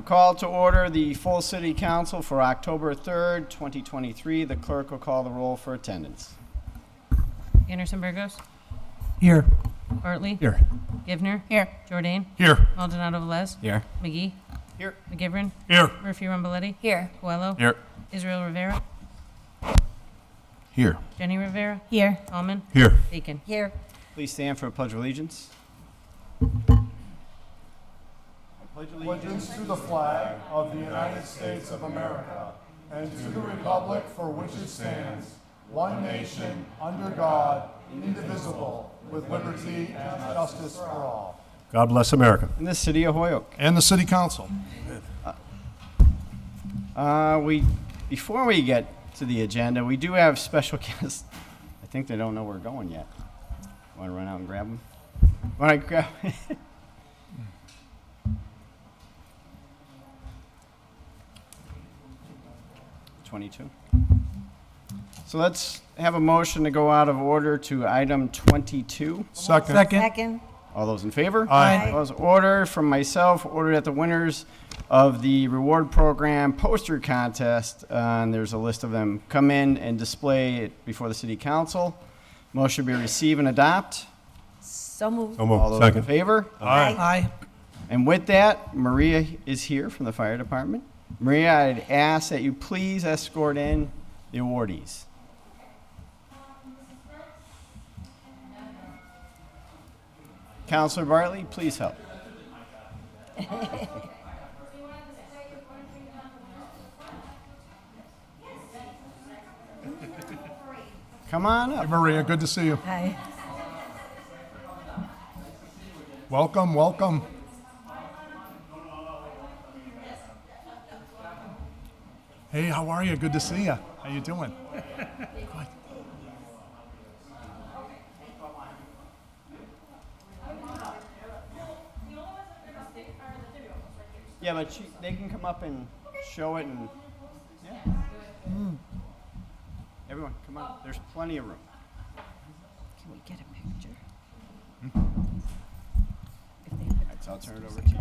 call to order the full city council for October 3rd, 2023. The clerk will call the roll for attendance. Anderson Burgos. Here. Bartley. Here. Givner. Here. Jordan. Here. Maldonado Velez. Here. McGee. Here. McGivern. Here. Murphy Rumboletti. Here. Coelho. Here. Israel Rivera. Here. Jenny Rivera. Here. Tallman. Here. Bacon. Here. Please stand for a pledge of allegiance. Allegiance to the flag of the United States of America and to the republic for which it stands, one nation, under God, indivisible, with liberty and justice for all. God bless America. In the city of Holyoke. And the city council. Before we get to the agenda, we do have special guests. I think they don't know we're going yet. Want to run out and grab them? Want to grab? 22. So let's have a motion to go out of order to item 22. Second. Second. All those in favor? Aye. Opposed? Order from myself, ordered at the winners of the reward program poster contest, and there's a list of them. Come in and display it before the city council. Motion be receive and adopt. So moved. So All moved. those in Second. favor? Aye. And with that, Maria is here from the fire department. Maria, I'd ask that you please escort in the awardees. Counselor Bartley, please help. Come on Hey, up. Maria, good to see you. Aye. Welcome, welcome. Hey, how are you? Good to see you. How you doing? Good. Yeah, but they can come up and show it and, yeah. Everyone, come on. There's plenty of room. Can we get a picture? All right, so I'll turn it over to you.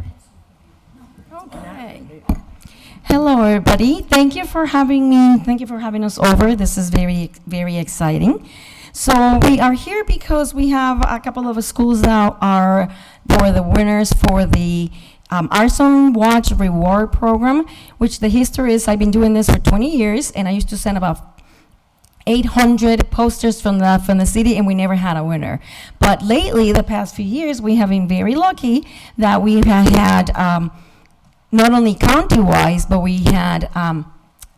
Okay. Hello, everybody. Thank you for having me. Thank you for having us over. This is very, very exciting. So we are here because we have a couple of schools that are for the winners for the Arson Watch Reward Program, which the history is I've been doing this for 20 years, and I used to send about 800 posters from the city, and we never had a winner. But lately, the past few years, we have been very lucky that we have had not only county-wise, but we had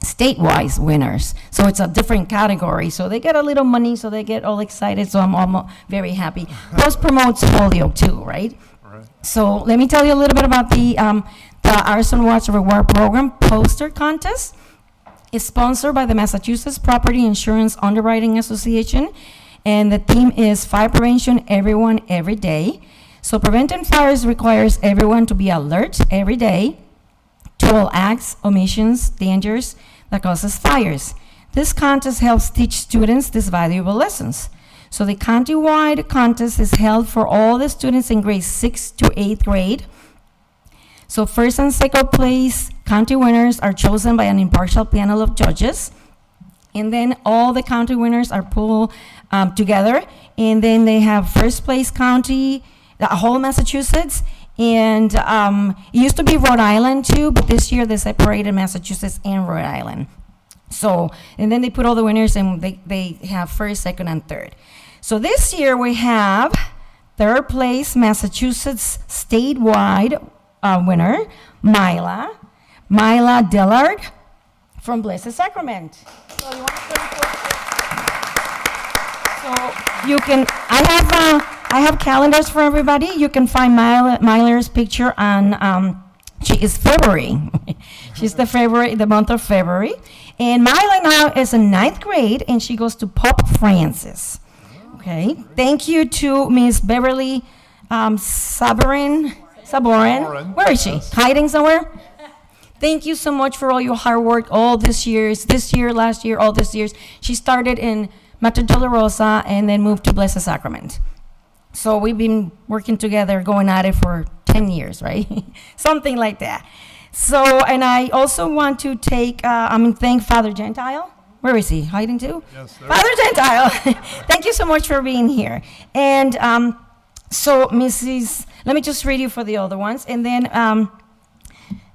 state-wise winners. So it's a different category. So they get a little money, so they get all excited. So I'm very happy. Plus promotes Holyoke too, right? So let me tell you a little bit about the Arson Watch Reward Program poster contest. It's sponsored by the Massachusetts Property Insurance Underwriting Association, and the theme is Fire Prevention, Everyone, Every Day. So preventing fires requires everyone to be alert every day to all acts, omissions, dangers that causes fires. This contest helps teach students these valuable lessons. So the county-wide contest is held for all the students in grades 6th to 8th grade. So first and second place county winners are chosen by an impartial panel of judges. And then all the county winners are pulled together. And then they have first place county, the whole Massachusetts. And it used to be Rhode Island too, but this year they separated Massachusetts and Rhode Island. So, and then they put all the winners and they have first, second, and third. So this year we have third place Massachusetts statewide winner, Myla Dillard from Blessed Sacrament. So you want to put it So you can, I have calendars for everybody. You can find Myla's picture on, she is February. She's the month of February. And Myla now is in 9th grade, and she goes to Pope Francis. Okay, thank you to Miss Beverly Saborin. Where is she? Yes. Hiding somewhere? Thank you so much for all your hard work all this year, last year, all these years. She started in Mater Dolorosa and then moved to Blessed Sacrament. So we've been working together, going at it for 10 years, right? Something like that. So, and I also want to thank Father Gentile. Where is he? Hiding too? Yes, there. Father Gentile, thank you so much for being here. And so, let me just read you for the other ones. And then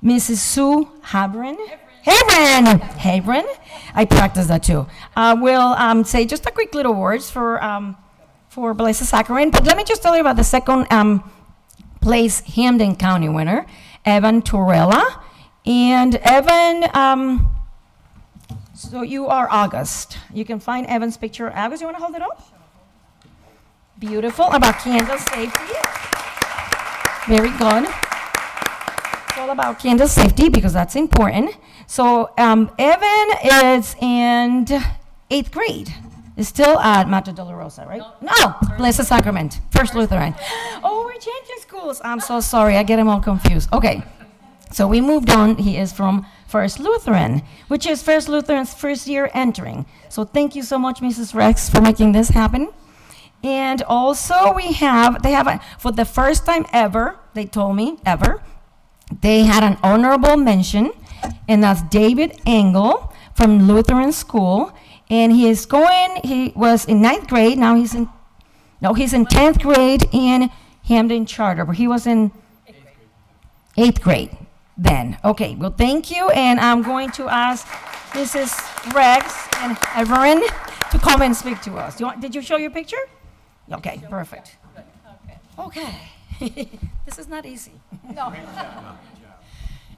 Mrs. Sue Habron. Habron. I practiced that too. Will say just a quick little words for Blessed Sacrament. But let me just tell you about the second place Hampden County winner, Evan Torella. And Evan, so you are August. You can find Evan's picture. August, you want to hold it up? Beautiful. About candle safety. Very good. It's all about candle safety because that's important. So Evan is in 8th grade. Is still at Mater Dolorosa, right? No, Blessed Sacrament, First Lutheran. Oh, we're changing schools. I'm so sorry. I get them all confused. Okay, so we moved on. He is from First Lutheran, which is First Lutheran's first year entering. So thank you so much, Mrs. Rex, for making this happen. And also they have for the first time ever, they told me, they had an honorable mention, and that's David Engel from Lutheran School. And he was in 9th grade, now he's in 10th grade in Hampden Charter, but he was in 8th grade then. Okay, well, thank you, and I'm going to ask Mrs. Rex and Everin to come and speak to us. Did you show your picture? Okay, perfect. Okay. This is not easy.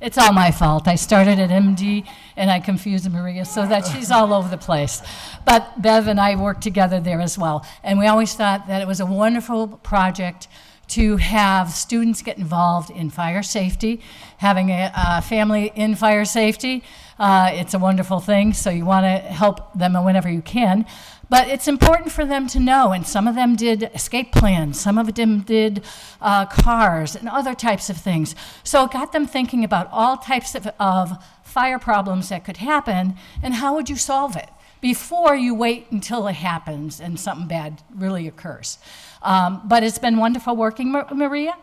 It's all my fault. I started at MD and I confused Maria so that she's all over the place. But Bev and I worked together there as well. And we always thought that it was a wonderful project to have students get involved in fire safety, having a family in fire safety. It's a wonderful thing, so you want to help them whenever you can. But it's important for them to know, and some of them did escape plans, some of them did cars and other types of things. So it got them thinking about all types of fire problems that could happen and how would you solve it before you wait until it happens and something bad really occurs. But it's been wonderful working, Maria,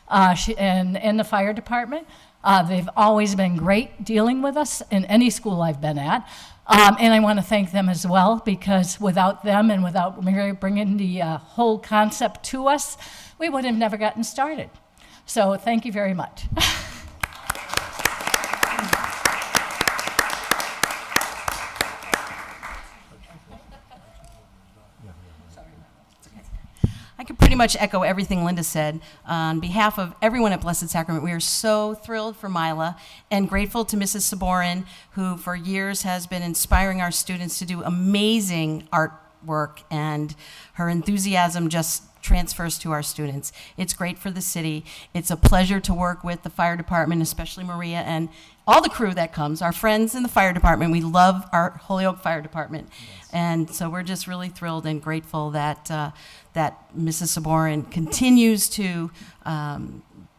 and the fire department. They've always been great dealing with us in any school I've been at. And I want to thank them as well, because without them and without Mary bringing the whole concept to us, we would have never gotten started. So thank you very much. I could pretty much echo everything Linda said. On behalf of everyone at Blessed Sacrament, we are so thrilled for Mila and grateful to Mrs. Saborin, who for years has been inspiring our students to do amazing artwork, and her enthusiasm just transfers to our students. It's great for the city. It's a pleasure to work with the fire department, especially Maria and all the crew that comes, our friends in the fire department. We love our Holyoke Fire Department. Yes. And so we're just really thrilled and grateful that that Mrs. Saborin continues to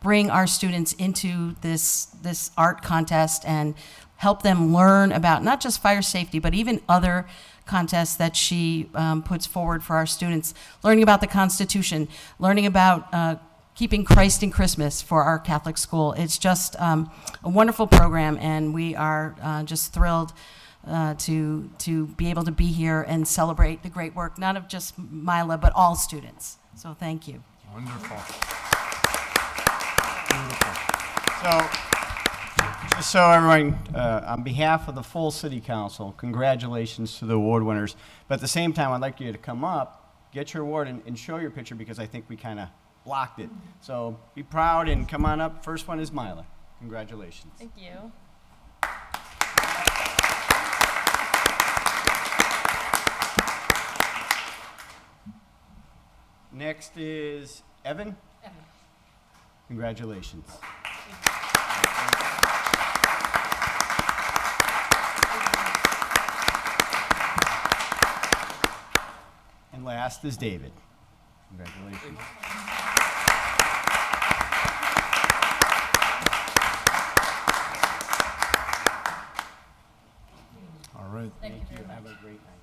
bring our students into this art contest and help them learn about not just fire safety, but even other contests that she puts forward for our students, learning about the Constitution, learning about keeping Christ in Christmas for our Catholic school. It's just a wonderful program, and we are just thrilled to be able to be here and celebrate the great work, not of just Mila, but all students. So thank you. Wonderful. So everyone, on behalf of the full city council, congratulations to the award winners. But at the same time, I'd like you to come up, get your award, and show your picture, because I think we kind of blocked it. So be proud and come on up. First one is Mila. Congratulations. Thank you. Next is Evan. Congratulations. And last is David. Congratulations. All right. Thank you. Have a great night.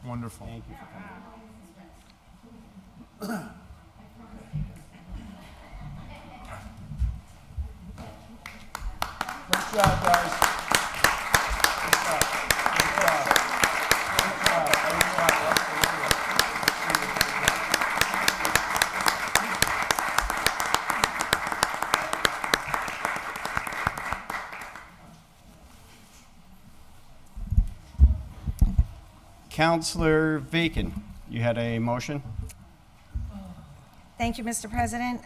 Wonderful. Thank you for coming. job, guys. Good job. Good job. Good job. Good job. Counselor Vacan, you had a motion? Thank you, Mr. President.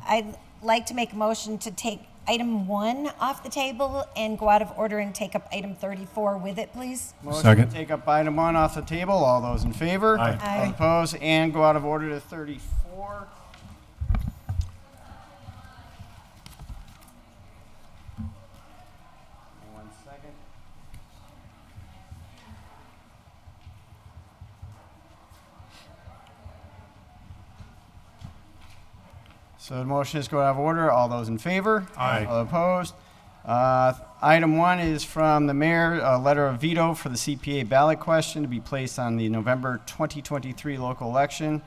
I'd like to make a motion to take item 1 off the table and go out of order and take up item 34 with it, please. Motion Second. to take up item 1 off the table. All those in favor? Aye. Aye. All opposed? And go out of order to 34. One second. So the motion is go out of order. All those in favor? Aye. All opposed? Item 1 is from the mayor, a letter of veto for the CPA ballot question to be placed on the November 2023 local election.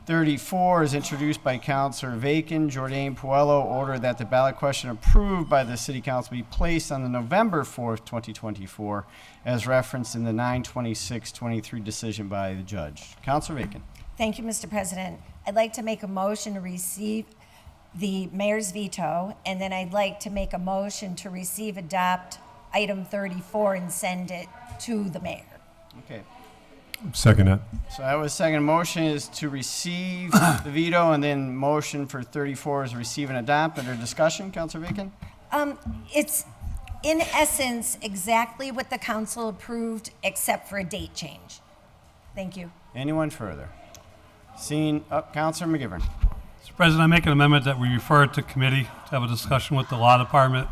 34 is introduced by Councilor Vacan. Jordan Puello ordered that the ballot question approved by the City Council be placed on the November 4th, 2024, as referenced in the 9/26/23 decision by the judge. Councilor Vacan. Thank you, Mr. President. I'd like to make a motion to receive the mayor's veto, and then I'd like to make a motion to receive, adopt item 34 and send it to the mayor. Okay. Second that. So that was second motion is to receive the veto, and then motion for 34 is receive and adopt. Under discussion, Councilor Vacan? It's in essence exactly what the council approved, except for a date change. Thank you. Anyone further? Seeing, Councilor McGivern. Mr. President, I make an amendment that we refer it to committee to have a discussion with the law department.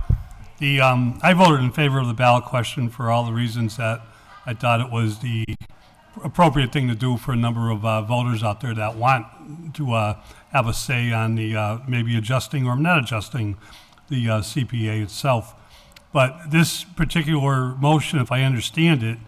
I voted in favor of the ballot question for all the reasons that I thought it was the appropriate thing to do for a number of voters out there that want to have a say on the maybe adjusting or not adjusting the CPA itself. But this particular motion, if I understand it,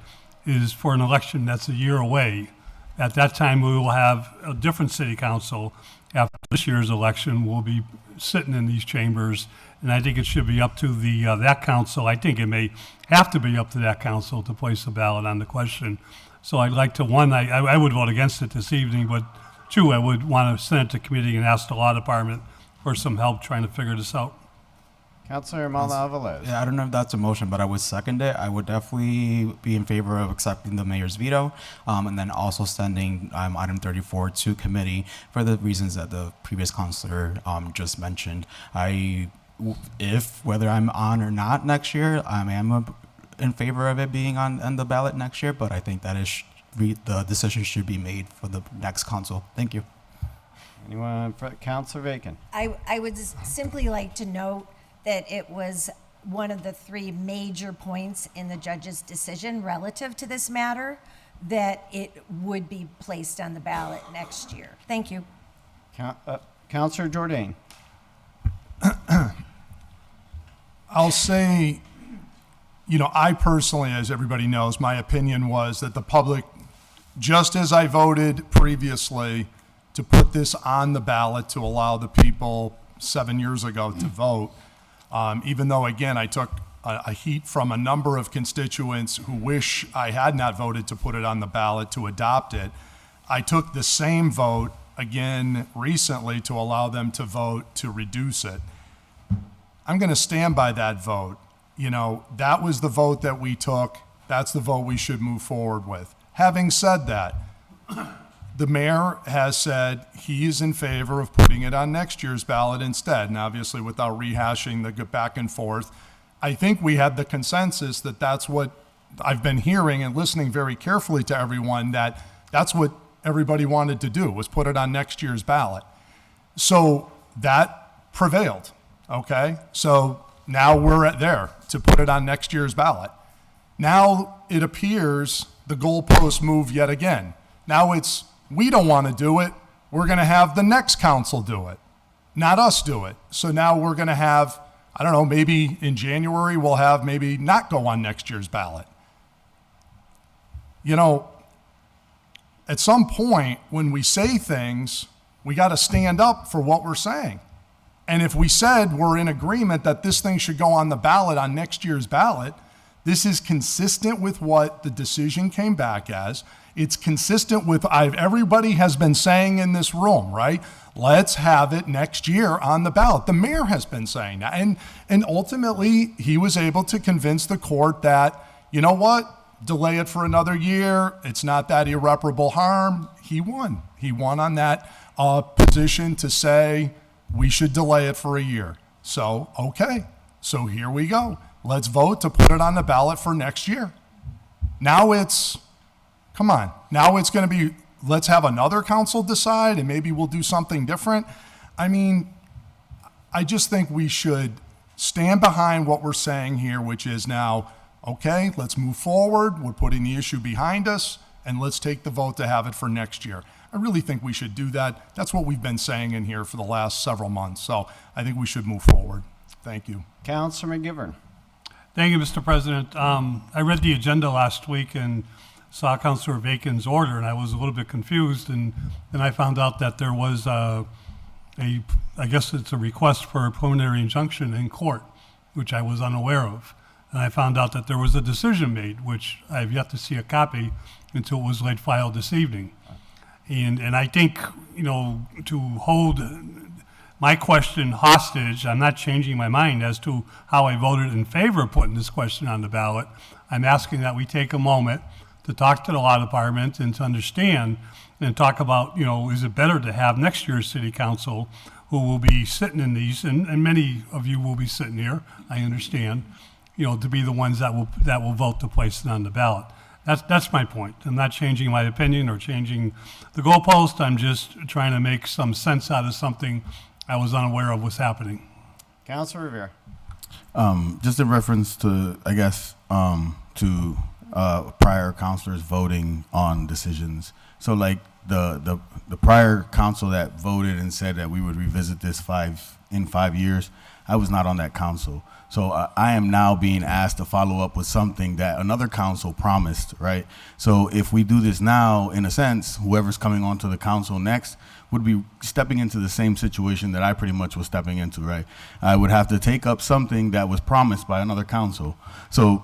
is for an election that's a year away. At that time, we will have a different city council. After this year's election, we'll be sitting in these chambers, and I think it should be up to the that council. I think it may have to be up to that council to place a ballot on the question. So I'd like to, one, I would vote against it this evening, but two, I would want to send it to committee and ask the law department for some help trying to figure this out. Councilor Maldonado Velez. Yeah, I don't know if that's a motion, but I would second it. I would definitely be in favor of accepting the mayor's veto, and then also sending item 34 to committee for the reasons that the previous councilor just mentioned. If whether I'm on or not next year, I am in favor of it being on the ballot next year, but I think that is the decision should be made for the next council. Thank you. Anyone for Councilor Vacan? I would simply like to note that it was one of the 3 major points in the judge's decision relative to this matter, that it would be placed on the ballot next year. Thank you. Councilor Jordan. I'll say, I personally, as everybody knows, my opinion was that the public, just as I voted previously to put this on the ballot to allow the people 7 years ago to vote, even though, again, I took a heat from a number of constituents who wish I had not voted to put it on the ballot to adopt it, I took the same vote again recently to allow them to vote to reduce it. I'm going to stand by that vote. That was the vote that we took. That's the vote we should move forward with. Having said that, the mayor has said he is in favor of putting it on next year's ballot instead, and obviously without rehashing the back and forth, I think we had the consensus that that's what I've been hearing and listening very carefully to everyone, that that's what everybody wanted to do, was put it on next year's ballot. So that prevailed, okay? So now we're there to put it on next year's ballot. Now it appears the goalposts move yet again. Now it's, we don't want to do it. We're going to have the next council do it, not us do it. So now we're going to have, I don't know, maybe in January we'll have maybe not go on next year's ballot. At some point when we say things, we got to stand up for what we're saying. And if we said we're in agreement that this thing should go on the ballot on next year's ballot, this is consistent with what the decision came back as. It's consistent with everybody has been saying in this room, right? Let's have it next year on the ballot. The mayor has been saying that. And ultimately, he was able to convince the court that, you know what, delay it for another year. It's not that irreparable harm. He won. He won on that position to say we should delay it for a year. So, okay. So here we go. Let's vote to put it on the ballot for next year. Now it's, come on. Now it's going to be, let's have another council decide and maybe we'll do something different. I mean, I just think we should stand behind what we're saying here, which is now, okay, let's move forward. We're putting the issue behind us and let's take the vote to have it for next year. I really think we should do that. That's what we've been saying in here for the last several months. So I think we should move forward. Thank you. Councilor McGivern. Thank you, Mr. President. I read the agenda last week and saw Councilor Bacon's order, and I was a little bit confused. And then I found out that there was I guess it's a request for a preliminary injunction in court, which I was unaware of. And I found out that there was a decision made, which I have yet to see a copy until it was late filed this evening. And I think, you know, to hold my question hostage, I'm not changing my mind as to how I voted in favor of putting this question on the ballot. I'm asking that we take a moment to talk to the law department and to understand and talk about, you know, is it better to have next year's city council who will be sitting in these, and many of you will be sitting here, I understand, you know, to be the ones that will vote to place it on the ballot. That's my point. I'm not changing my opinion or changing the goalpost. I'm just trying to make some sense out of something I was unaware of was happening. Councilor Rivera. Just in reference to, I guess, to prior councilors voting on decisions. So like the prior council that voted and said that we would revisit this in 5 years, I was not on that council. So I am now being asked to follow up with something that another council promised, right? So if we do this now, in a sense, whoever's coming onto the council next would be stepping into the same situation that I pretty much was stepping into, right? I would have to take up something that was promised by another council. So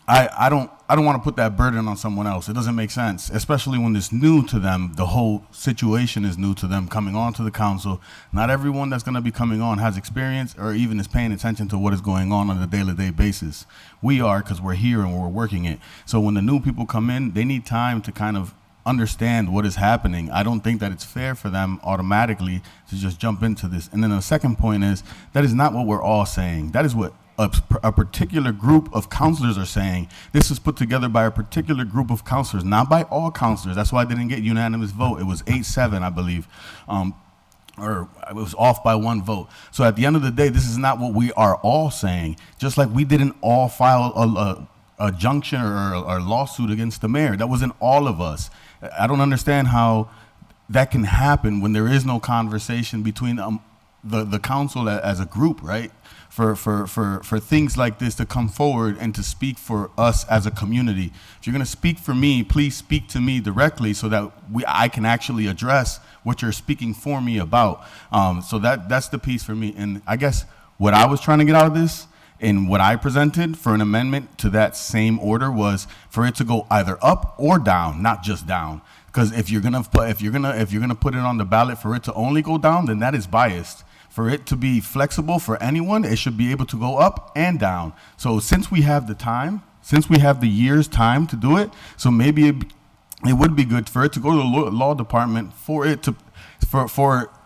I don't want to put that burden on someone else. It doesn't make sense, especially when it's new to them. The whole situation is new to them coming on to the council. Not everyone that's going to be coming on has experience or even is paying attention to what is going on a day-to-day basis. We are, because we're here and we're working it. So when the new people come in, they need time to kind of understand what is happening. I don't think that it's fair for them automatically to just jump into this. And then the second point is, that is not what we're all saying. That is what a particular group of counselors are saying. This was put together by a particular group of counselors, not by all counselors. That's why I didn't get unanimous vote. It was 8-7, I believe, or it was off by 1 vote. So at the end of the day, this is not what we are all saying. Just like we didn't all file a junction or lawsuit against the mayor. That wasn't all of us. I don't understand how that can happen when there is no conversation between the council as a group, right? For things like this to come forward and to speak for us as a community. If you're going to speak for me, please speak to me directly so that I can actually address what you're speaking for me about. So that's the piece for me. And I guess what I was trying to get out of this and what I presented for an amendment to that same order was for it to go either up or down, not just down. Because if you're gonna put it on the ballot for it to only go down, then that is biased. For it to be flexible for anyone, it should be able to go up and down. So since we have the time, since we have the year's time to do it, so maybe it would be good for it to go to the law department for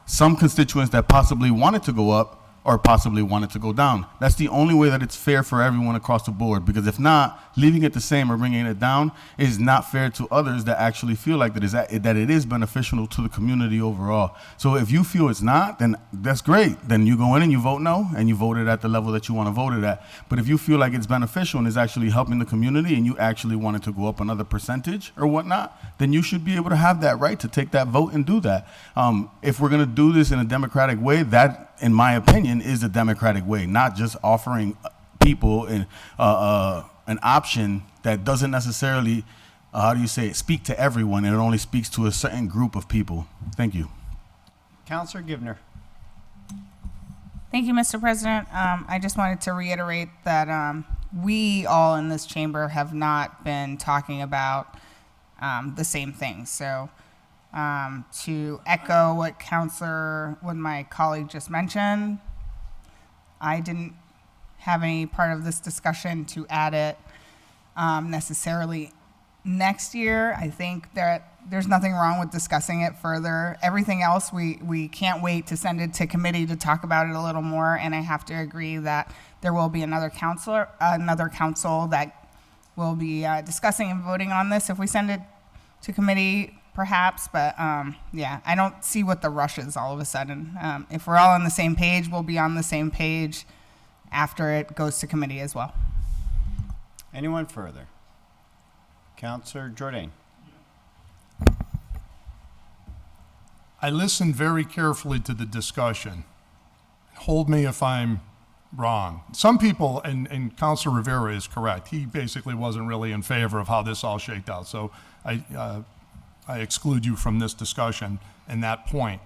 some constituents that possibly want it to go up or possibly want it to go down. That's the only way that it's fair for everyone across the board, because if not, leaving it the same or bringing it down is not fair to others that actually feel like that it is beneficial to the community overall. So if you feel it's not, then that's great. Then you go in and you vote no, and you vote it at the level that you want to vote it at. But if you feel like it's beneficial and is actually helping the community and you actually want it to go up another percentage or whatnot, then you should be able to have that right to take that vote and do that. If we're going to do this in a democratic way, that, in my opinion, is the democratic way, not just offering people an option that doesn't necessarily, speak to everyone, and it only speaks to a certain group of people. Thank you. Councilor Givner. Thank you, Mr. President. I just wanted to reiterate that we all in this chamber have not been talking about the same thing. So to echo what my colleague just mentioned, I didn't have any part of this discussion to add it necessarily next year. I think that there's nothing wrong with discussing it further. Everything else, we can't wait to send it to committee to talk about it a little more. And I have to agree that there will be another council that will be discussing and voting on this if we send it to committee, perhaps. But yeah, I don't see what the rush is all of a sudden. If we're all on the same page, we'll be on the same page after it goes to committee as well. Anyone further? Counselor Jordan. I listened very carefully to the discussion. Hold me if I'm wrong. Some people, and Councilor Rivera is correct, he basically wasn't really in favor of how this all shaked out. So I exclude you from this discussion in that point.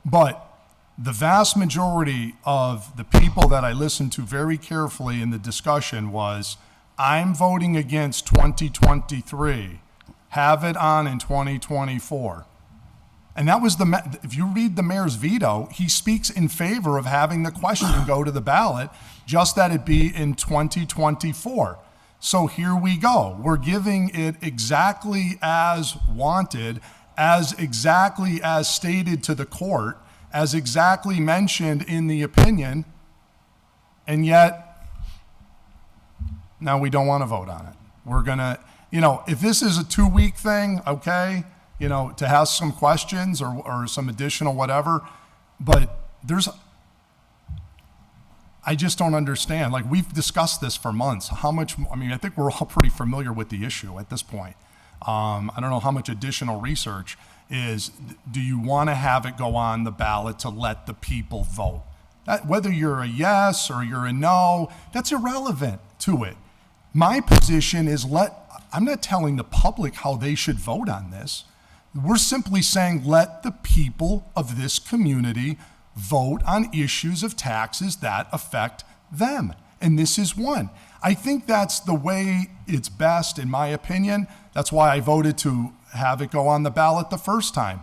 But the vast majority of the people that I listened to very carefully in the discussion was, I'm voting against 2023. Have it on in 2024. And that was if you read the mayor's veto, he speaks in favor of having the question go to the ballot, just that it be in 2024. So here we go. We're giving it exactly as wanted, as exactly as stated to the court, as exactly mentioned in the opinion, and yet now we don't want to vote on it. We're gonna, if this is a 2-week thing, okay, to have some questions or some additional whatever, but I just don't understand. Like, we've discussed this for months. I think we're all pretty familiar with the issue at this point. I don't know how much additional research is. Do you want to have it go on the ballot to let the people vote? Whether you're a yes or you're a no, that's irrelevant to it. My position is I'm not telling the public how they should vote on this. We're simply saying let the people of this community vote on issues of taxes that affect them. And this is one. I think that's the way it's best, in my opinion. That's why I voted to have it go on the ballot the first time.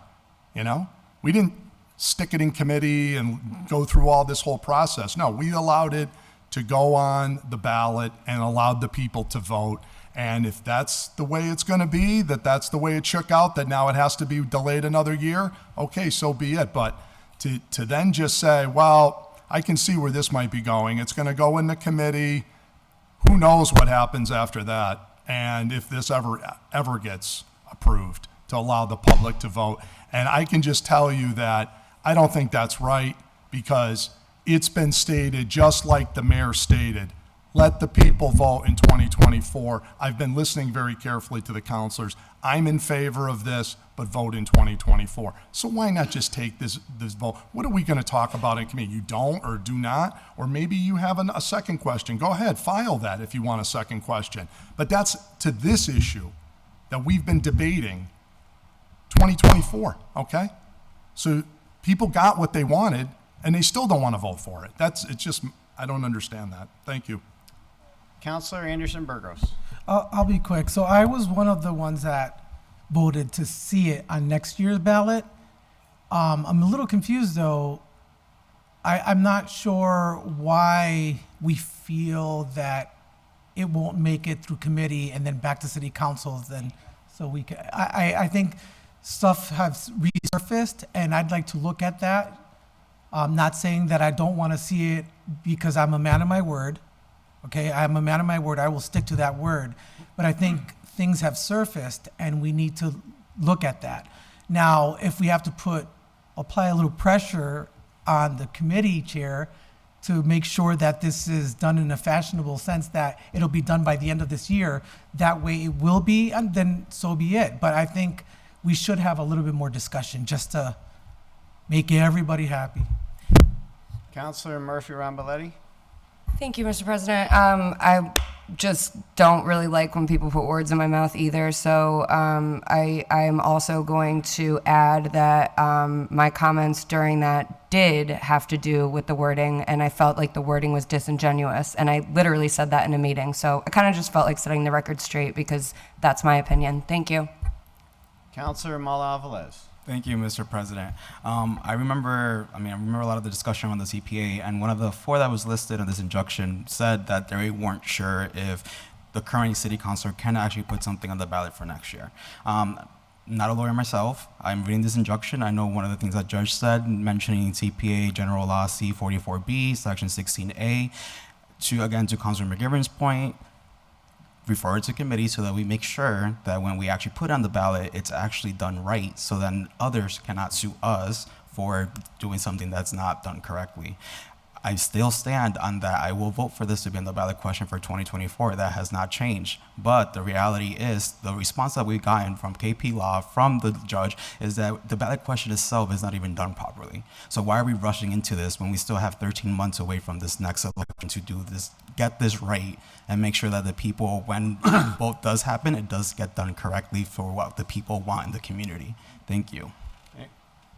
We didn't stick it in committee and go through all this whole process. No, we allowed it to go on the ballot and allowed the people to vote. And if that's the way it's going to be, that's the way it shook out, that now it has to be delayed another year, okay, so be it. But to then just say, well, I can see where this might be going. It's going to go in the committee. Who knows what happens after that? And if this ever gets approved, to allow the public to vote. And I can just tell you that I don't think that's right, because it's been stated, just like the mayor stated, let the people vote in 2024. I've been listening very carefully to the counselors. I'm in favor of this, but vote in 2024. So why not just take this vote? What are we going to talk about in committee? You don't or do not? Or maybe you have a second question. Go ahead, file that if you want a second question. But that's to this issue that we've been debating 2024, okay? So people got what they wanted, and they still don't want to vote for it. I don't understand that. Thank you. Counselor Anderson Burgos. I'll be quick. So I was one of the ones that voted to see it on next year's ballot. I'm a little confused, though. I'm not sure why we feel that it won't make it through committee and then back to city council. I think stuff has resurfaced, and I'd like to look at that. I'm not saying that I don't want to see it, because I'm a man of my word. Okay, I'm a man of my word. I will stick to that word. But I think things have surfaced, and we need to look at that. Now, if we have to apply a little pressure on the committee chair to make sure that this is done in a fashionable sense, that it'll be done by the end of this year, that way it will be, and then so be it. But I think we should have a little bit more discussion just to make everybody happy. Counselor Murphy Ramboletti. Thank you, Mr. President. I just don't really like when people put words in my mouth either. So I'm also going to add that my comments during that did have to do with the wording, and I felt like the wording was disingenuous. And I literally said that in a meeting. So I kind of just felt like setting the record straight because that's my opinion. Thank you. Councilor Malala-Velez. Thank you, Mr. President. I remember a lot of the discussion on the CPA, and one of the 4 that was listed in this injunction said that they weren't sure if the current city councilor can actually put something on the ballot for next year. Not a lawyer myself. I'm reading this injunction. I know one of the things that judge said, mentioning CPA General Law C-44B, Section 16A, to Councilor McGivern's point, refer it to committee so that we make sure that when we actually put on the ballot, it's actually done right, so then others cannot sue us for doing something that's not done correctly. I still stand on that. I will vote for this to be on the ballot question for 2024. That has not changed. But the reality is, the response that we've gotten from KP Law, from the judge, is that the ballot question itself is not even done properly. So why are we rushing into this when we still have 13 months away from this next election to do this, get this right, and make sure that the people, when vote does happen, it does get done correctly for what the people want in the community. Thank you.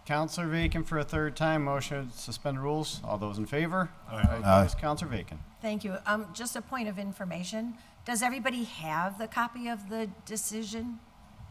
Councilor Vacan for a third time. Motion to suspend rules. All those in favor? Aye. Councilor Vacan. Thank you. Just a point of information. Does everybody have the copy of the decision?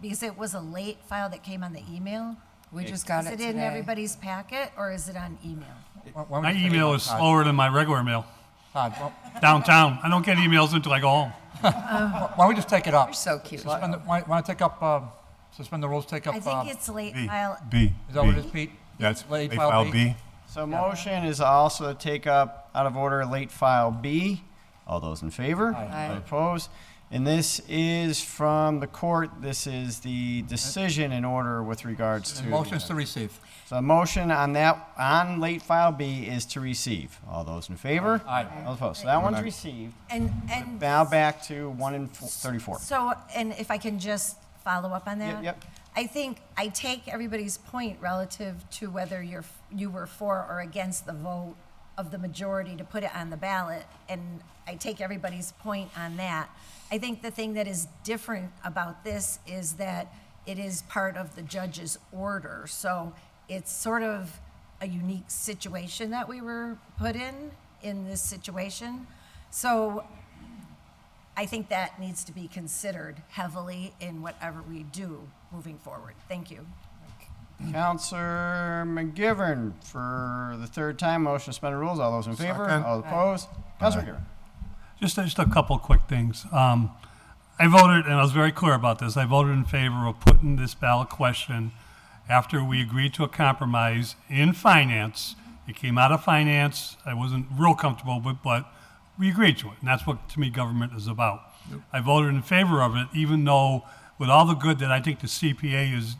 Because it was a late file that came on the email. We just got Is it it in today. everybody's packet or is it on email? My email is slower than my regular mail. Todd, Downtown. I don't get emails until I go home. why don't we just take it up? You're so cute. Why don't take up, suspend the rules, take up. I think it's late file. B. Is that what it is, Pete? That's Late late file file B? B. So motion is also to take up out of order late file B. All those in favor? Aye. All opposed? And this is from the court. This is the decision in order with regards to. Motions to receive. So a motion on that, on late file B is to receive. All those in favor? Aye. All opposed? So that one's received. And Now back to 1 and 34. so, and if I can just follow up on that? Yep. I think I take everybody's point relative to whether you were for or against the vote of the majority to put it on the ballot, and I take everybody's point on that. I think the thing that is different about this is that it is part of the judge's order, so it's sort of a unique situation that we were put in this situation. So I think that needs to be considered heavily in whatever we do moving forward. Thank you. Councilor McGivern for the third time. Motion to suspend the rules. All those in favor? Second. All opposed? Councilor McGivern. Just a couple quick things. I voted, and I was very clear about this, I voted in favor of putting this ballot question after we agreed to a compromise in finance. It came out of finance. I wasn't real comfortable with, but we agreed to it, and that's what, to me, government is about. I voted in favor of it, even though with all the good that I think the CPA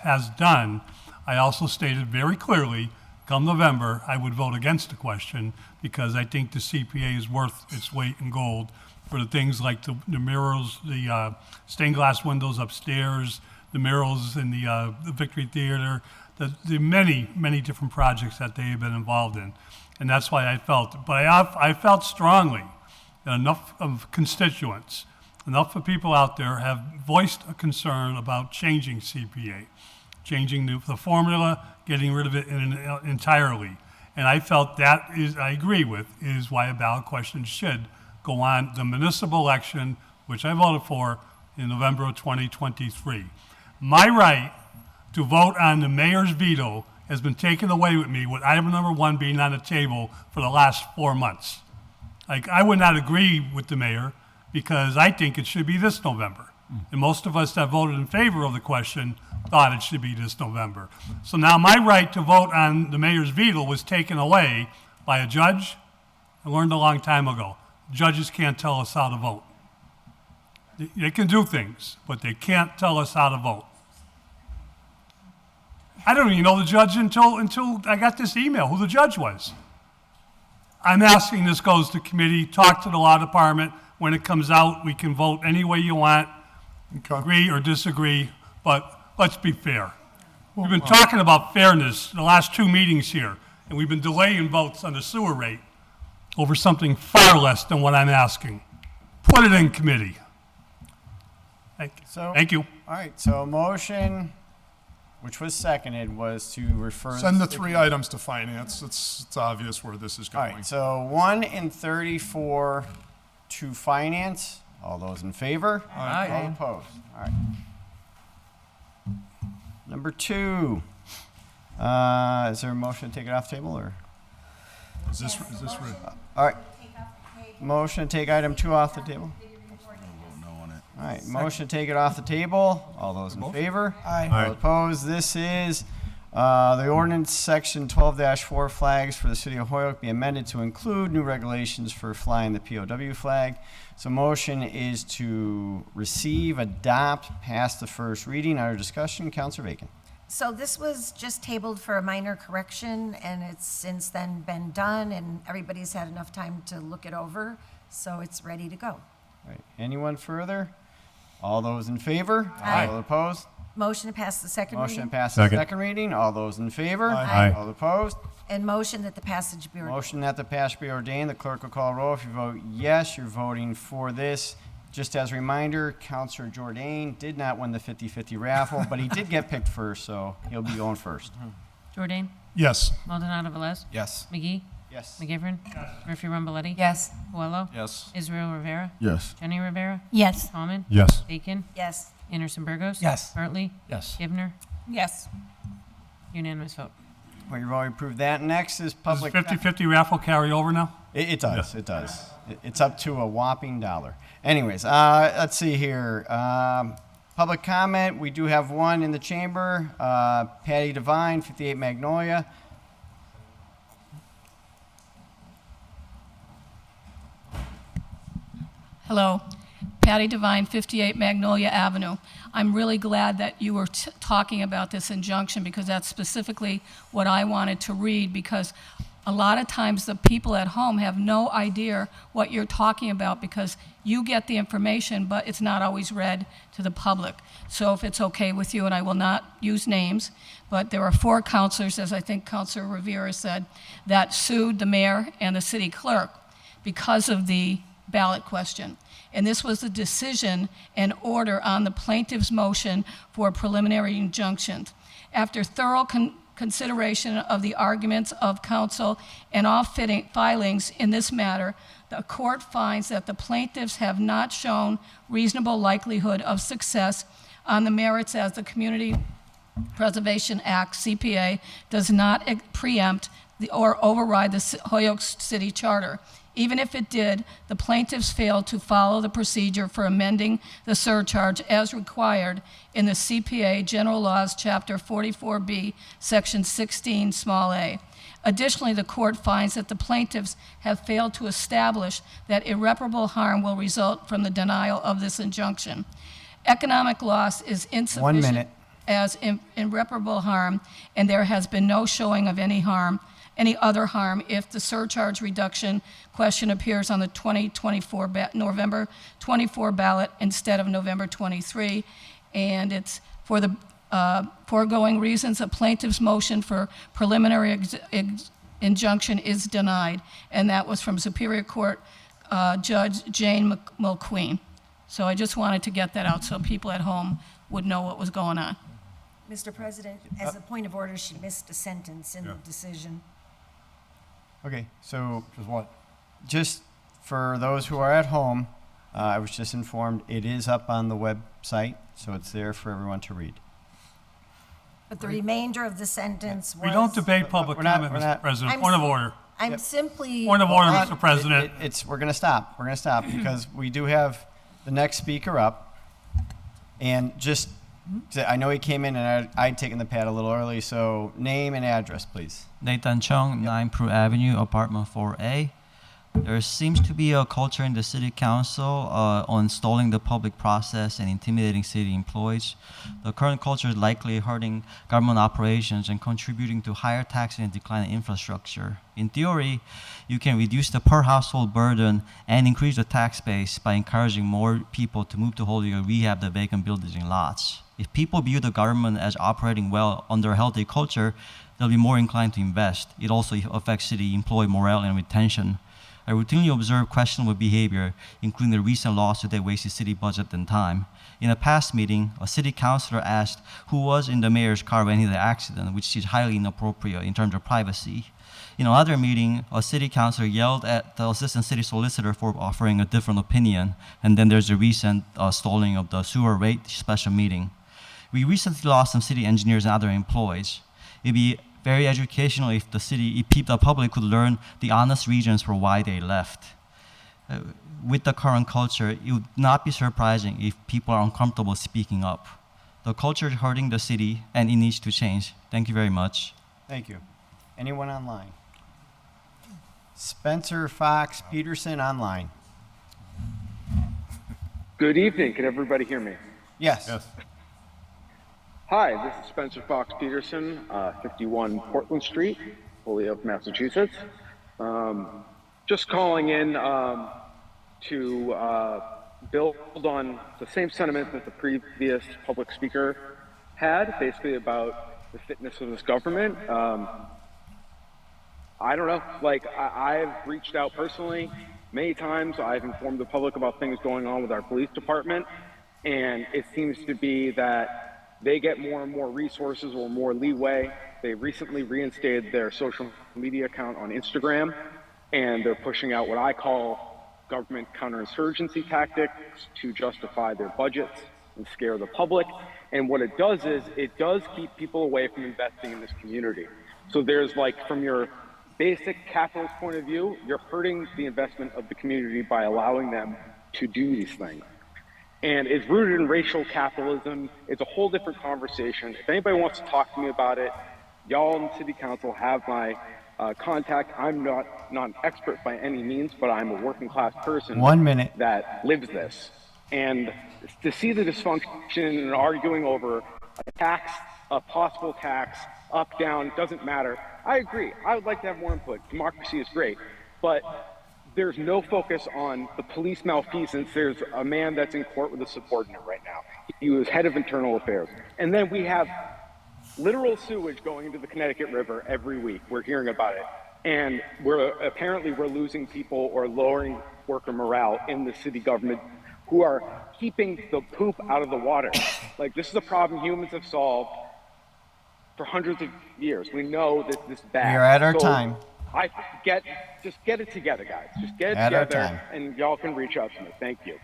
has done, I also stated very clearly, come November, I would vote against the question because I think the CPA is worth its weight in gold for the things like the murals, the stained glass windows upstairs, the murals in the Victory Theater, the many, many different projects that they have been involved in. And that's why I felt, but I felt strongly that enough of constituents, enough of people out there have voiced a concern about changing CPA, changing the formula, getting rid of it entirely. And I felt that is, I agree with, is why a ballot question should go on the municipal election, which I voted for in November of 2023. My right to vote on the mayor's veto has been taken away with me with item number 1 being on the table for the last 4 months. Like, I would not agree with the mayor because I think it should be this November. And most of us that voted in favor of the question thought it should be this November. So now my right to vote on the mayor's veto was taken away by a judge. I learned a long time ago. Judges can't tell us how to vote. They can do things, but they can't tell us how to vote. I don't even know the judge until I got this email, who the judge was. I'm asking this goes to committee, talk to the law department. When it comes out, we can vote any way you want, agree or disagree, but let's be fair. We've been talking about fairness the last 2 meetings here, and we've been delaying votes on the sewer rate over something far less than what I'm asking. put it in committee. So, Thank you. All right, so a motion, which was seconded, was to refer. Send the this to three items to finance. It's obvious where this is All going. right, so 1 and 34 to finance. All those in favor? Aye. All opposed? All right. Number 2. Is there a motion to take it off the table, or? Is this All right. Motion to take item 2 off the table. All right, motion to take it off the table. All those in favor? Aye. All opposed? This is the ordinance section 12-4 flags for the city of Holyoke be amended to include new regulations for flying the POW flag. So motion is to receive, adopt, pass the first reading. Under discussion, Councilor Bacon. So this was just tabled for a minor correction, and it's since then been done, and everybody's had enough time to look it over, so it's ready to go. All right, anyone further? All those in favor? Aye. All opposed? Motion to pass the second Motion to reading, pass the Second. second reading. All those in favor? Aye. All opposed? and motion that the passage be ordained. Motion that the passage be ordained. The clerk will call roll. If you vote yes, you're voting for this. Just as a reminder, Counselor Jordan did not win the 50-50 raffle, but he did get picked first, so he'll be going first. Jordan? Yes. Maldonado Velez? Yes. McGee? Yes. McGivern? Murphy Rumboletti? Yes. Coelho? Yes. Israel Rivera? Yes. Jenny Rivera? Yes. Tallman? Yes. Bacon? Yes. Anderson Burgos? Yes. Hartley? Yes. Givner? Yes. Unanimous vote. Well, you've already approved that. Next is Does public. 50-50 raffle carry over now? It does. It does. It's up to a whopping $1. Anyways, let's see here. Public comment. We do have one in the chamber. Patty Devine, 58 Magnolia. Hello, Patty Devine, 58 Magnolia Avenue. I'm really glad that you were talking about this injunction because that's specifically what I wanted to read, because a lot of times the people at home have no idea what you're talking about because you get the information, but it's not always read to the public. So if it's okay with you, and I will not use names, but there are 4 counselors, as I think Councilor Rivera said, that sued the mayor and the city clerk because of the ballot question. And this was the decision and order on the plaintiff's motion for preliminary injunctions. After thorough consideration of the arguments of counsel and all filings in this matter, the court finds that the plaintiffs have not shown reasonable likelihood of success on the merits, as the Community Preservation Act, CPA, does not preempt or override the Holyoke City Charter. Even if it did, the plaintiffs failed to follow the procedure for amending the surcharge as required in the CPA General Laws, Chapter 44B, Section 16, small a. Additionally, the court finds that the plaintiffs have failed to establish that irreparable harm will result from the denial of this injunction. Economic loss is insufficient 1 minute. as irreparable harm, and there has been no showing of any other harm if the surcharge reduction question appears on the 2024 November 24 ballot instead of November 23. And it's for the foregoing reasons, a plaintiff's motion for preliminary injunction is denied. And that was from Superior Court Judge Jane Mulqueen. So I just wanted to get that out so people at home would know what was going on. Mr. President, as a point of order, she missed a sentence in the decision. Okay, so Which is what? just for those who are at home, I was just informed it is up on the website, so it's there for everyone to read. But the remainder of the sentence was. We don't debate public We're not- comment, we're Mr. not- President. I'm Point of s- order. I'm simply. Point of order, Hold on. Mr. President. We're gonna stop. We're gonna stop because we do have the next speaker up. And just, I know he came in and I'd taken the pad a little early, so name and address, please. Nathan Chung, 9 Prue Avenue, apartment 4A. There seems to be a culture in the city council on stalling the public process and intimidating city employees. The current culture is likely hurting government operations and contributing to higher taxes and declining infrastructure. In theory, you can reduce the per household burden and increase the tax base by encouraging more people to move to Holyoke and rehab the vacant buildings and lots. If people view the government as operating well under a healthy culture, they'll be more inclined to invest. It also affects city employee morale and retention. I routinely observe questionable behavior, including the recent lawsuit that wasted city budget and time. In a past meeting, a city councilor asked who was in the mayor's car when he had the accident, which is highly inappropriate in terms of privacy. In another meeting, a city councilor yelled at the assistant city solicitor for offering a different opinion, and then there's a recent stalling of the sewer rate special meeting. We recently lost some city engineers and other employees. It'd be very educational if the public could learn the honest reasons for why they left. With the current culture, it would not be surprising if people are uncomfortable speaking up. The culture is hurting the city, and it needs to change. Thank you very much. Thank you. Anyone online? Spencer Fox Peterson online. Good evening. Can everybody hear me? Yes. Yes. Hi, this is Spencer Fox Peterson, 51 Portland Street, Holyoke, Massachusetts. Just calling in to build on the same sentiment that the previous public speaker had, basically about the fitness of this government. I don't know, like I've reached out personally many times. I've informed the public about things going on with our police department, and it seems to be that they get more and more resources or more leeway. They recently reinstated their social media account on Instagram, and they're pushing out what I call government counterinsurgency tactics to justify their budgets and scare the public. And what it does is it does keep people away from investing in this community. So there's like, from your basic capitalist point of view, you're hurting the investment of the community by allowing them to do these things. And it's rooted in racial capitalism. It's a whole different conversation. If anybody wants to talk to me about it, y'all in the city council have my contact. I'm not an expert by any means, but I'm a working class person 1 minute. that lives this. And to see the dysfunction and arguing over a tax, a possible tax, up, down, doesn't matter. I agree. I would like to have more input. Democracy is great. But there's no focus on the police malfeasance. There's a man that's in court with a subordinate right now. He was head of internal affairs. And then we have literal sewage going into the Connecticut River every week. We're hearing about it. And we're losing people or lowering worker morale in the city government who are keeping the poop out of the water. Like, this is a problem humans have solved for hundreds of years. We know that this is bad. We are at our time. Just get it together, guys. Just get it At our together, time. and y'all can reach out to me. Thank you.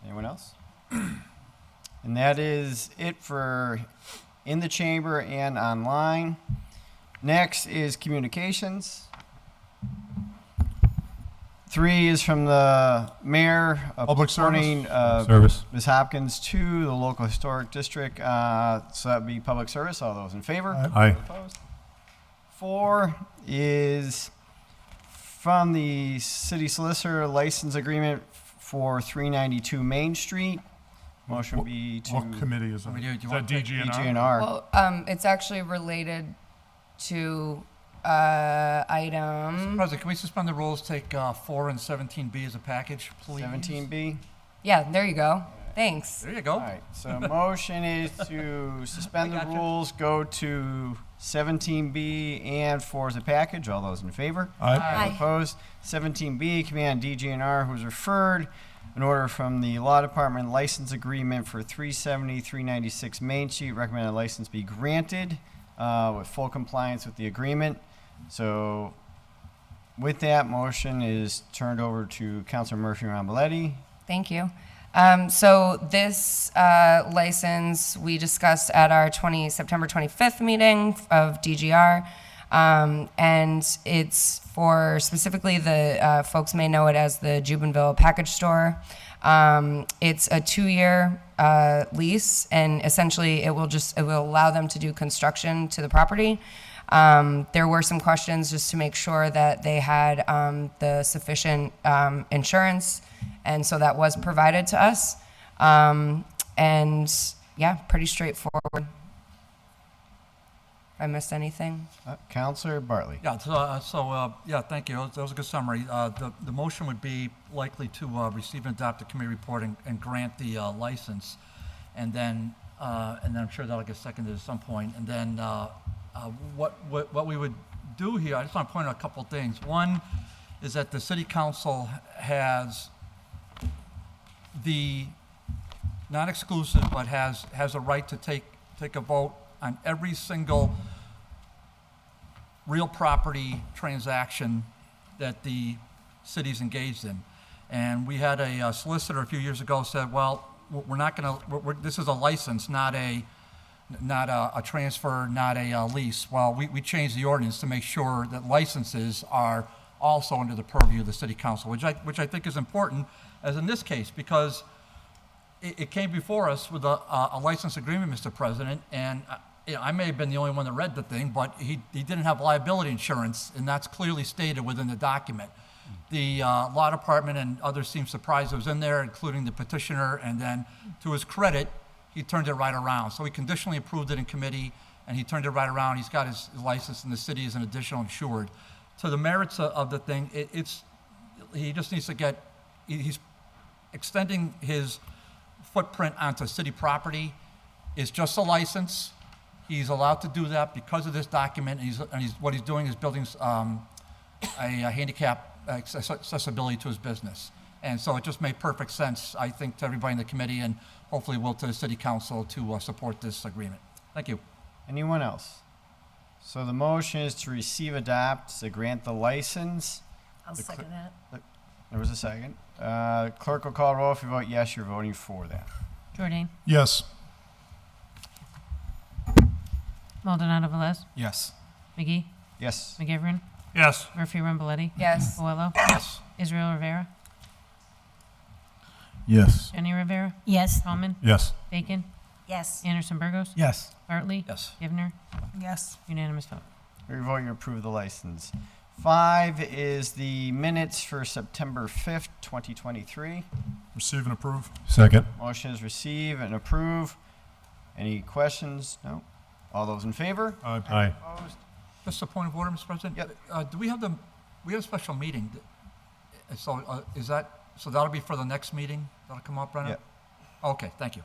Anyone else? And that is it for in the chamber and online. Next is communications. 3 is from the mayor. Public service. Service. Ms. Hopkins to the local historic district. So that'd be public service. All those in favor? Aye. Opposed? 4 is from the city solicitor license agreement for 392 Main Street. Motion would be to What committee is that? Is that DGNR? DGNR. Well, it's actually related to item. President, can we suspend the rules, take 4 and 17B as a package, please? 17B. Yeah, there you go. Thanks. There you go. All right. So motion is to suspend the rules, go to 17B and 4 as a package. All those in favor? Aye. Opposed? 17B, Command DGNR, who's referred an order from the Law Department license agreement for 370, 396 Main Street. Recommended license be granted with full compliance with the agreement. So with that, motion is turned over to Councilor Murphy-Ramboletti. Thank you. So this license we discussed at our September 25th meeting of DGR, and it's for specifically the folks may know it as the Jubenville Package Store. It's a 2-year lease, and essentially it will allow them to do construction to the property. There were some questions just to make sure that they had the sufficient insurance, and so that was provided to us. And yeah, pretty straightforward. If I missed anything? Councilor Bartley. Yeah, yeah, thank you. That was a good summary. The motion would be likely to receive and adopt the committee report and grant the license. And then I'm sure that'll get seconded at some point. And then what we would do here, I just want to point out a couple of things. One is that the city council has the, not exclusive, but has a right to take a vote on every single real property transaction that the city's engaged in. And we had a solicitor a few years ago said, well, we're not going to, this is a license, not a transfer, not a lease. Well, we changed the ordinance to make sure that licenses are also under the purview of the city council, which I think is important, as in this case, because it came before us with a license agreement, Mr. President, and I may have been the only one that read the thing, but he didn't have liability insurance, and that's clearly stated within the document. The law department and others seemed surprised it was in there, including the petitioner, and then, to his credit, he turned it right around. So he conditionally approved it in committee, and he turned it right around. He's got his license in the city as an additional insured. So the merits of the thing, he just needs to get, he's extending his footprint onto city property. It's just a license. He's allowed to do that because of this document, and what he's doing is building a handicap accessibility to his business. And so it just made perfect sense, I think, to everybody in the committee, and hopefully will to the city council to support this agreement. Thank you. Anyone else? So the motion is to receive, adopt, to grant the license. I'll second that. There was a second. Clerk will call roll. If you vote yes, you're voting for that. Jordan. Yes. Maldonado Velez. Yes. McGee. Yes. McGivern. Yes. Murphy Ramboletti. Yes. Boello. Yes. Israel Rivera. Yes. Jenny Rivera. Yes. Tallman. Yes. Bacon. Yes. Anderson Burgos. Yes. Bartley. Yes. Givner. Yes. Unanimous vote. Your vote, you approve the license. 5 is the minutes for September 5th, 2023. Receive and approve. Second. Motion is receive and approve. Any questions? No? All those in favor? Aye. Opposed? Just a point of order, Mr. President. Yep. Do we have a special meeting? So so that'll be for the next meeting? That'll come up, Brennan? Yep. Okay, thank you.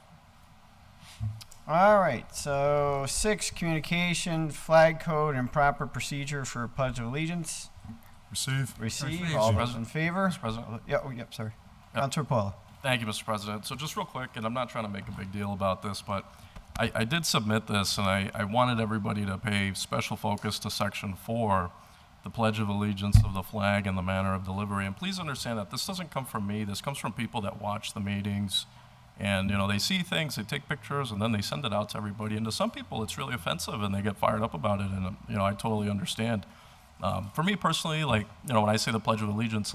All right, so 6, communication, flag code, and proper procedure for Pledge of Allegiance. Receive. Receive. Receive. All Mr. those in favor? Mr. President? Yeah, oh, yep, sorry. Yeah. Councilor Paula. Thank you, Mr. President. So just real quick, and I'm not trying to make a big deal about this, but I did submit this, and I wanted everybody to pay special focus to Section 4, the Pledge of Allegiance of the flag and the manner of delivery. And please understand that this doesn't come from me. This comes from people that watch the meetings. And, they see things, they take pictures, and then they send it out to everybody. And to some people, it's really offensive, and they get fired up about it. And, I totally understand. For me personally, when I say the Pledge of Allegiance,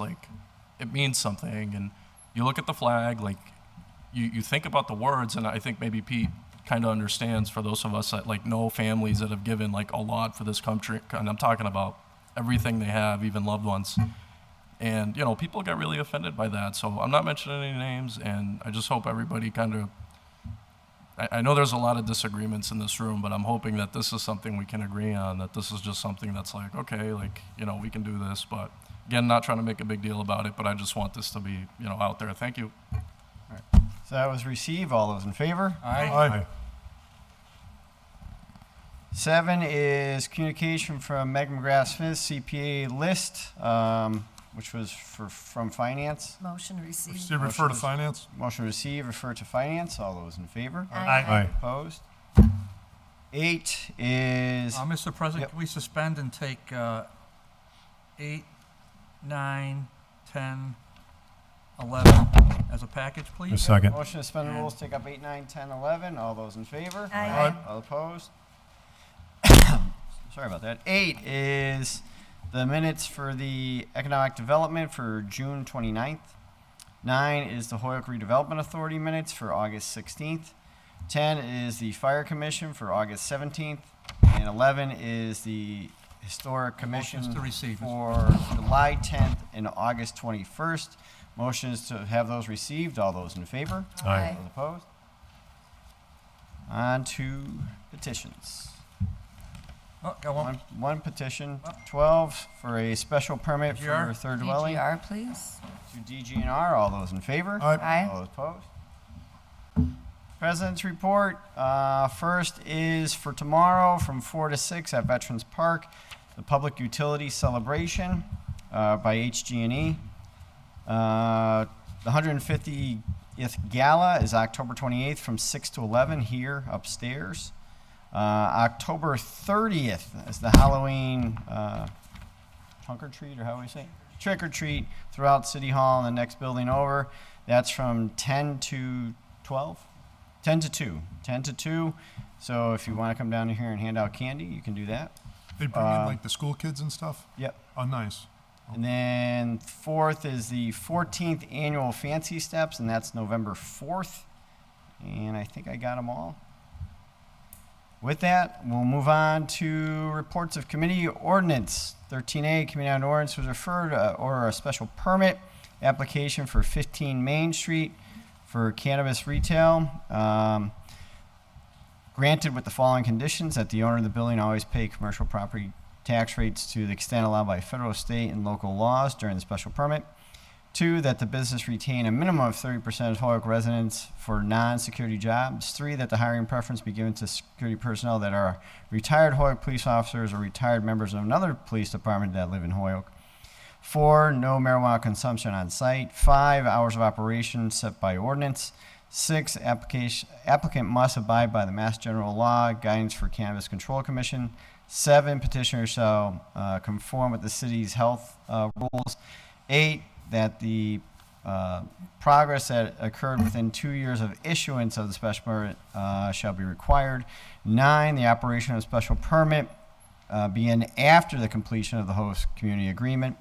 it means something. And you look at the flag, you think about the words, and I think maybe Pete kind of understands, for those of us that know families that have given a lot for this country, and I'm talking about everything they have, even loved ones. And people get really offended by that. So I'm not mentioning any names, and I just hope everybody kind of, I know there's a lot of disagreements in this room, but I'm hoping that this is something we can agree on, that this is just something that's okay, we can do this. But again, not trying to make a big deal about it, but I just want this to be, out there. Thank you. All right. So that was receive. All those in favor? Aye. 7 is communication from Meg McGrath Smith, CPA list, which was from Finance. Motion received. Receive, refer to finance. Motion to receive, refer to Finance. All those in favor? Aye. Opposed? 8 is, Mr. President, Yep. can we suspend and take 8, 9, 10, 11 as a package, please? A second. motion to suspend the rules, take up 8, 9, 10, 11. All those in favor? Aye. All opposed? Sorry about that. 8 is the minutes for the Economic Development for June 29th. 9 is the Hoyoke Redevelopment Authority minutes for August 16th. 10 is the Fire Commission for August 17th. And 11 is the Historic Commission Motions to receive. for July 10th and August 21st. Motion is to have those received. All those in favor? Aye. Those opposed? On to petitions. Oh, got one. One petition, 12, for a special permit for DGR. a third dwelling. DGR, please. To DGNR, all those in favor? Aye. All opposed? President's report, first is for tomorrow from 4 to 6 at Veterans Park, the Public Utility Celebration. by HG&E. The 150th Gala is October 28th from 6 to 11 here upstairs. October 30th is the Halloween trunk or treat, or how do we say it? Trick or treat throughout City Hall in the next building over. That's from 10 to 12? 10 to 2. 10 to 2. So if you want to come down here and hand out candy, you can do that. They bring in like the school kids and stuff? Yep. Oh, nice. And then 4th is the 14th annual Fancy Steps, and that's November 4th. And I think I got them all. With that, we'll move on to reports of committee. Ordinance 13A, Committee on Ordinance was referred to order a special permit application for 15 Main Street for cannabis retail. Granted with the following conditions: that the owner of the building always pay commercial property tax rates to the extent allowed by federal, state, and local laws during the special permit. 2, that the business retain a minimum of 30% of Holyoke residents for non-security jobs. 3, that the hiring preference be given to security personnel that are retired Holyoke police officers or retired members of another police department that live in Holyoke. 4, no marijuana consumption on site. 5, hours of operation set by ordinance. 6, applicant must abide by the Mass General Law, Guidance for Cannabis Control Commission. 7, petitioner shall conform with the city's health rules. 8, that the progress that occurred within 2 years of issuance of the special permit shall be required. 9, the operation of a special permit begin after the completion of the host community agreement.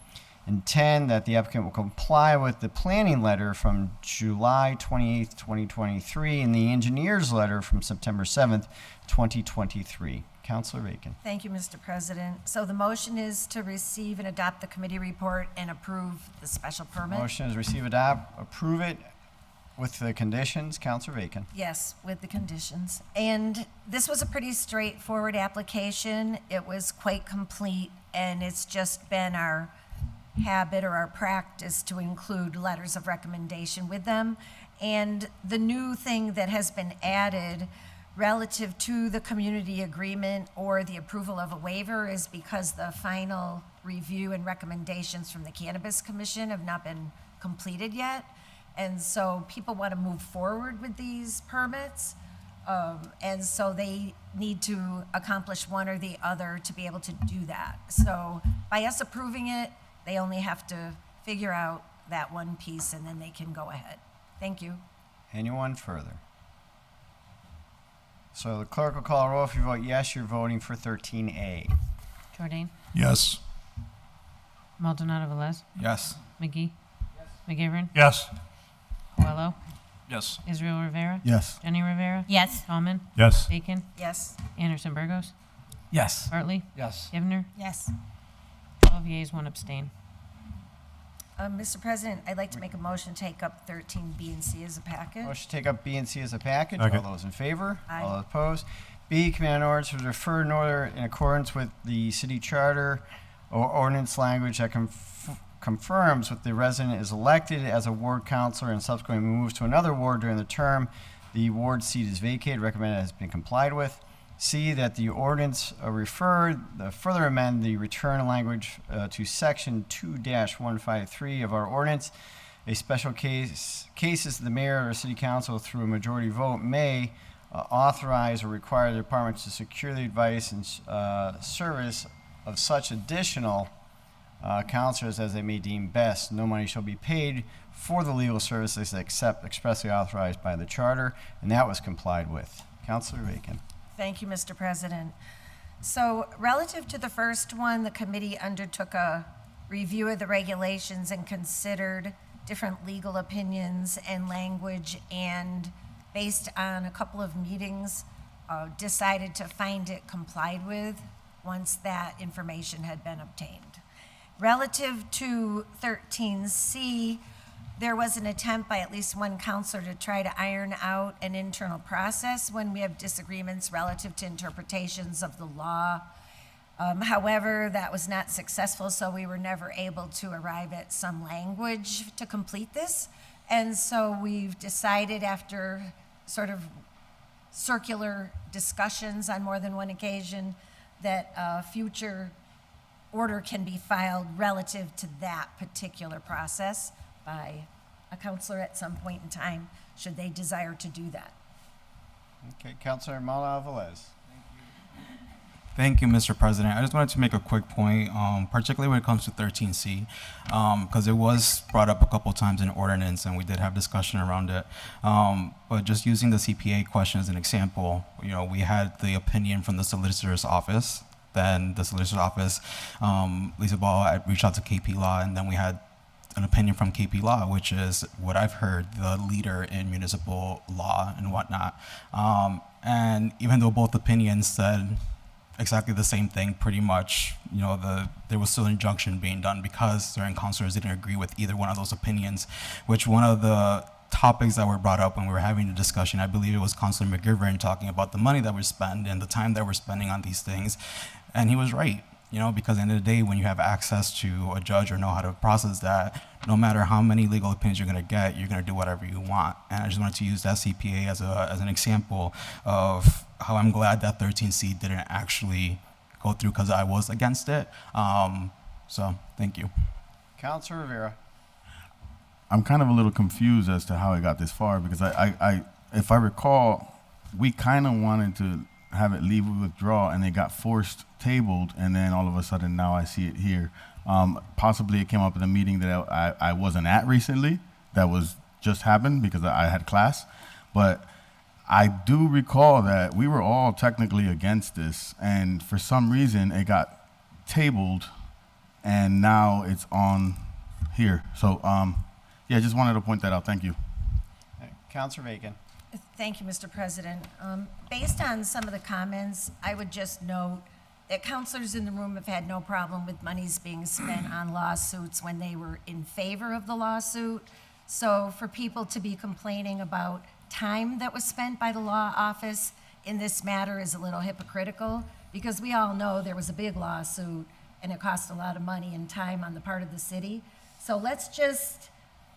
And 10, that the applicant will comply with the planning letter from July 28th, 2023, and the engineer's letter from September 7th, 2023. Councilor Bacon. Thank you, Mr. President. So the motion is to receive and adopt the committee report and approve the special permit? Motion is receive, adopt, approve it with the conditions. Councilor Bacon. Yes, with the conditions. And this was a pretty straightforward application. It was quite complete, and it's just been our habit or our practice to include letters of recommendation with them. And the new thing that has been added relative to the community agreement or the approval of a waiver is because the final review and recommendations from the Cannabis Commission have not been completed yet. And so people want to move forward with these permits. And so they need to accomplish one or the other to be able to do that. So by us approving it, they only have to figure out that one piece and then they can go ahead. Thank you. Anyone further? So the clerk will call a roll. If you vote yes, you're voting for 13A. Jordan? Yes. Maldonado Velez? Yes. McGee? McGivern? Yes. Coelho? Yes. Israel Rivera? Yes. Jenny Rivera? Yes. Tallman? Yes. Bacon? Yes. Anderson Burgos? Yes. Bartley? Yes. Givner? Yes. 12 yeas, 1 abstain. Mr. President, I'd like to make a motion to take up 13B and C as a package. Motion to take up B and C as a package. Second. All those in favor? Aye. All opposed? B, Committee on Ordinance was referred in order in accordance with the city charter or ordinance language that confirms that the resident is elected as a ward councilor and subsequently moves to another ward during the term the ward seat is vacated. Recommended has been complied with. C, that the ordinance further amend the return language to section 2-153 of our ordinance. A special cases the mayor or city council through a majority vote may authorize or require the department to secure the advice and service of such additional counselors as they may deem best. No money shall be paid for the legal services except expressly authorized by the charter, and that was complied with. Councilor Bacon. Thank you, Mr. President. So relative to the first one, the committee undertook a review of the regulations and considered different legal opinions and language, and based on a couple of meetings, decided to find it complied with once that information had been obtained. Relative to 13C, there was an attempt by at least one counselor to try to iron out an internal process when we have disagreements relative to interpretations of the law. However, that was not successful, so we were never able to arrive at some language to complete this. And so we've decided, after sort of circular discussions on more than one occasion, that future order can be filed relative to that particular process by a counselor at some point in time, should they desire to do that. Okay, Councilor Mala Velez. Thank you, Mr. President. I just wanted to make a quick point, particularly when it comes to 13C, because it was brought up a couple times in ordinance, and we did have discussion around it. But just using the CPA question as an example, we had the opinion from the solicitor's office. Then the solicitor's office, Lisa Ball, I reached out to KP Law, and then we had an opinion from KP Law, which is what I've heard, the leader in municipal law and whatnot. And even though both opinions said exactly the same thing, pretty much, there was still an injunction being done because certain councilors didn't agree with either one of those opinions, which one of the topics that were brought up when we were having the discussion, I believe it was Councilor McGivern talking about the money that we spend and the time that we're spending on these things. And he was right, because at the end of the day, when you have access to a judge or know how to process that, no matter how many legal opinions you're going to get, you're going to do whatever you want. And I just wanted to use that CPA as an example of how I'm glad that 13C didn't actually go through, because I was against it. So thank you. Councilor Rivera. I'm kind of a little confused as to how it got this far, because if I recall, we kind of wanted to have it leave with withdraw, and it got forced tabled, and then all of a sudden now I see it here. Possibly it came up in a meeting that I wasn't at recently, that was just happened because I had class, but I do recall that we were all technically against this, and for some reason it got tabled, and now it's on here. So yeah, just wanted to point that out. Thank you. Councilor Bacon. Thank you, Mr. President. Based on some of the comments, I would just note that counselors in the room have had no problem with monies being spent on lawsuits when they were in favor of the lawsuit. So for people to be complaining about time that was spent by the law office in this matter is a little hypocritical, because we all know there was a big lawsuit and it cost a lot of money and time on the part of the city. So let's just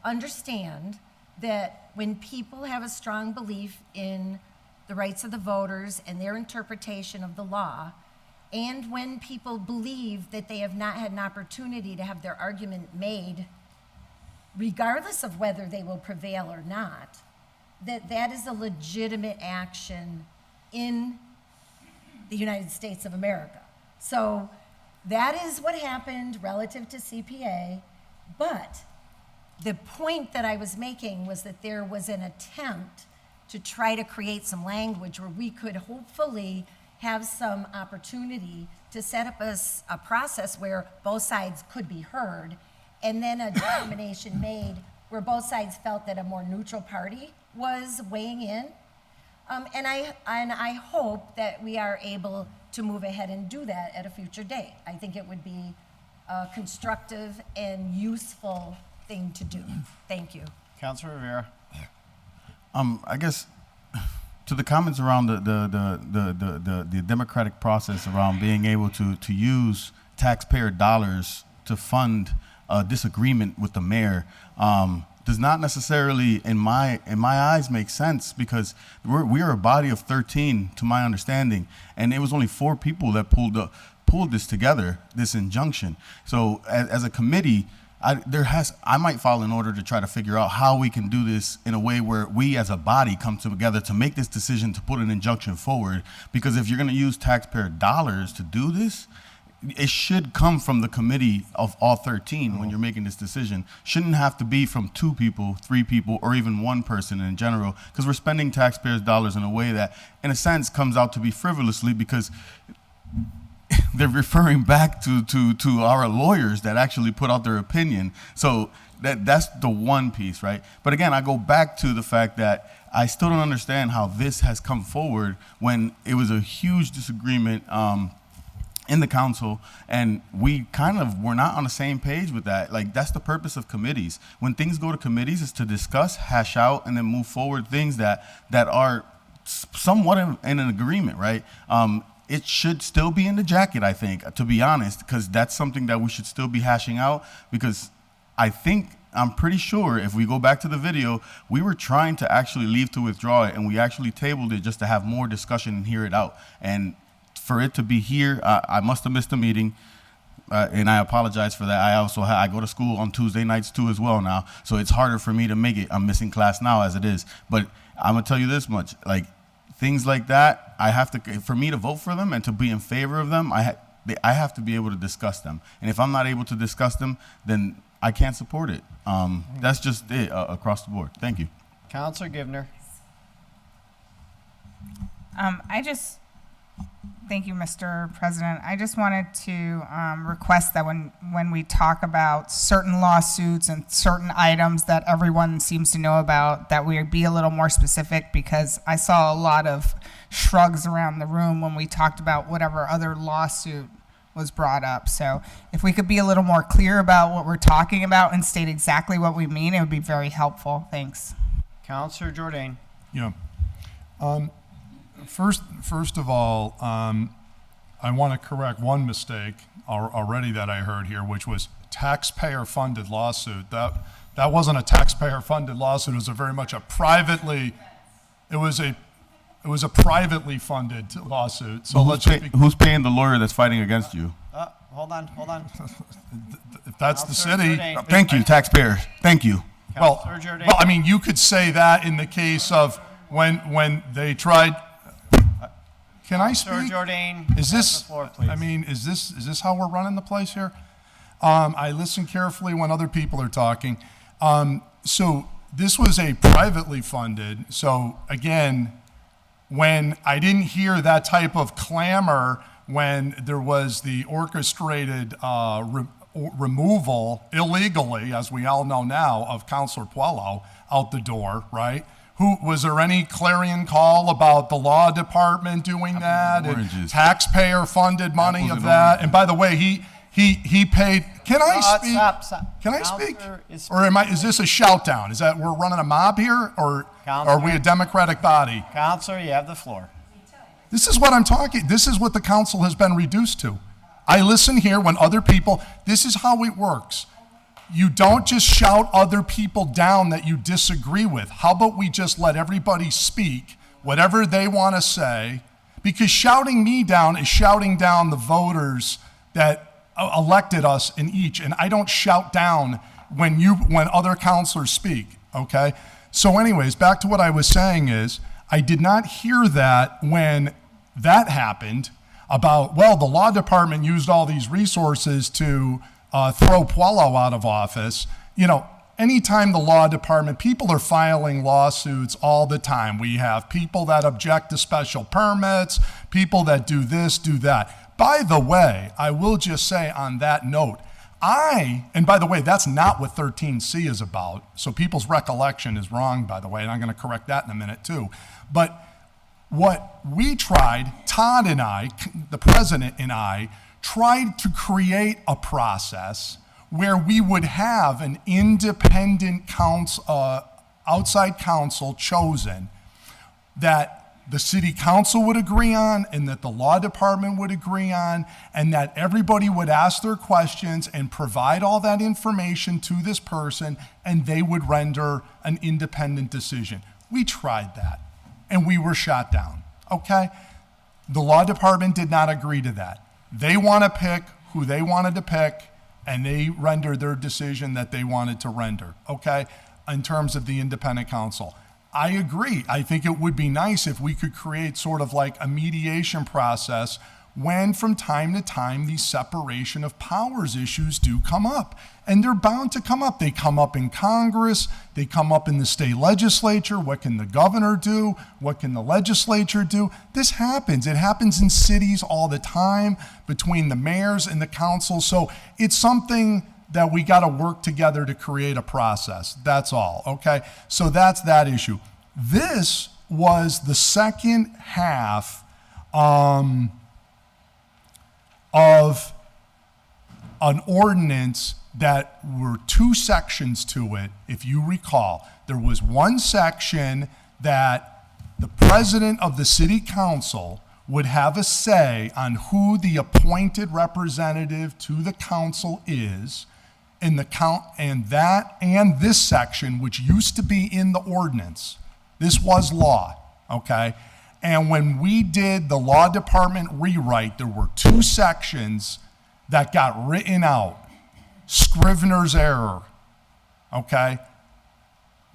understand that when people have a strong belief in the rights of the voters and their interpretation of the law, and when people believe that they have not had an opportunity to have their argument made, regardless of whether they will prevail or not, that is a legitimate action in the United States of America. So that is what happened relative to CPA, but the point that I was making was that there was an attempt to try to create some language where we could hopefully have some opportunity to set up a process where both sides could be heard, and then a determination made where both sides felt that a more neutral party was weighing in. And I hope that we are able to move ahead and do that at a future date. I think it would be a constructive and useful thing to do. Thank you. Councilor Rivera. I guess to the comments around the democratic process around being able to use taxpayer dollars to fund a disagreement with the mayor does not necessarily, in my eyes, make sense, because we are a body of 13, to my understanding, and it was only 4 people that pulled this together, this injunction. So as a committee, I might file an order to try to figure out how we can do this in a way where we as a body come together to make this decision to put an injunction forward. Because if you're going to use taxpayer dollars to do this, it should come from the committee of all 13 when you're making this decision. Shouldn't have to be from 2 people, 3 people, or even 1 person in general, because we're spending taxpayers' dollars in a way that, in a sense, comes out to be frivolously, because they're referring back to our lawyers that actually put out their opinion. So that's the one piece, right? But again, I go back to the fact that I still don't understand how this has come forward when it was a huge disagreement in the council, and we kind of were not on the same page with that. Like, that's the purpose of committees. When things go to committees, is to discuss, hash out, and then move forward things that are somewhat in an agreement, right? It should still be in the jacket, I think, to be honest, because that's something that we should still be hashing out, because I'm pretty sure if we go back to the video, we were trying to actually leave to withdraw it, and we actually tabled it just to have more discussion and hear it out. And for it to be here, I must have missed a meeting. and I apologize for that. I also I go to school on Tuesday nights too as well now, so it's harder for me to make it. I'm missing class now as it is. But I'm gonna tell you this much: like things like that, I have to, for me to vote for them and to be in favor of them, I have to be able to discuss them. And if I'm not able to discuss them, then I can't support it. That's just it across the board. Thank you. Counselor Givner. Thank you, Mr. President. I just wanted to request that when we talk about certain lawsuits and certain items that everyone seems to know about, that we be a little more specific, because I saw a lot of shrugs around the room when we talked about whatever other lawsuit was brought up. So if we could be a little more clear about what we're talking about and state exactly what we mean, it would be very helpful. Thanks. Counselor Jordan. Yeah. First of all, I want to correct one mistake already that I heard here, which was taxpayer-funded lawsuit. That wasn't a taxpayer-funded lawsuit. It was it was a privately funded lawsuit. So who's paying the lawyer that's fighting against you? Hold on. If that's the city, Thank you, taxpayers. Thank you. Well, I mean, you could say that in the case of when they tried. Can I speak? Jordan, is this? the floor, please. I mean, is this how we're running the place here? I listen carefully when other people are talking. So this was a privately funded. So again, when I didn't hear that type of clamor when there was the orchestrated removal illegally, as we all know now, of Councilor Puello out the door, right? Was there any clarion call about the law department doing that and taxpayer-funded money of that? And by the way, he paid. Can I speak? Stop. Can I speak? Or is this a shout down? Is that we're running a mob here, or are we a democratic body? Counselor, you have the floor. This is what I'm talking. This is what the council has been reduced to. I listen here when other people. This is how it works. You don't just shout other people down that you disagree with. How about we just let everybody speak, whatever they want to say, because shouting me down is shouting down the voters that elected us in each, and I don't shout down when other counselors speak, okay? So anyways, back to what I was saying is, I did not hear that when that happened about, well, the law department used all these resources to throw Puello out of office. You know, anytime the law department, people are filing lawsuits all the time. We have people that object to special permits, people that do this, do that. By the way, I will just say on that note, and by the way, that's not what 13C is about. So people's recollection is wrong, by the way, and I'm going to correct that in a minute too. But what we tried, Todd and I, the president and I, tried to create a process where we would have an independent outside counsel chosen that the city council would agree on and that the law department would agree on, and that everybody would ask their questions and provide all that information to this person, and they would render an independent decision. We tried that, and we were shot down, okay? The law department did not agree to that. They want to pick who they wanted to pick, and they rendered their decision that they wanted to render, okay, in terms of the independent counsel. I agree. I think it would be nice if we could create sort of like a mediation process when from time to time these separation of powers issues do come up. And they're bound to come up. They come up in Congress, they come up in the state legislature. What can the governor do? What can the legislature do? This happens. It happens in cities all the time between the mayors and the council. So it's something that we got to work together to create a process. That's all, okay? So that's that issue. This was the second half of an ordinance that were two sections to it, if you recall. There was one section that the president of the city council would have a say on who the appointed representative to the council is, and this section, which used to be in the ordinance, this was law, okay? And when we did the law department rewrite, there were two sections that got written out, Scrivener's error, okay?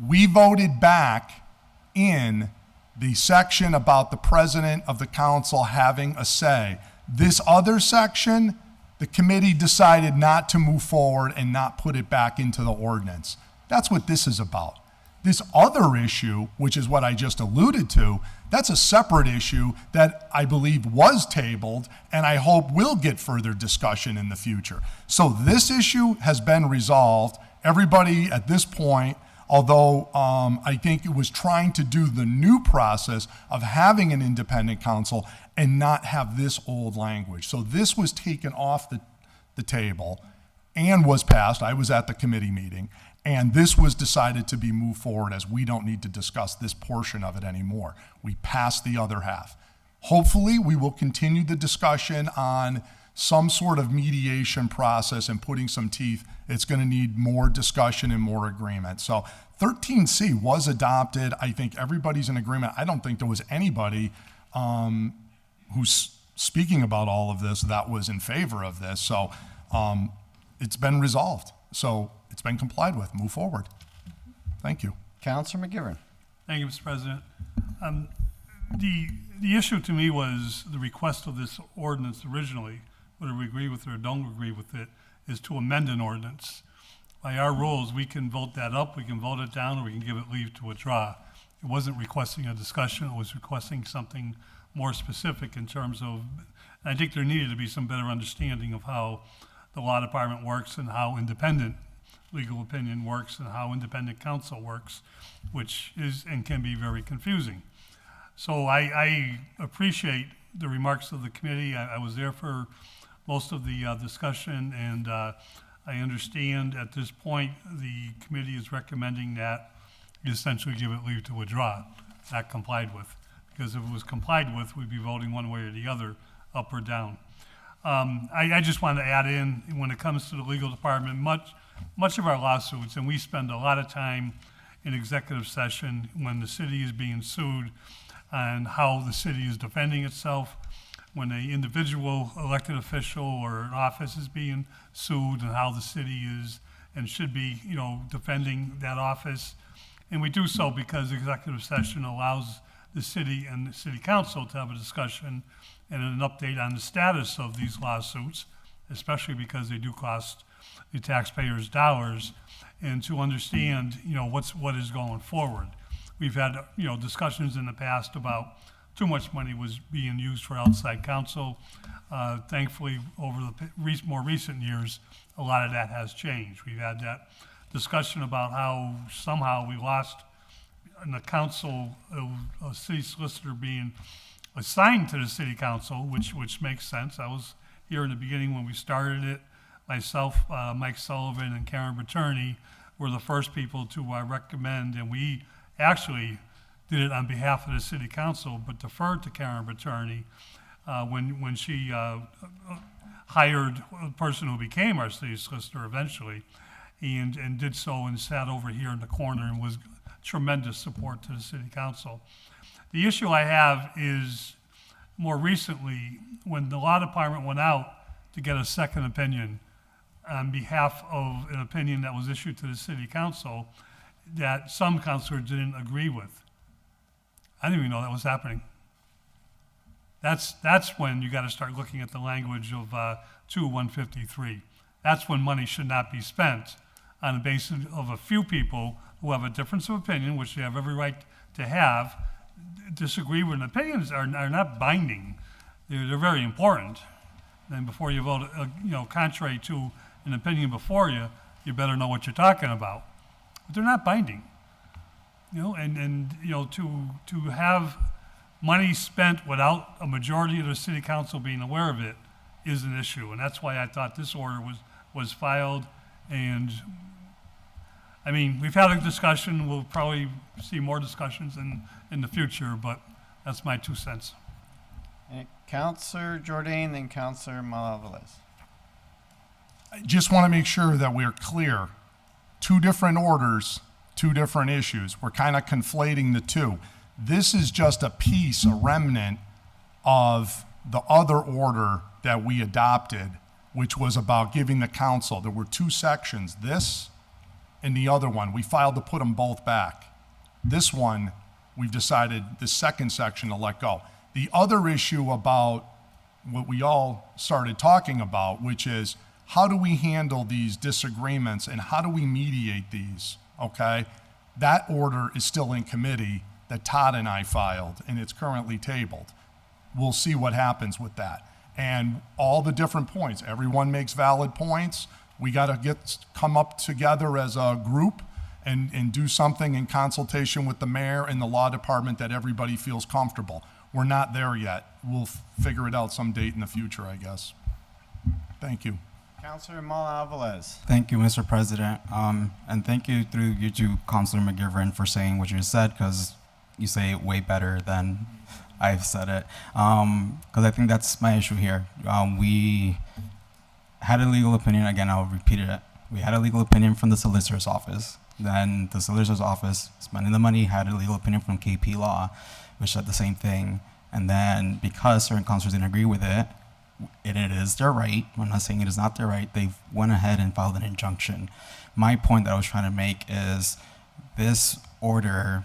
We voted back in the section about the president of the council having a say. This other section, the committee decided not to move forward and not put it back into the ordinance. That's what this is about. This other issue, which is what I just alluded to, that's a separate issue that I believe was tabled and I hope will get further discussion in the future. So this issue has been resolved. Everybody at this point, although I think it was trying to do the new process of having an independent counsel and not have this old language. So this was taken off the table and was passed. I was at the committee meeting. And this was decided to be moved forward as we don't need to discuss this portion of it anymore. We passed the other half. Hopefully, we will continue the discussion on some sort of mediation process and putting some teeth. It's going to need more discussion and more agreement. So 13C was adopted. I think everybody's in agreement. I don't think there was anybody who's speaking about all of this that was in favor of this. So it's been resolved. So it's been complied with. Move forward. Thank you. Councilor McGivern. Thank you, Mr. President. The issue to me was the request of this ordinance originally, whether we agree with it or don't agree with it, is to amend an ordinance. By our rules, we can vote that up, we can vote it down, or we can give it leave to withdraw. It wasn't requesting a discussion, it was requesting something more specific in terms of, I think there needed to be some better understanding of how the law department works and how independent legal opinion works and how independent counsel works, which is and can be very confusing. So I appreciate the remarks of the committee. I was there for most of the discussion, and I understand at this point the committee is recommending that you essentially give it leave to withdraw, not complied with. Because if it was complied with, we'd be voting one way or the other, up or down. I just want to add in, when it comes to the legal department, much of our lawsuits, and we spend a lot of time in executive session when the city is being sued and how the city is defending itself, when an individual elected official or an office is being sued, and how the city is and should be, defending that office. And we do so because executive session allows the city and the city council to have a discussion and an update on the status of these lawsuits, especially because they do cost the taxpayers dollars, and to understand, what is going forward. We've had, discussions in the past about too much money was being used for outside counsel. Thankfully, over the more recent years, a lot of that has changed. We've had that discussion about how somehow we lost in the council, a city solicitor being assigned to the city council, which makes sense. I was here in the beginning when we started it. Myself, Mike Sullivan, and Karen Berturney were the first people to recommend, and we actually did it on behalf of the city council, but deferred to Karen Berturney when she hired a person who became our city solicitor eventually, and did so and sat over here in the corner and was tremendous support to the city council. The issue I have is more recently when the law department went out to get a second opinion on behalf of an opinion that was issued to the city council that some councilors didn't agree with. I didn't even know that was happening. That's when you got to start looking at the language of 2-153. That's when money should not be spent on the basis of a few people who have a difference of opinion, which they have every right to have, disagree with. Opinions are not binding. They're very important. And before you vote, contrary to an opinion before you, you better know what you're talking about. But they're not binding. To have money spent without a majority of the city council being aware of it is an issue, and that's why I thought this order was filed. And I mean, we've had a discussion. We'll probably see more discussions in the future, but that's my 2 cents. Councilor Jordan, then Councilor Malavalez. I just want to make sure that we're clear. 2 different orders, 2 different issues. We're kind of conflating the two. This is just a piece, a remnant of the other order that we adopted which was about giving the council, there were two sections, this and the other one. We filed to put them both back. This one, we've decided the second section to let go. The other issue about what we all started talking about, which is how do we handle these disagreements and how do we mediate these, okay? That order is still in committee that Todd and I filed, and it's currently tabled. We'll see what happens with that. And all the different points, everyone makes valid points. We got to come up together as a group and do something in consultation with the mayor and the law department that everybody feels comfortable. We're not there yet. We'll figure it out some date in the future, I guess. Thank you. Councilor Mala Alvarez. Thank you, Mr. President. And thank you through you to Councilor McGivern for saying what you said, because you say it way better than I've said it. Because I think that's my issue here. We had a legal opinion, again, I'll repeat it. We had a legal opinion from the solicitor's office. Then the solicitor's office, spending the money, had a legal opinion from KP Law, which said the same thing. And then because certain councilors didn't agree with it, and it is their right, I'm not saying it is not their right, they went ahead and filed an injunction. My point that I was trying to make is this order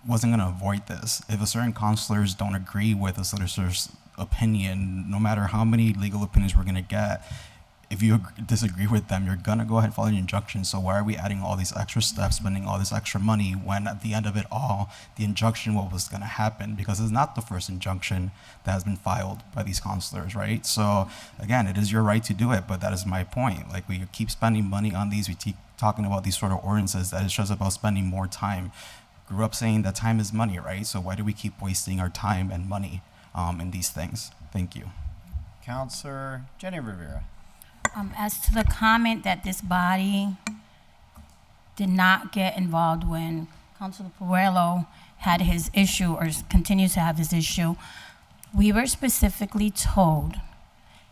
wasn't going to avoid this. If a certain councilors don't agree with a solicitor's opinion, no matter how many legal opinions we're going to get, if you disagree with them, you're going to go ahead and file an injunction. So why are we adding all these extra steps, spending all this extra money, when at the end of it all, the injunction, what was going to happen? Because it's not the first injunction that has been filed by these councilors, right? So again, it is your right to do it, but that is my point. Like, we keep spending money on these, we keep talking about these sort of ordinances, that is just about spending more time. Grew up saying that time is money, right? So why do we keep wasting our time and money in these things? Thank you. Councilor Jenny Rivera. As to the comment that this body did not get involved when Councilor Puello had his issue or continues to have his issue, we were specifically told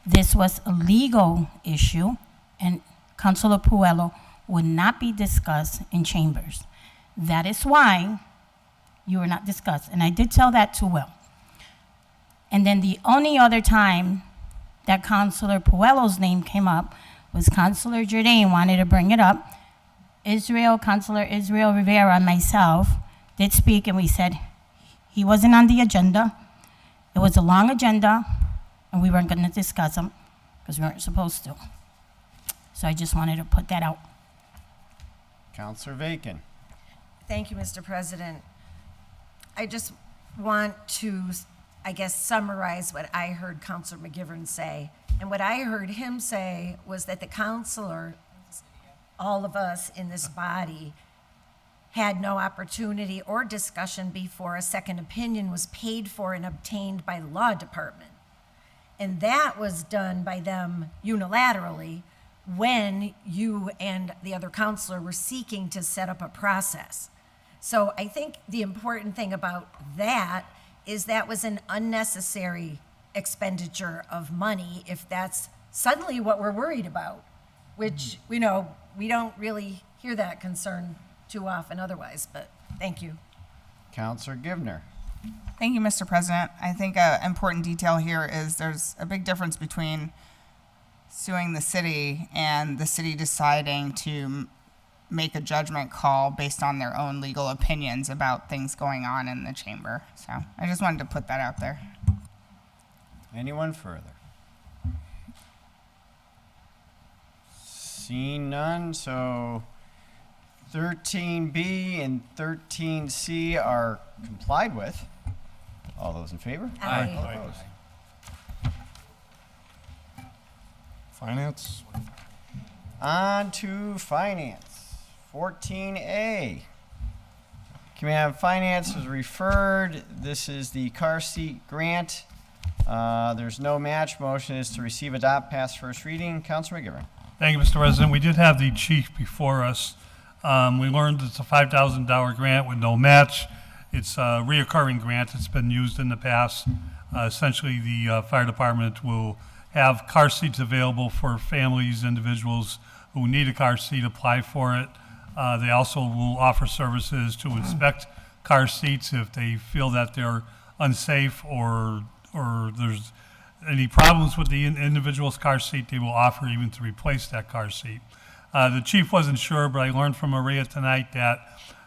this was a legal issue and Councilor Puello would not be discussed in chambers. That is why you were not discussed. And I did tell that to Will. And then the only other time that Councilor Puello's name came up was Councilor Jordan wanted to bring it up. Councilor Israel Rivera and myself did speak, and we said he wasn't on the agenda. It was a long agenda, and we weren't going to discuss him because we weren't supposed to. So I just wanted to put that out. Councilor Vacan. Thank you, Mr. President. I just want to, I guess, summarize what I heard Councilor McGivern say. And what I heard him say was that the councilor, all of us in this body, had no opportunity or discussion before a second opinion was paid for and obtained by the law department. And that was done by them unilaterally when you and the other counselor were seeking to set up a process. So I think the important thing about that is that was an unnecessary expenditure of money if that's suddenly what we're worried about, which, we don't really hear that concern too often otherwise, but thank you. Councilor Givner. Thank you, Mr. President. I think an important detail here is there's a big difference between suing the city and the city deciding to make a judgment call based on their own legal opinions about things going on in the chamber. So I just wanted to put that out there. Anyone further? Seeing none, so 13B and 13C are complied with. All those in favor? Aye. All opposed? Finance? On to finance. 14A. Committee on Finance is referred. This is the car seat grant. There's no match. Motion is to receive, adopt, pass first reading. Councilor McGivern. Thank you, Mr. President. We did have the chief before us. We learned it's a $5,000 grant with no match. It's a reoccurring grant. It's been used in the past. Essentially, the fire department will have car seats available for families, individuals who need a car seat, apply for it. They also will offer services to inspect car seats if they feel that they're unsafe or any problems with the individual's car seat, they will offer even to replace that car seat. The chief wasn't sure, but I learned from Maria tonight that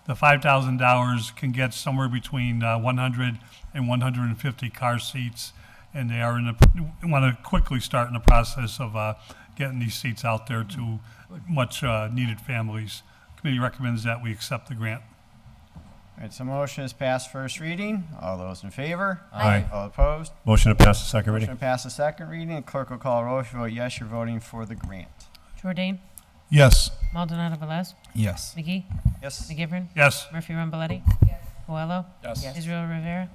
the $5,000 can get somewhere between 100 and 150 car seats, and they are want to quickly start in the process of getting these seats out there to much needed families. Committee recommends that we accept the grant. All right, so motion is passed first reading. All those in favor? Aye. All opposed? Motion to pass the second Motion reading. to pass the second reading. The clerk will call a roll. If you vote yes, you're voting for the grant. Jordan? Yes. Maldonado Velez? Yes. McGee? Yes. McGivern? Yes. Murphy Ramboletti? Coelho? Yes. Israel Rivera?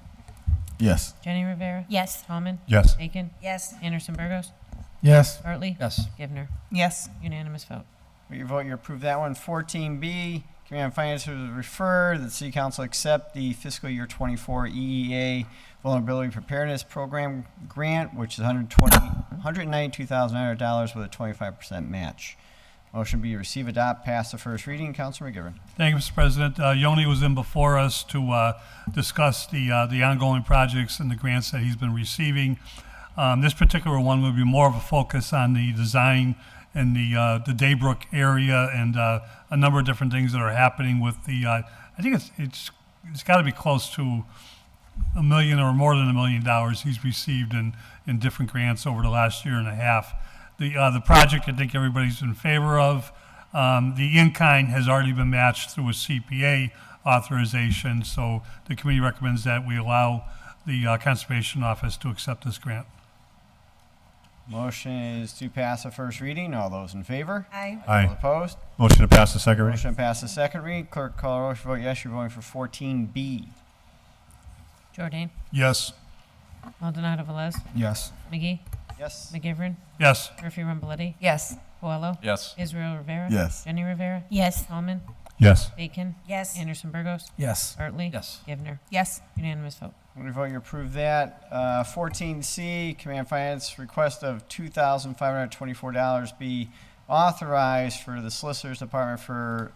Yes. Jenny Rivera? Yes. Tallman? Yes. Bacon? Yes. Anderson Burgos? Yes. Bartley? Yes. Givner? Yes. Unanimous vote. With your vote, you approve that one. 14B, Committee on Finance will refer that the City Council accept the fiscal year 24 EEA Vulnerability Preparedness Program grant, which is $192,900 with a 25% match. Motion be receive, adopt, pass the first reading. Councilor McGivern. Thank you, Mr. President. Yoni was in before us to discuss the ongoing projects and the grants that he's been receiving. This particular one will be more of a focus on the design in the Daybrook area and a number of different things that are happening with the. I think it's got to be close to $1 million or more than $1 million he's received in different grants over the last year and a half. The project I think everybody's in favor of. The in-kind has already been matched through a CPA authorization, so the committee recommends that we allow the Conservation Office to accept this grant. Motion is to pass the first reading. All those in favor? Aye. Aye. All opposed? Motion to pass the second reading. Motion to pass the second reading. Clerk call a roll. If you vote yes, you're voting for 14B. Jordan? Yes. Maldonado Velez? Yes. McGee? Yes. McGivern? Yes. Murphy Ramboletti? Yes. Coelho? Yes. Israel Rivera? Yes. Jenny Rivera? Yes. Tallman? Yes. Bacon? Yes. Anderson Burgos? Yes. Bartley? Yes. Givner? Yes. Unanimous vote. When you vote, you approve that. 14C, Command Finance request of $2,524 be authorized for the Solicitor's Department for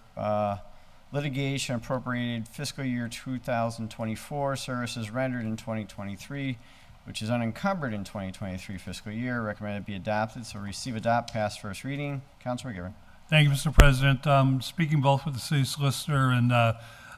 litigation appropriated fiscal year 2024 services rendered in 2023, which is unencumbered in 2023 fiscal year. Recommended be adopted. So receive, adopt, pass first reading. Councilor McGivern. Thank you, Mr. President. Speaking both with the city solicitor and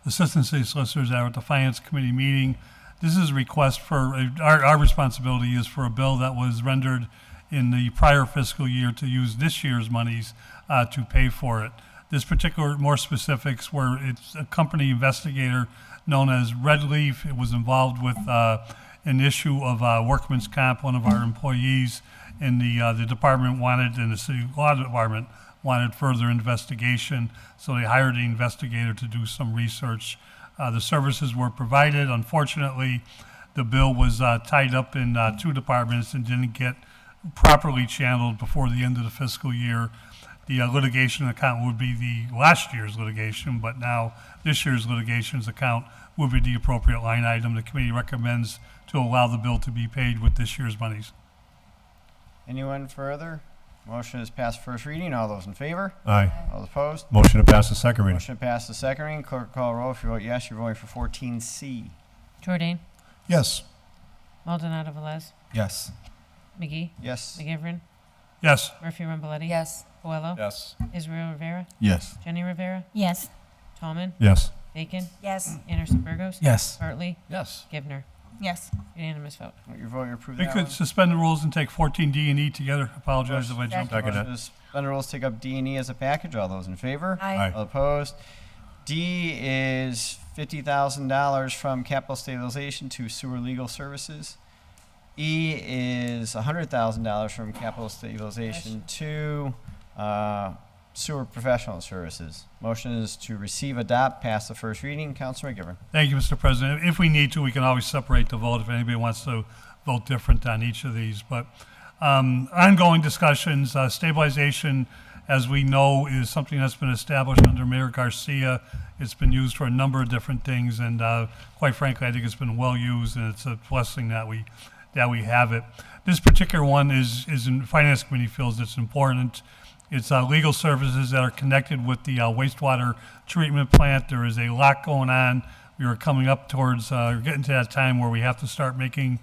assistant city solicitors that were at the finance committee meeting, this is a request for, our responsibility is for a bill that was rendered in the prior fiscal year to use this year's monies to pay for it. This particular, more specifics, where it's a company investigator known as Red Leaf. It was involved with an issue of workman's comp. One of our employees in the department wanted, in the city law department, wanted further investigation, so they hired the investigator to do some research. The services were provided. Unfortunately, the bill was tied up in two departments and didn't get properly channeled before the end of the fiscal year. The litigation account would be the last year's litigation, but now this year's litigation's account would be the appropriate line item. The committee recommends to allow the bill to be paid with this year's monies. Anyone further? Motion is passed first reading. All those in favor? Aye. All opposed? Motion to pass the second reading. Motion to pass the second reading. Clerk call a roll. If you vote yes, you're voting for 14C. Jordan? Yes. Maldonado Velez? Yes. McGee? Yes. McGivern? Yes. Murphy Ramboletti? Yes. Coelho? Yes. Israel Rivera? Yes. Jenny Rivera? Yes. Tallman? Yes. Bacon? Yes. Anderson Burgos? Yes. Bartley? Yes. Givner? Yes. Unanimous vote. Your vote, you approve We that could one. suspend the rules and take 14D and E together. Apologize if I jumped. Second Motion it. to suspend the rules, take up D and E as a package. All those in favor? Aye. All opposed? D is $50,000 from capital stabilization to sewer legal services. E is $100,000 from capital stabilization to sewer professional services. Motion is to receive, adopt, pass the first reading. Councilor McGivern. Thank you, Mr. President. If we need to, we can always separate the vote if anybody wants to vote different on each of these. But ongoing discussions, stabilization, as we know, is something that's been established under Mayor Garcia. It's been used for a number of different things, and quite frankly, I think it's been well used, and it's a blessing that we have it. This particular one is in Finance Committee feels it's important. It's legal services that are connected with the wastewater treatment plant. There is a lot going on. We are coming up towards getting to that time where we have to start making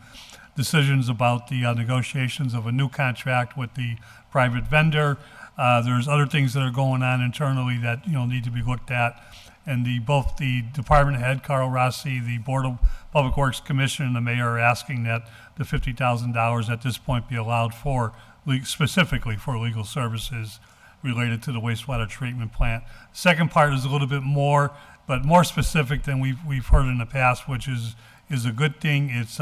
decisions about the negotiations of a new contract with the private vendor. There's other things that are going on internally that, need to be looked at. And both the department head, Carl Rossi, the Board of Public Works Commission, and the mayor are asking that the $50,000 at this point be allowed for, specifically for legal services related to the wastewater treatment plant. Second part is a little bit more, but more specific than we've heard in the past, which is a good thing. It's,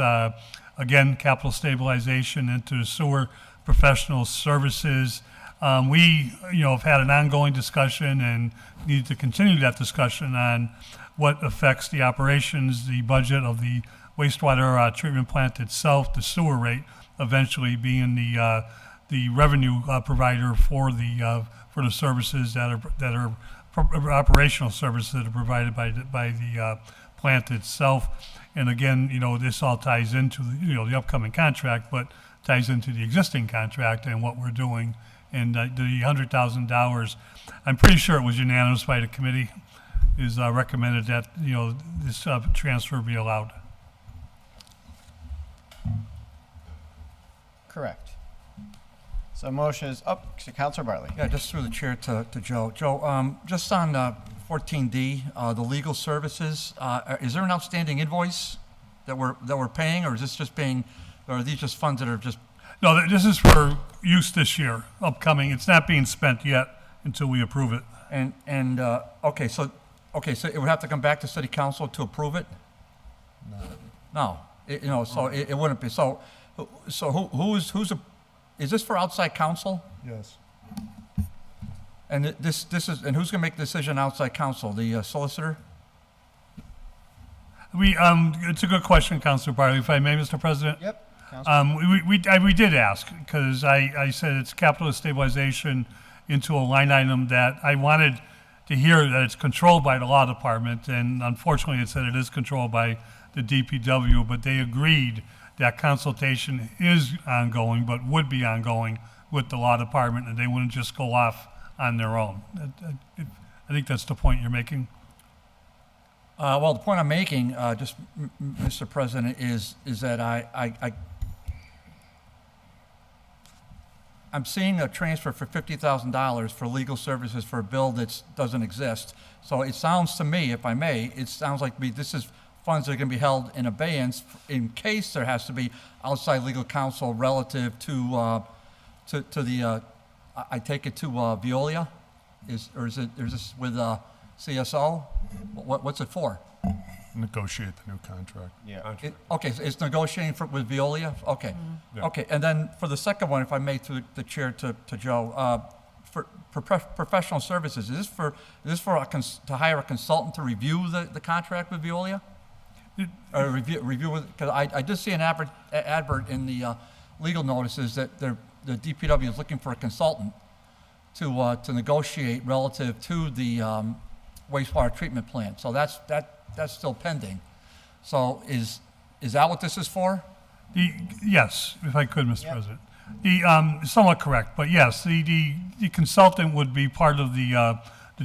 again, capital stabilization into the sewer professional services. We, have had an ongoing discussion and need to continue that discussion on what affects the operations, the budget of the wastewater treatment plant itself, the sewer rate eventually being the revenue provider for the services that are operational services that are provided by the plant itself. And again, this all ties into the upcoming contract, but ties into the existing contract and what we're doing. And the $100,000, I'm pretty sure it was unanimous by the committee, is recommended that, this transfer be allowed. Correct. So motion is up to Councilor Bartley. Yeah, just through the chair to Joe. Joe, just on 14D, the legal services, is there an outstanding invoice that we're paying, or is this just or are these just funds that are just? No, this is for use this year, upcoming. It's not being spent yet until we approve it. Okay, so it would have to come back to City Council to approve it? No. So it wouldn't be. So is this for outside counsel? Yes. And this is, and who's going to make the decision outside counsel? The solicitor? It's a good question, Councilor Bartley, if I may, Mr. President. Yep. We did ask, because I said it's capital stabilization into a line item that I wanted to hear that it's controlled by the law department, and unfortunately it said it is controlled by the DPW, but they agreed that consultation is ongoing, but would be ongoing with the law department, and they wouldn't just go off on their own. I think that's the point you're making. Well, the point I'm making, just Mr. President, is that I'm seeing a transfer for $50,000 for legal services for a bill that doesn't exist. So it sounds to me, if I may, it sounds like this is funds that are going to be held in abeyance in case there has to be outside legal counsel relative to the. I take it to Veolia, is this with CSO? What's it for? Negotiate the new contract. Yeah. Okay, so it's negotiating with Veolia? Okay. Yeah. Okay, and then for the second one, if I may, through the chair to Joe, for professional services, is this for to hire a consultant to review the contract with Veolia? Or review with, because I did see an advert in the legal notices that the DPW is looking for a consultant to negotiate relative to the wastewater treatment plant. So that's still pending. So is that what this is for? Yes, if I could, Mr. President. Somewhat correct, but yes, the consultant would be part of the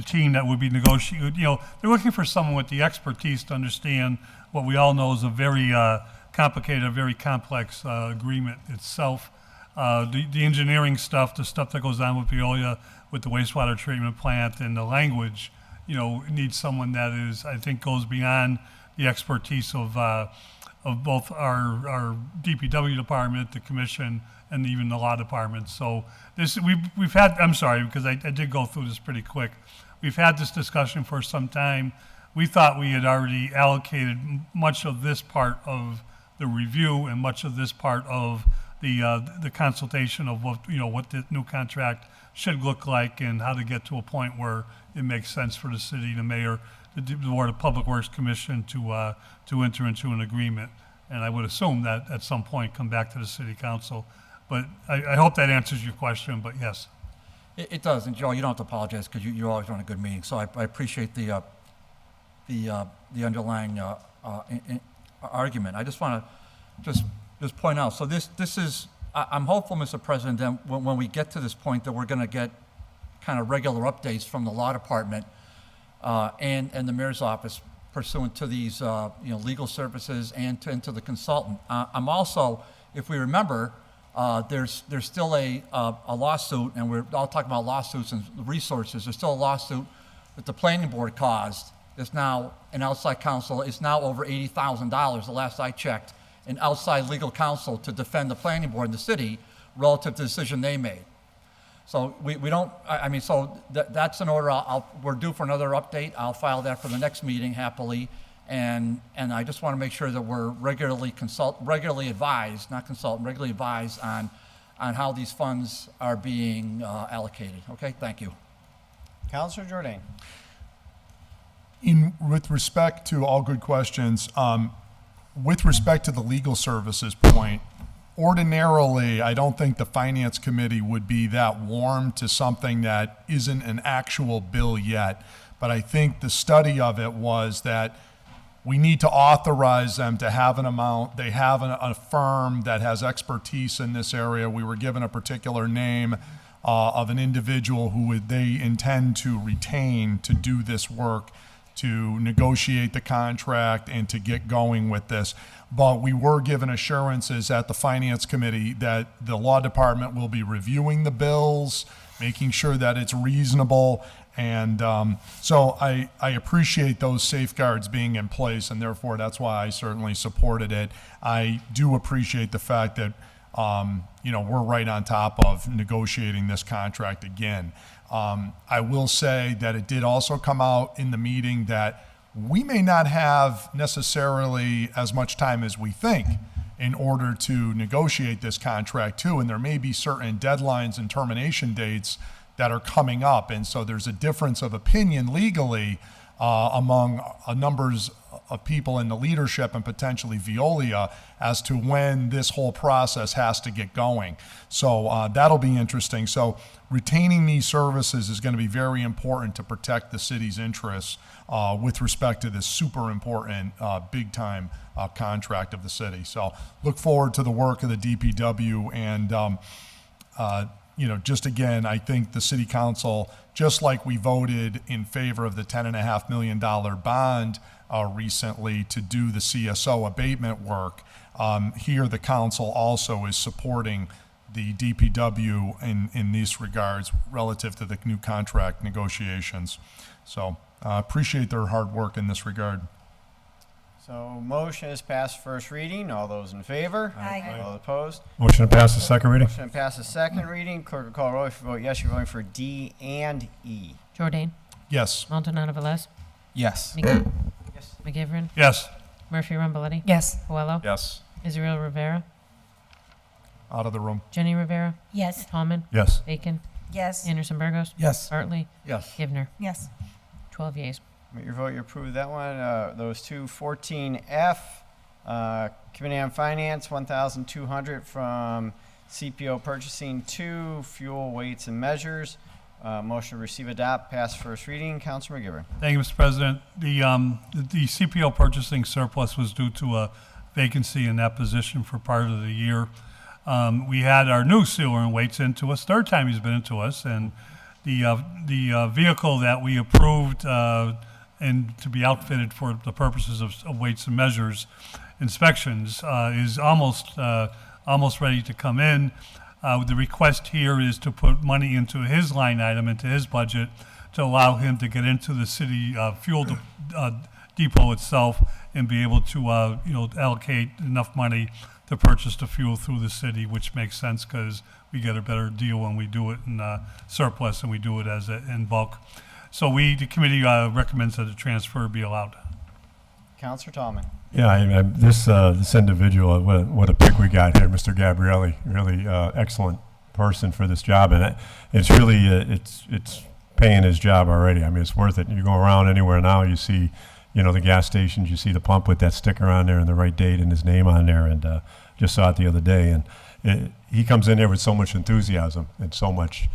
team that would be negotiating. They're looking for someone with the expertise to understand what we all know is a very complicated, a very complex agreement itself. The engineering stuff, the stuff that goes on with Veolia, with the wastewater treatment plant, and the language, needs someone that is, I think, goes beyond the expertise of both our DPW department, the commission, and even the law department. So we've had, I'm sorry, because I did go through this pretty quick. We've had this discussion for some time. We thought we had already allocated much of this part of the review and much of this part of the consultation of what the new contract should look like and how to get to a point where it makes sense for the city, the mayor, the Board of Public Works Commission to enter into an agreement. And I would assume that at some point come back to the city council. But I hope that answers your question, but yes. It does, and Joe, you don't have to apologize because you always run a good meeting. So I appreciate the underlying argument. I just want to just point out. So this is. I'm hopeful, Mr. President, that when we get to this point, that we're going to get kind of regular updates from the law department and the mayor's office pursuant to these legal services and to the consultant. I'm also if we remember, there's still a lawsuit, and we're all talking about lawsuits and resources. There's still a lawsuit that the planning board caused. It's now an outside counsel. It's now over $80,000, the last I checked, an outside legal counsel to defend the planning board in the city relative to the decision they made. So we don't, I mean, so that's an order. We're due for another update. I'll file that for the next meeting happily. And I just want to make sure that we're regularly advised on how these funds are being allocated. Okay, thank you. Councilor Jordan. With respect to all good questions, with respect to the legal services point, ordinarily, I don't think the Finance Committee would be that warm to something that isn't an actual bill yet. But I think the study of it was that we need to authorize them to have an amount. They have a firm that has expertise in this area. We were given a particular name of an individual who they intend to retain to do this work, to negotiate the contract and to get going with this. But we were given assurances at the Finance Committee that the Law Department will be reviewing the bills, making sure that it's reasonable. And so I appreciate those safeguards being in place, and therefore that's why I certainly supported it. I do appreciate the fact that we're right on top of negotiating this contract again. I will say that it did also come out in the meeting that we may not have necessarily as much time as we think in order to negotiate this contract too, and there may be certain deadlines and termination dates that are coming up, and so there's a difference of opinion legally among numbers of people in the leadership and potentially Veolia as to when this whole process has to get going. So that'll be interesting. So retaining these services is going to be very important to protect the city's interests with respect to this super important big time contract of the city. So look forward to the work of the DPW and just again, I think the city council, just like we voted in favor of the $10.5 million bond recently to do the CSO abatement work, here the council also is supporting the DPW in these regards relative to the new contract negotiations. So appreciate their hard work in this regard. So motion is passed first reading. All those in favor? Aye. All opposed? Motion to pass the second reading? Motion to pass the second reading. Clerk will call roll. If you vote yes, you're voting for D and E. Jordan. Yes. Maldonado Velez. Yes. Yes. McGivern. Yes. Murphy Ramboletti. Yes. Coelho. Yes. Israel Rivera. Out of the room. Jenny Rivera. Yes. Tallman. Yes. Bacon. Yes. Anderson Burgos. Yes. Bartley. Yes. Givner. Yes. 12 yeas. With your vote, you approve that one. Those two, 14F, Committee on Finance, $1,200 from CPO Purchasing 2, Fuel, Weights, and Measures. Motion to receive, adopt, pass first reading. Councilor McGivern. Thank you, Mr. President. The CPO purchasing surplus was due to a vacancy in that position for part of the year. We had our new sealer and weights into us, third time he's been into us, and the vehicle that we approved and to be outfitted for the purposes of weights and measures inspections is almost ready to come in. The request here is to put money into his line item, into his budget, to allow him to get into the city fuel depot itself and be able to allocate enough money to purchase the fuel through the city, which makes sense because we get a better deal when we do it in surplus and we do it in bulk. So the committee recommends that the transfer be allowed. Councilor Tallman. Yeah, this individual, what a pick we got here, Mr. Gabrielli, really excellent person for this job, and it's really it's paying his job already. I mean, it's worth it. You go around anywhere now, you see, the gas stations, you see the pump with that sticker on there and the right date and his name on there, and just saw it the other day, and he comes in there with so much enthusiasm and so much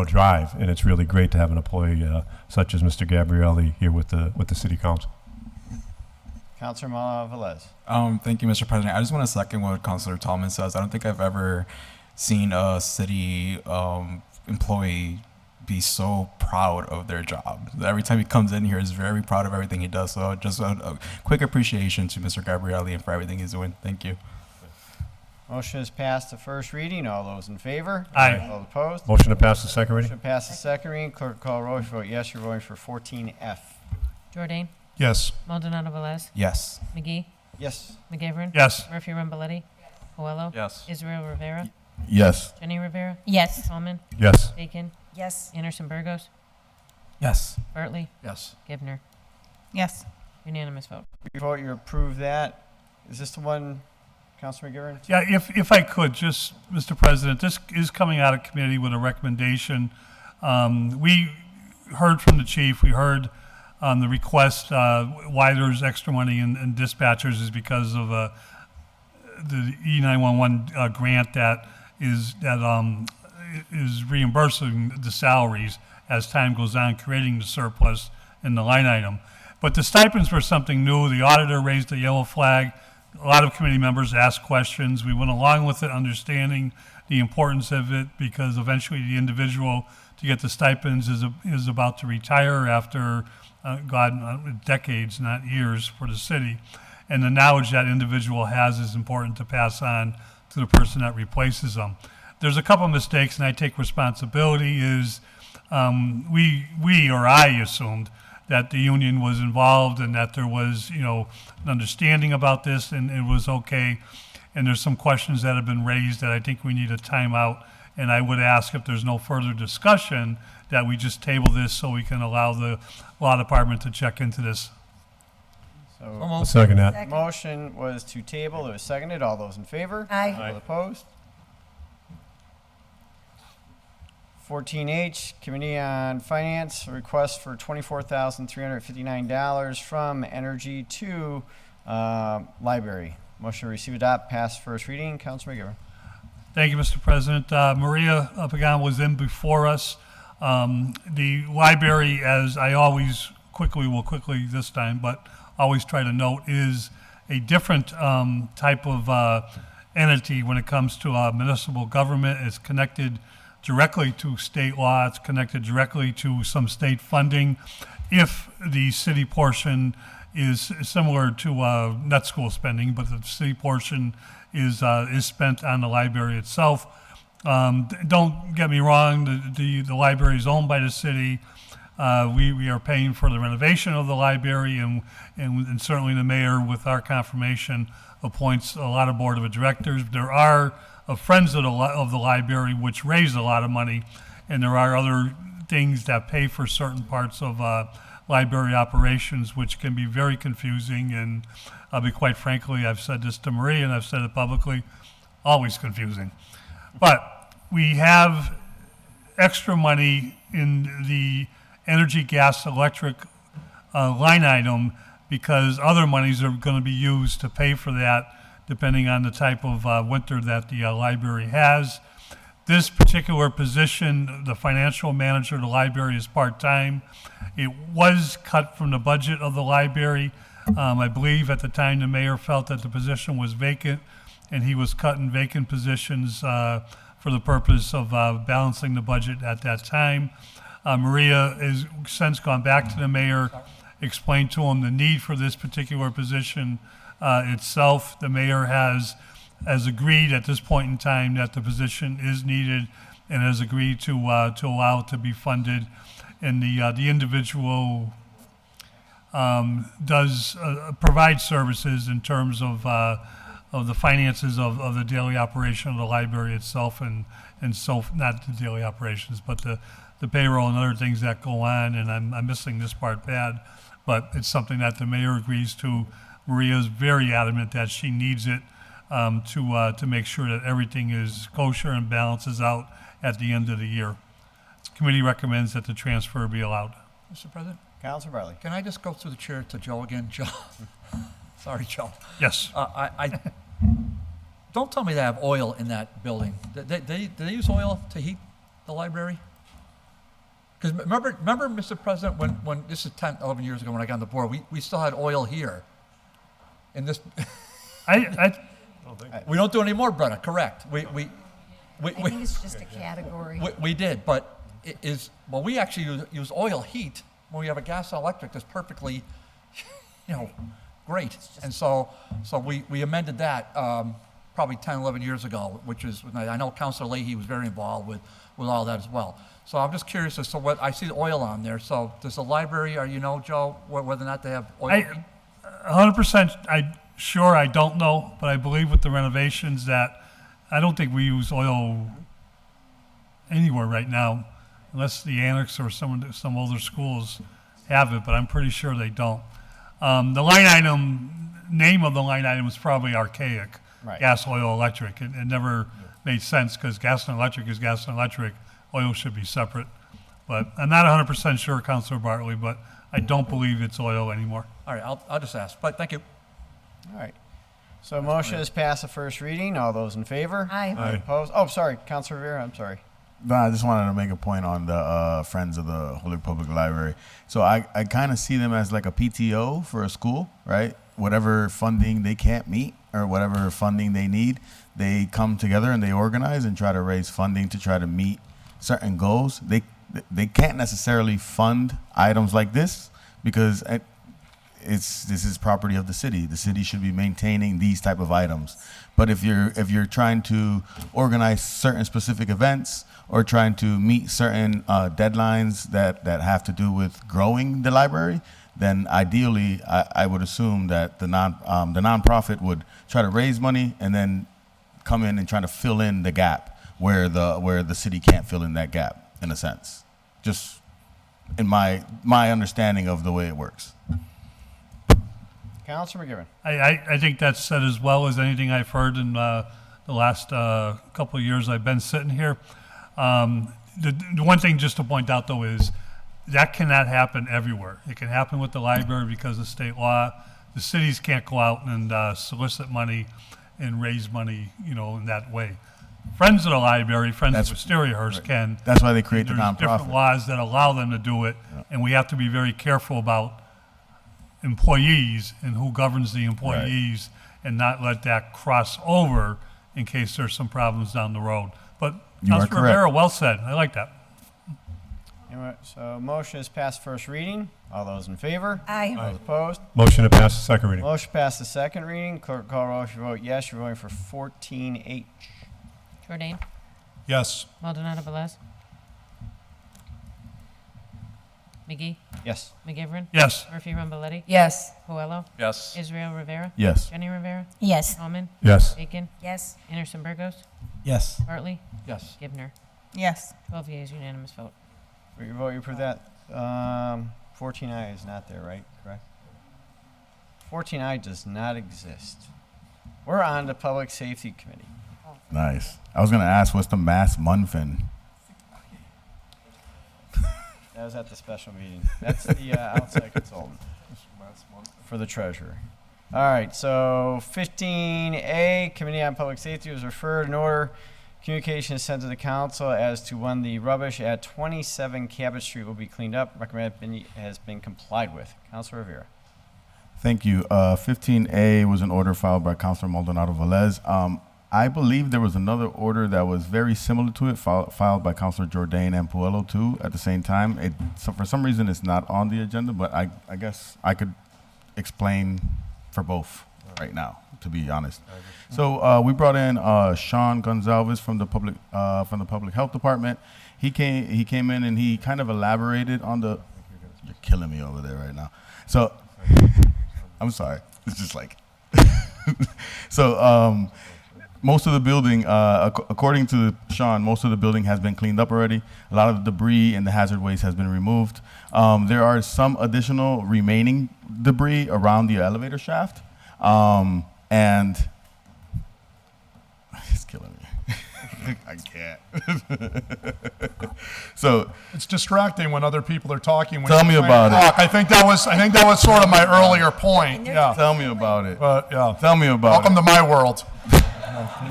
drive, and it's really great to have an employee such as Mr. Gabrielli here with the city council. Councilor Velez. Thank you, Mr. President. I just want to second what Councilor Tallman says. I don't think I've ever seen a city employee be so proud of their job. Every time he comes in here, he's very proud of everything he does. So just a quick appreciation to Mr. Gabrielli and for everything he's doing. Thank you. Motion is passed to first reading. All those in favor? Aye. All opposed? Motion to pass the second reading? Motion passes second reading. Clerk will call roll. If you vote yes, you're voting for 14F. Jordan. Yes. Maldonado Velez. Yes. McGee. Yes. McGivern. Yes. Murphy Ramboletti. Coelho. Yes. Israel Rivera. Yes. Jenny Rivera. Yes. Tallman. Yes. Bacon. Yes. Anderson Burgos. Yes. Bartley. Yes. Givner. Yes. Unanimous vote. You vote, you approve that. Is this the one, Councilman McGivern? Yeah, if I could, just, Mr. President, this is coming out of committee with a recommendation. We heard from the chief, we heard the request, why there's extra money in dispatchers is because of the E911 grant that is reimbursing the salaries as time goes on, creating the surplus in the line item. But the stipends were something new. The auditor raised a yellow flag. A lot of committee members asked questions. We went along with it, understanding the importance of it, because eventually the individual to get the stipends is about to retire after, decades, not years, for the city. And the knowledge that individual has is important to pass on to the person that replaces them. There's a couple mistakes, and I take responsibility, is I assumed that the union was involved and that there was, an understanding about this and it was okay. And there's some questions that have been raised that I think we need a timeout. And I would ask, if there's no further discussion, that we just table this so we can allow the law department to check into this. I'll second that. Motion was to table. It was seconded. All those in favor? Aye. All opposed? 14H, Committee on Finance, a request for $24,359 from Energy to Library. Motion to receive, adopt, pass first reading. Councilor McGivern. Thank you, Mr. President. Maria Pagan was in before us. The library, as I always quickly this time, but always try to note, is a different type of entity when it comes to municipal government. It's connected directly to state law. It's connected directly to some state funding. If the city portion is similar to net school spending, but the city portion is spent on the library itself. Don't get me wrong, the library is owned by the city. We are paying for the renovation of the library, and certainly the mayor, with our confirmation, appoints a lot of board of directors. There are friends of the library which raise a lot of money, and there are other things that pay for certain parts of library operations, which can be very confusing. And I'll be quite frankly, I've said this to Marie and I've said it publicly, always confusing. But we have extra money in the energy, gas, electric line item because other monies are going to be used to pay for that, depending on the type of winter that the library has. This particular position, the financial manager of the library, is part-time. It was cut from the budget of the library. I believe at the time the mayor felt that the position was vacant, and he was cutting vacant positions for the purpose of balancing the budget at that time. Maria has since gone back to the mayor, explained to him the need for this particular position itself. The mayor has agreed at this point in time that the position is needed and has agreed to allow it to be funded. And the individual does provide services in terms of the finances of the daily operation of the library itself, and so not the daily operations, but the payroll and other things that go on. And I'm missing this part bad, but it's something that the mayor agrees to. Maria is very adamant that she needs it to make sure that everything is kosher and balances out at the end of the year. The committee recommends that the transfer be allowed. Mr. President? Councilor Bartley. Can I just go through the chair to Joe again? Joe? Sorry, Joe. Yes. I don't tell me they have oil in that building. Do they use oil to heat the library? Because remember, Mr. President, when this is 10, 11 years ago when I got on the board, we still had oil here. In this, we don't do any more, Brenna. Correct. I think it's just a category. We did, but we actually use oil heat when we have a gas and electric that's perfectly, great. And so we amended that probably 10, 11 years ago, which is, I know Councilor Leahy was very involved with all that as well. So I'm just curious as to what, I see the oil on there. So does the library, or you know, Joe, whether or not they have oil? 100%, sure, I don't know, but I believe with the renovations that I don't think we use oil anywhere right now, unless the annex or some older schools have it, but I'm pretty sure they don't. The line item, name of the line item is probably archaic. Right. Gas, oil, electric. It never made sense because gas and electric is gas and electric. Oil should be separate. But I'm not 100% sure, Councilor Bartley, but I don't believe it's oil anymore. All right, I'll just ask, but thank you. All right. So motion is passed the first reading. All those in favor? Aye. Aye. Opposed? Oh, sorry, Councilor Rivera, I'm sorry. No, I just wanted to make a point on the Friends of the Holy Public Library. So I kind of see them as like a PTO for a school, right? Whatever funding they can't meet or whatever funding they need, they come together and they organize and try to raise funding to try to meet certain goals. They can't necessarily fund items like this because this is property of the city. The city should be maintaining these type of items. But if you're trying to organize certain specific events or trying to meet certain deadlines that have to do with growing the library, then ideally I would assume that the nonprofit would try to raise money and then come in and try to fill in the gap where the city can't fill in that gap, in a sense. Just in my understanding of the way it works. Councilor McGivern. I think that's said as well as anything I've heard in the last couple of years I've been sitting here. The one thing just to point out, though, is that cannot happen everywhere. It can happen with the library because of state law. The cities can't go out and solicit money and raise money, in that way. Friends of the library, Friends of Wistariahurst can. That's why they create the There's nonprofit. different laws that allow them to do it, and we have to be very careful about employees and who governs the employees and not let that cross over in case there's some problems down the road. But You are Councilor correct. Rivera, well said. I like that. All right, so motion is passed first reading. All those in favor? Aye. All those opposed? Motion to pass the second reading. Motion passed the second reading. Clerk call roll. If you vote yes, you're voting for 14H. Jordan. Yes. Maldonado Velez. McGee. Yes. McGivern. Yes. Murphy Ramboletti. Yes. Coelho. Yes. Israel Rivera. Yes. Jenny Rivera. Yes. Tallman. Yes. Bacon. Yes. Anderson Burgos. Yes. Bartley. Yes. Gibner. Yes. 12 yeas, unanimous vote. For your vote, you approve that. 14I is not there, right? Correct? 14I does not exist. We're on to Public Safety Committee. Nice. I was gonna ask, what's the Mass Munfin? That was at the special meeting. That's the outside consultant for the treasurer. All right, so 15A, Committee on Public Safety was referred in order. Communication is sent to the council as to when the rubbish at 27 Cabot Street will be cleaned up. Recommended has been complied with. Councilor Rivera. Thank you. 15A was an order filed by Councilor Maldonado Velez. I believe there was another order that was very similar to it, filed by Councilor Jordan and Puello too at the same time. So for some reason it's not on the agenda, but I guess I could explain for both right now, to be honest. So we brought in Sean Gonzalez from the public health department. He came in and he kind of elaborated on the. You're killing me over there right now. So I'm sorry. It's just like. So most of the building, according to Sean, most of the building has been cleaned up already. A lot of the debris and the hazard waste has been removed. There are some additional remaining debris around the elevator shaft. And it's killing me. I can't. So It's distracting when other people are talking. When Tell you're me trying to about it. talk. I think that was sort of my earlier point. Yeah. tell me about it. But yeah. Tell me about Welcome it. to my world.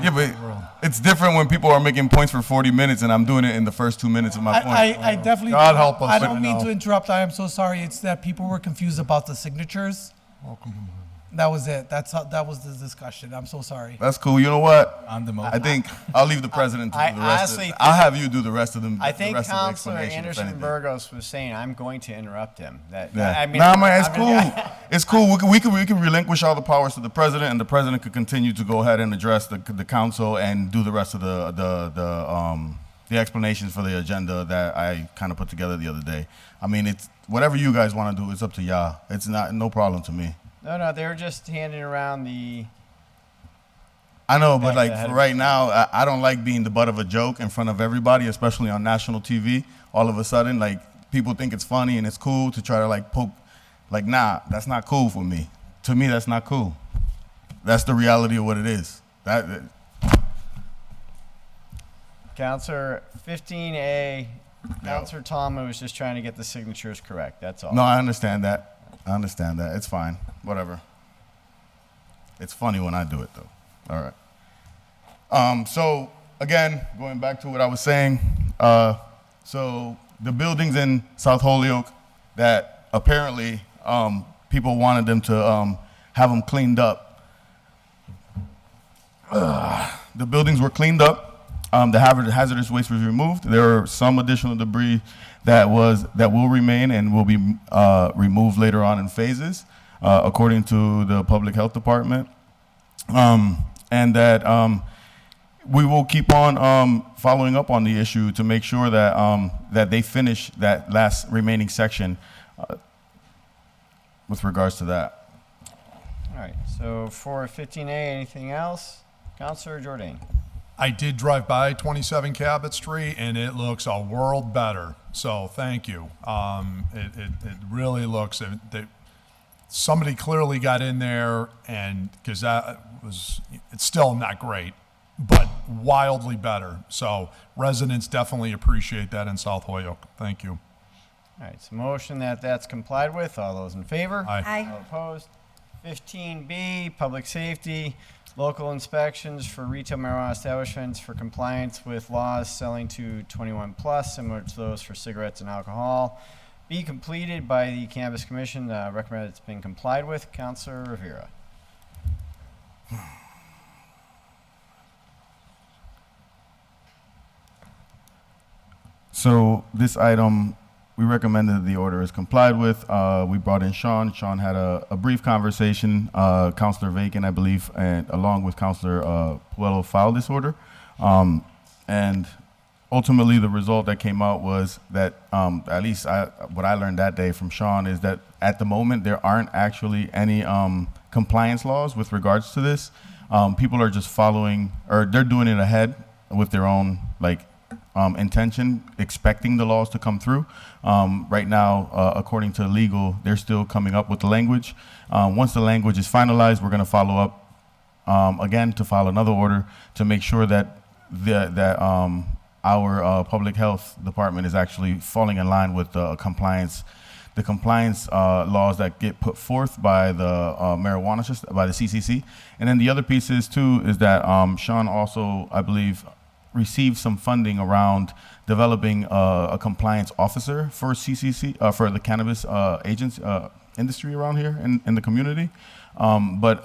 Yeah, but it's different when people are making points for 40 minutes and I'm doing it in the first 2 minutes of my point. I definitely. God help us. I don't I mean know. to interrupt. I am so sorry. It's that people were confused about the signatures. Welcome to That was it. That was the discussion. I'm so sorry. That's cool. You know what? On the I think I'll leave the president to I do the rest. honestly I'll have you do the rest of them. I think the rest Councilor of the explanation, if Anderson anything. Burgos was saying, I'm going to interrupt him. Yeah. I mean, nah, man, it's I cool. mean, It's cool. We can relinquish all the powers to the president, and the president could continue to go ahead and address the council and do the rest of the explanations for the agenda that I kind of put together the other day. I mean, it's whatever you guys want to do. It's up to y'all. It's no problem to me. No, they were just handing around the. I know, but like ahead for of right now, I don't like being the butt of a joke in front of everybody, especially on national TV. All of a sudden, like people think it's funny and it's cool to try to like poke. Like, nah, that's not cool for me. To me, that's not cool. That's the reality of what it is. Counselor 15A, Counselor Tomlin was just trying to get the signatures correct. That's all. No, I understand that. It's fine. Whatever. It's funny when I do it, though. All right. So, again, going back to what I was saying. So, the buildings in South Holyoke that apparently people wanted them to have them cleaned up. The buildings were cleaned up. The hazardous waste was removed. There are some additional debris that will remain and will be removed later on in phases, according to the Public Health Department, and that we will keep on following up on the issue to make sure that that they finish that last remaining section with regards to that. All right. So for 15A, anything else? Counselor Jordan. I did drive by 27 Cabot Street, and it looks a world better. So thank you. It really looks. Somebody clearly got in there, and because it's still not great, but wildly better. So residents definitely appreciate that in South Holyoke. Thank you. All right. So motion that's complied with. All those in favor? Aye. All opposed? 15B, public safety. Local inspections for retail marijuana establishments for compliance with laws selling to 21 plus, similar to those for cigarettes and alcohol, be completed by the Cannabis Commission. Recommend it's been complied with. Councilor Rivera. So this item, we recommended the order is complied with. We brought in Sean. Sean had a brief conversation, Councilor Vacan, I believe, and along with Councilor Puello filed this order. And ultimately the result that came out was that, at least what I learned that day from Sean is that at the moment there aren't actually any compliance laws with regards to this. People are just following, or they're doing it ahead with their own intention, expecting the laws to come through. Right now, according to legal, they're still coming up with the language. Once the language is finalized, we're going to follow up again to file another order to make sure that our public health department is actually falling in line with the compliance laws that get put forth by the marijuana system, by the CCC. And then the other piece is that Sean also, I believe, received some funding around developing a compliance officer for CCC, for the cannabis industry around here in the community. But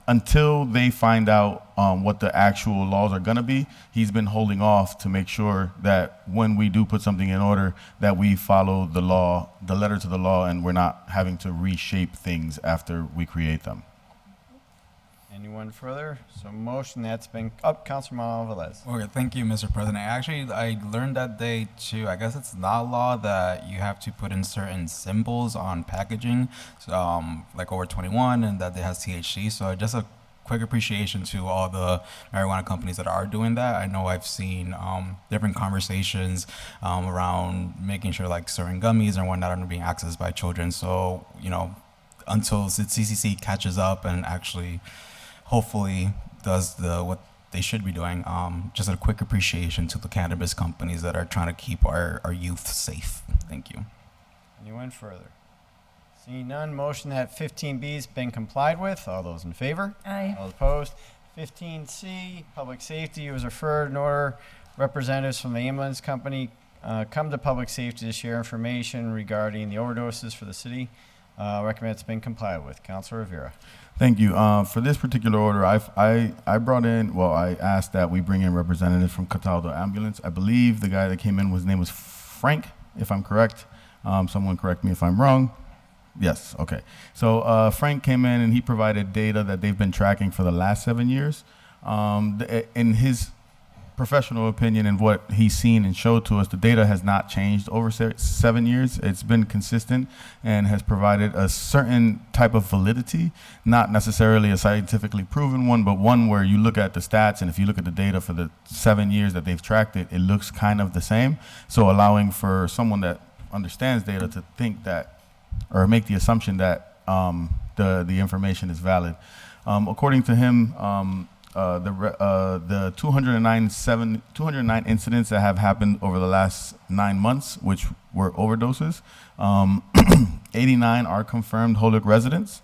until they find out what the actual laws are going to be, he's been holding off to make sure that when we do put something in order, that we follow the law, the letter to the law, and we're not having to reshape things after we create them. Anyone further? So motion that's been up. Councilor Manuel Velez. Okay, thank you, Mr. President. I learned that day too. I guess it's not law that you have to put in certain symbols on packaging, like over 21, and that it has THC. So just a quick appreciation to all the marijuana companies that are doing that. I know I've seen different conversations around making sure like certain gummies and whatnot are being accessed by children. So until the CCC catches up and actually hopefully does what they should be doing. Just a quick appreciation to the cannabis companies that are trying to keep our youth safe. Thank you. Anyone further? Seeing none, motion that 15B has been complied with. All those in favor? Aye. All opposed? 15C, public safety was referred in order. Representatives from the ambulance company come to public safety to share information regarding the overdoses for the city. Recommend it's been complied with. Councilor Rivera. Thank you. For this particular order, I brought in, well, I asked that we bring in representatives from Cataldo Ambulance. I believe the guy that came in, his name was Frank, if I'm correct. Someone correct me if I'm wrong. Yes, okay. So Frank came in and he provided data that they've been tracking for the last 7 years. In his professional opinion and what he's seen and showed to us, the data has not changed over 7 years. It's been consistent and has provided a certain type of validity, not necessarily a scientifically proven one, but one where you look at the stats, and if you look at the data for the 7 years that they've tracked it, it looks kind of the same. So allowing for someone that understands data to think that, or make the assumption that the information is valid. According to him, the 209 incidents that have happened over the last 9 months, which were overdoses, 89 are confirmed Holyoke residents.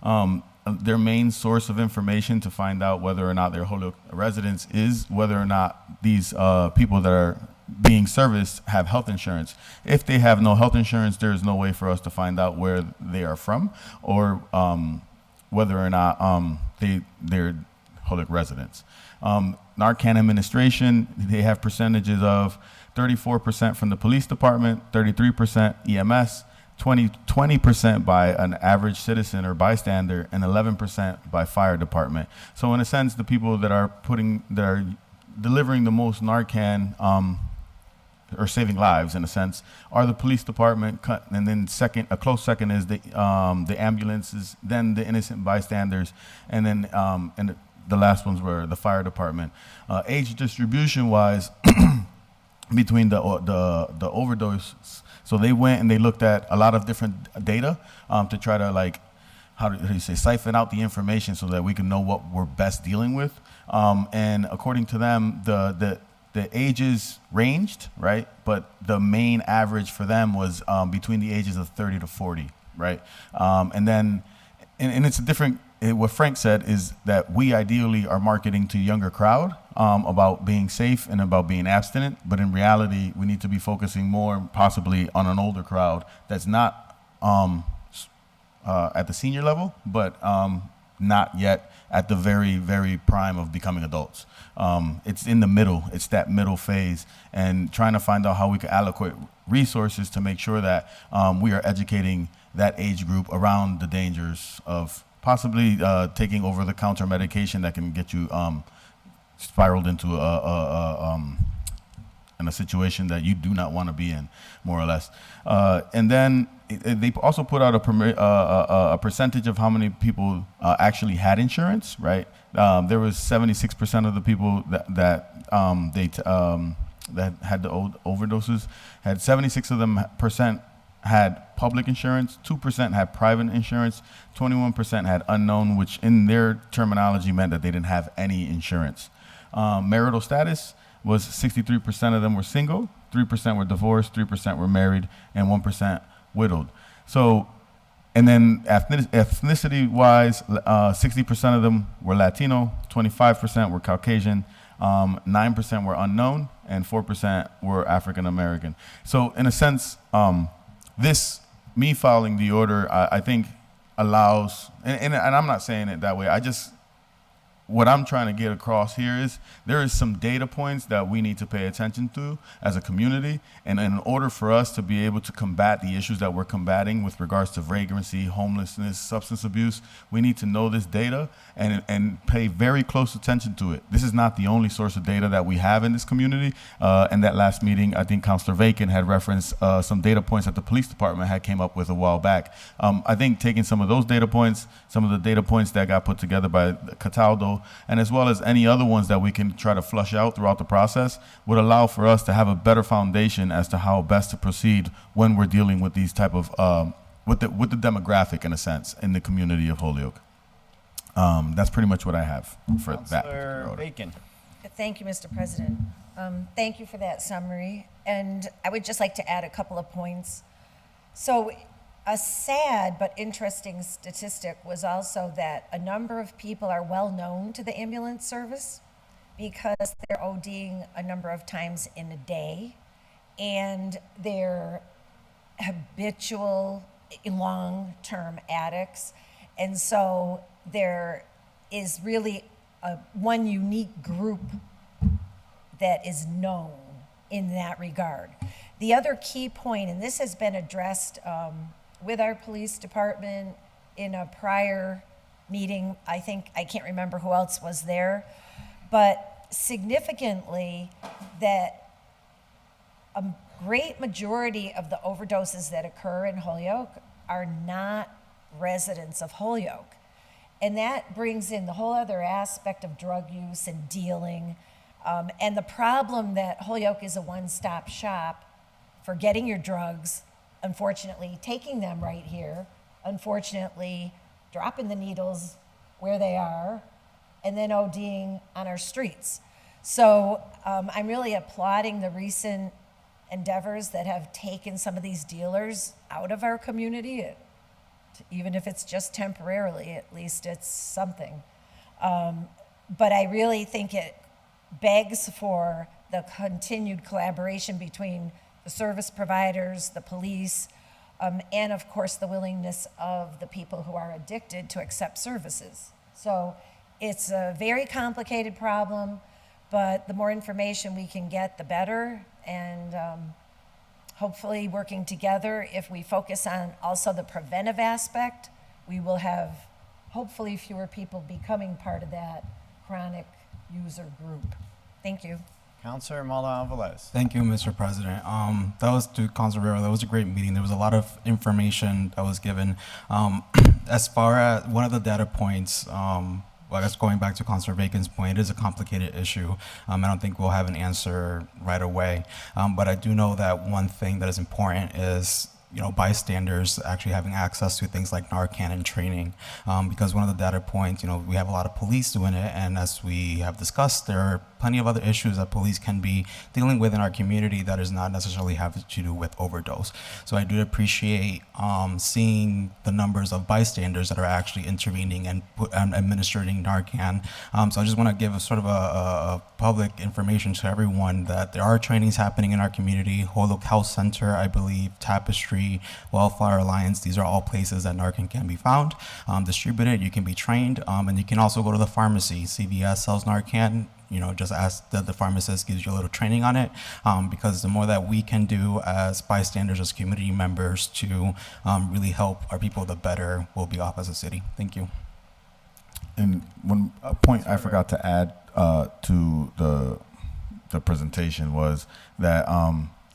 Their main source of information to find out whether or not they're Holyoke residents is whether or not these people that are being serviced have health insurance. If they have no health insurance, there is no way for us to find out where they are from or whether or not they're Holyoke residents. Narcan administration, they have percentages of 34% from the police department, 33% EMS, 20% by an average citizen or bystander, and 11% by fire department. So in a sense, the people that are delivering the most Narcan or saving lives, in a sense, are the police department, and then a close second is the ambulances, then the innocent bystanders, and then the last ones were the fire department. Age distribution-wise, between the overdoses, so they went and they looked at a lot of different data to try to how do you say, siphon out the information so that we can know what we're best dealing with. And according to them, the ages ranged, right? But the main average for them was between the ages of 30 to 40, right? And then, and it's a different, what Frank said is that we ideally are marketing to a younger crowd about being safe and about being abstinent, but in reality, we need to be focusing more possibly on an older crowd that's not at the senior level, but not yet at the very, very prime of becoming adults. It's in the middle. It's that middle phase, and trying to find out how we can allocate resources to make sure that we are educating that age group around the dangers of possibly taking over-the-counter medication that can get you spiraled into in a situation that you do not want to be in, more or less. And then they also put out a percentage of how many people actually had insurance, right? There was 76% of the people that had the overdoses, had 76% of them had public insurance, 2% had private insurance, 21% had unknown, which in their terminology meant that they didn't have any insurance. Marital status was 63% of them were single, 3% were divorced, 3% were married, and 1% widowed. So, and then ethnicity-wise, 60% of them were Latino, 25% were Caucasian, 9% were unknown, and 4% were African American. So in a sense, me following the order, I think allows, and I'm not saying it that way, what I'm trying to get across here is there is some data points that we need to pay attention to as a community, and in order for us to be able to combat the issues that we're combating with regards to vagrancy, homelessness, substance abuse, we need to know this data and pay very close attention to it. This is not the only source of data that we have in this community. In that last meeting, I think Councilor Vacan had referenced some data points that the police department had came up with a while back. I think taking some of those data points, some of the data points that got put together by Cataldo, and as well as any other ones that we can try to flush out throughout the process, would allow for us to have a better foundation as to how best to proceed when we're dealing with these type of, with the demographic, in a sense, in the community of Holyoke. That's pretty much what I have for that. Councilor Bacon. Thank you, Mr. President. Thank you for that summary. And I would just like to add a couple of points. So a sad but interesting statistic was also that a number of people are well known to the ambulance service because they're ODing a number of times in a day, and they're habitual long-term addicts. And so there is really one unique group that is known in that regard. The other key point, and this has been addressed with our police department in a prior meeting, I can't remember who else was there, but significantly that a great majority of the overdoses that occur in Holyoke are not residents of Holyoke. And that brings in the whole other aspect of drug use and dealing. And the problem that Holyoke is a one-stop shop for getting your drugs, unfortunately taking them right here, unfortunately dropping the needles where they are, and then ODing on our streets. So I'm really applauding the recent endeavors that have taken some of these dealers out of our community, even if it's just temporarily, at least it's something. But I really think it begs for the continued collaboration between the service providers, the police, and of course the willingness of the people who are addicted to accept services. So it's a very complicated problem, but the more information we can get, the better. And hopefully working together, if we focus on also the preventive aspect, we will have hopefully fewer people becoming part of that chronic user group. Thank you. Councilor Maldonado Velez. Thank you, Mr. President. That was to Councilor Rivera. That was a great meeting. There was a lot of information that was given. As far as one of the data points, well, I guess going back to Councilor Bacon's point, it is a complicated issue. I don't think we'll have an answer right away. But I do know that one thing that is important is bystanders actually having access to things like Narcan and training, because one of the data points, we have a lot of police doing it, and as we have discussed, there are plenty of other issues that police can be dealing with in our community that is not necessarily have to do with overdose. So I do appreciate seeing the numbers of bystanders that are actually intervening and administering Narcan. So I just want to give a sort of a public information to everyone that there are trainings happening in our community. Holyoke Health Center, I believe, Tapestry, Wildflower Alliance, these are all places that Narcan can be found, distributed, you can be trained, and you can also go to the pharmacy. CVS sells Narcan, just ask that the pharmacist gives you a little training on it, because the more that we can do as bystanders, as community members to really help our people, the better we'll be off as a city. Thank you. And one point I forgot to add to the presentation was that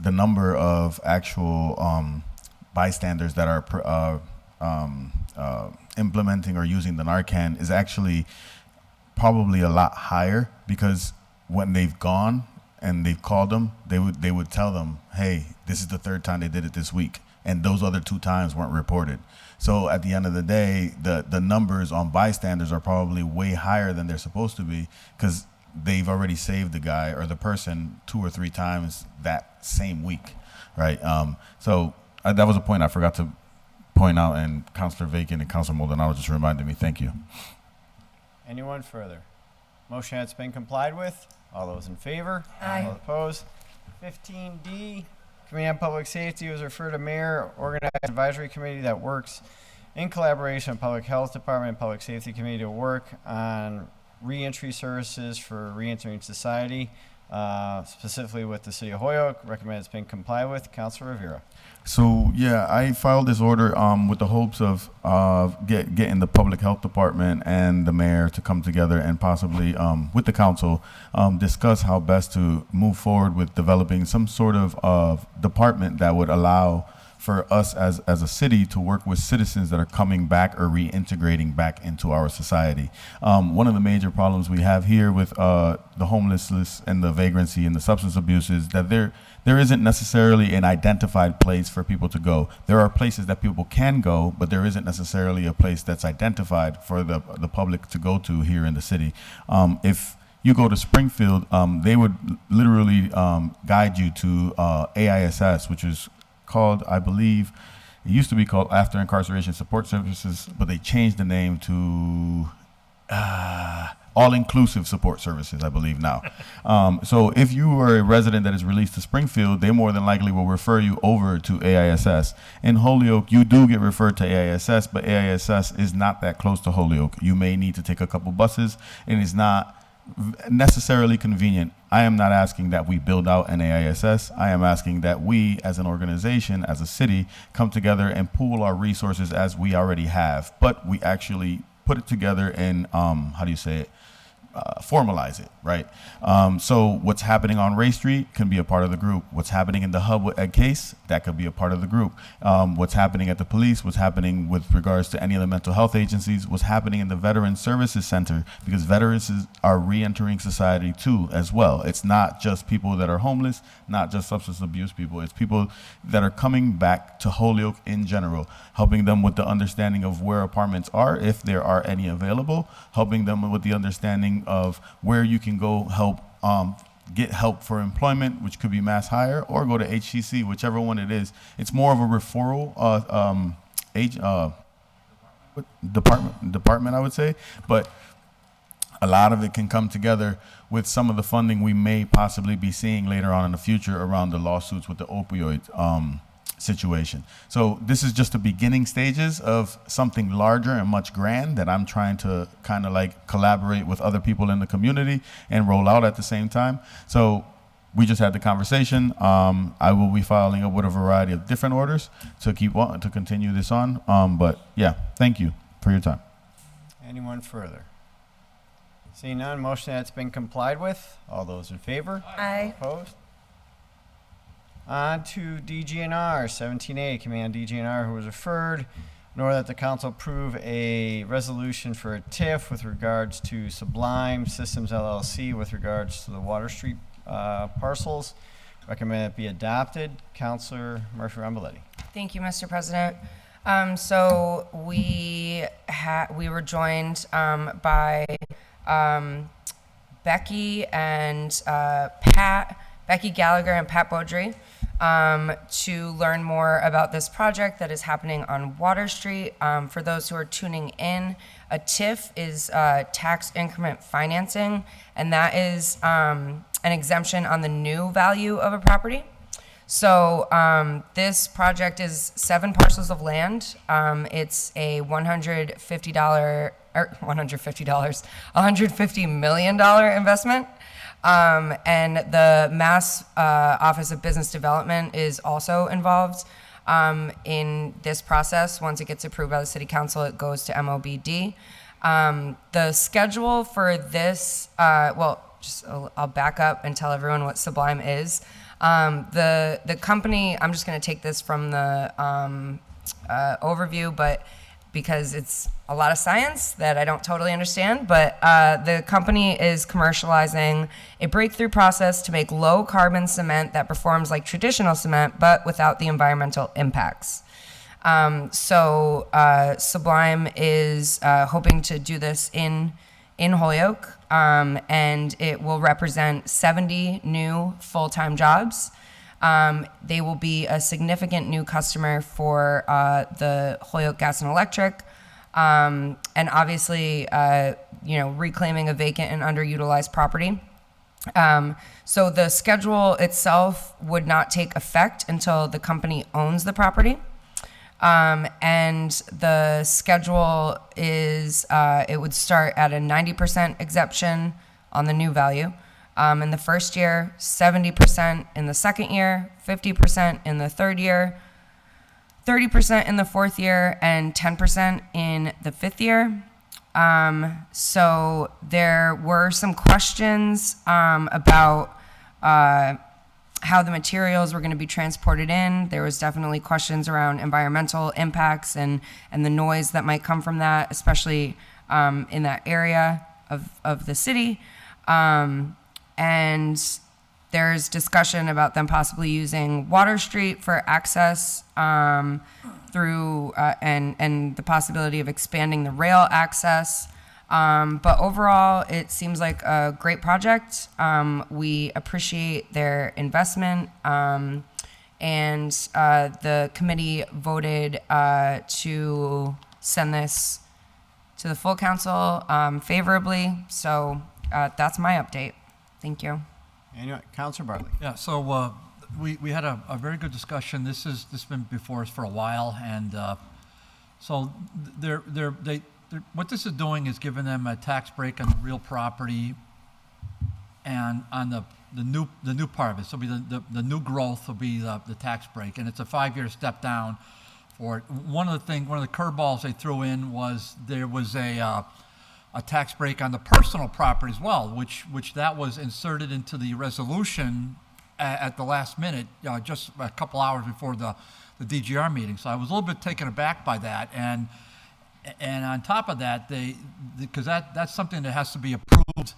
the number of actual bystanders that are implementing or using the Narcan is actually probably a lot higher, because when they've gone and they've called them, they would tell them, hey, this is the third time they did it this week, and those other 2 times weren't reported. So at the end of the day, the numbers on bystanders are probably way higher than they're supposed to be, because they've already saved the guy or the person 2 or 3 times that same week, right? So that was a point I forgot to point out, and Councilor Bacon and Councilor Maldonado just reminded me. Thank you. Anyone further? Motion has been complied with. All those in favor? Aye. All opposed? 15D, Committee on Public Safety was referred to Mayor Organized Advisory Committee that works in collaboration with Public Health Department and Public Safety Committee to work on reentry services for reentering society, specifically with the City of Holyoke. Recommend it's been complied with. Councilor Rivera. So yeah, I filed this order with the hopes of getting the Public Health Department and the mayor to come together and possibly with the council discuss how best to move forward with developing some sort of department that would allow for us as a city to work with citizens that are coming back or reintegrating back into our society. One of the major problems we have here with the homelessness and the vagrancy and the substance abuse is that there isn't necessarily an identified place for people to go. There are places that people can go, but there isn't necessarily a place that's identified for the public to go to here in the city. If you go to Springfield, they would literally guide you to AISS, which is called, I believe, it used to be called After Incarceration Support Services, but they changed the name to all-inclusive support services, I believe now. So if you are a resident that is released to Springfield, they more than likely will refer you over to AISS. In Holyoke, you do get referred to AISS, but AISS is not that close to Holyoke. You may need to take a couple buses, and it's not necessarily convenient. I am not asking that we build out an AISS. I am asking that we, as an organization, as a city, come together and pool our resources as we already have, but we actually put it together and, formalize it, right? So what's happening on Ray Street can be a part of the group. What's happening in the hub at Case, that could be a part of the group. What's happening at the police, what's happening with regards to any of the mental health agencies, what's happening in the Veteran Services Center, because veterans are re-entering society too as well. It's not just people that are homeless, not just substance abuse people, it's people that are coming back to Holyoke in general, helping them with the understanding of where apartments are, if there are any available, helping them with the understanding of where you can go get help for employment, which could be mass hire, or go to HCC, whichever one it is. It's more of a referral department, I would say, but a lot of it can come together with some of the funding we may possibly be seeing later on in the future around the lawsuits with the opioid situation. So this is just the beginning stages of something larger and much grand that I'm trying to kind of like collaborate with other people in the community and roll out at the same time. So we just had the conversation. I will be following up with a variety of different orders to continue this on. But yeah, thank you for your time. Anyone further? Seeing none, motion that's been complied with. All those in favor? Aye. Opposed? On to DGNR, 17A, Command DGNR, who was referred, nor that the council approve a resolution for a TIF with regards to Sublime Systems LLC with regards to the Water Street parcels. Recommend it be adopted. Councilor Murphy-Ramboletti. Thank you, Mr. President. So we were joined by Becky and Becky Gallagher and Pat Beaudry to learn more about this project that is happening on Water Street. For those who are tuning in, a TIF is tax increment financing, and that is an exemption on the new value of a property. So this project is 7 parcels of land. It's a $150 million investment. And the Mass Office of Business Development is also involved in this process. Once it gets approved by the City Council, it goes to MOBD. The schedule for this, I'll back up and tell everyone what Sublime is. The company, I'm just going to take this from the overview, but because it's a lot of science that I don't totally understand, but the company is commercializing a breakthrough process to make low carbon cement that performs like traditional cement, but without the environmental impacts. So Sublime is hoping to do this in Holyoke, and it will represent 70 new full-time jobs. They will be a significant new customer for the Holyoke Gas and Electric, and obviously, reclaiming a vacant and underutilized property. So the schedule itself would not take effect until the company owns the property. And the schedule is, it would start at a 90% exemption on the new value. In the first year, 70% in the second year, 50% in the third year, 30% in the fourth year, and 10% in the fifth year. So there were some questions about how the materials were going to be transported in. There was definitely questions around environmental impacts and the noise that might come from that, especially in that area of the city. And there's discussion about them possibly using Water Street for access through and the possibility of expanding the rail access. But overall, it seems like a great project. We appreciate their investment, and the committee voted to send this to the full council favorably. So that's my update. Thank you. Anyway, Councilor Bartley. Yeah, so we had a very good discussion. This has been before us for a while, and so what this is doing is giving them a tax break on the real property, and on the new part of it. So it'll be the new growth will be the tax break, and it's a 5-year step down for it. One of the curveballs they threw in was there was a tax break on the personal property as well, which that was inserted into the resolution at the last minute, just a couple hours before the DGR meeting. So I was a little bit taken aback by that, and on top of that, because that's something that has to be approved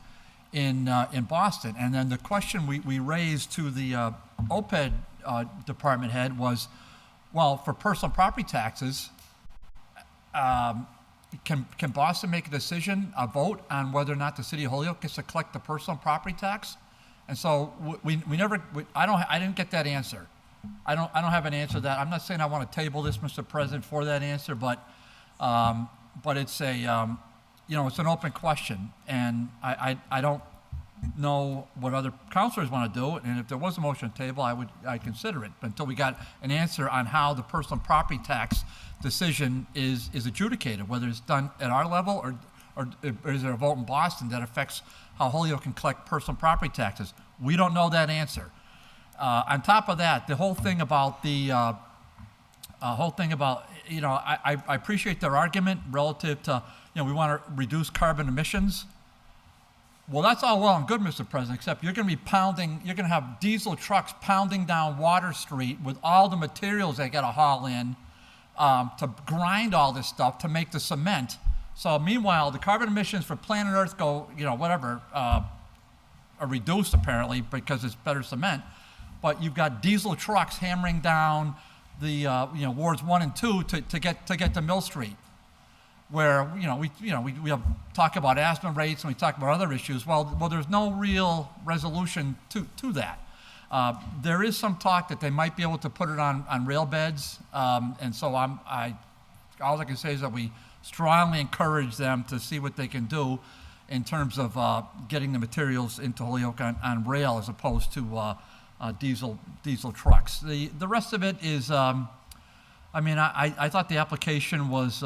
in Boston. And then the question we raised to the OPED department head was, well, for personal property taxes, can Boston make a decision, a vote on whether or not the city of Holyoke gets to collect the personal property tax? And so I didn't get that answer. I don't have an answer to that. I'm not saying I want to table this, Mr. President, for that answer, but it's a it's an open question, and I don't know what other councilors want to do, and if there was a motion to table, I'd consider it, but until we got an answer on how the personal property tax decision is adjudicated, whether it's done at our level or is there a vote in Boston that affects how Holyoke can collect personal property taxes. We don't know that answer. On top of that, the whole thing about I appreciate their argument relative to, we want to reduce carbon emissions. Well, that's all well and good, Mr. President, except you're going to have diesel trucks pounding down Water Street with all the materials they got to haul in to grind all this stuff to make the cement. So meanwhile, the carbon emissions for planet Earth go, are reduced apparently because it's better cement. But you've got diesel trucks hammering down the wards 1 and 2 to get to Mill Street, where we have talk about asthma rates and we talk about other issues. Well, there's no real resolution to that. There is some talk that they might be able to put it on rail beds, and so all I can say is that we strongly encourage them to see what they can do in terms of getting the materials into Holyoke on rail as opposed to diesel trucks. The rest of it is, I thought the application was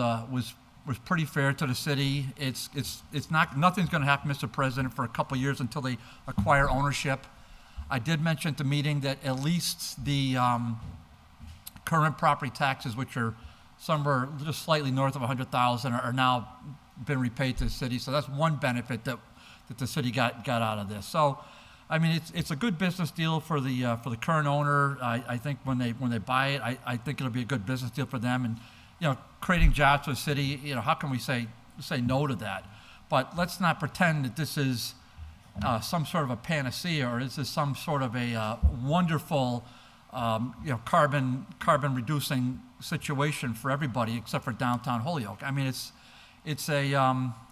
pretty fair to the city. Nothing's going to happen, Mr. President, for a couple of years until they acquire ownership. I did mention at the meeting that at least the current property taxes, which are somewhere just slightly north of $100,000, are now been repaid to the city. So that's one benefit that the city got out of this. So, it's a good business deal for the current owner. I think when they buy it, I think it'll be a good business deal for them. And creating jobs for the city. How can we say no to that? But let's not pretend that this is some sort of a panacea, or is this some sort of a wonderful carbon reducing situation for everybody except for downtown Holyoke. It's a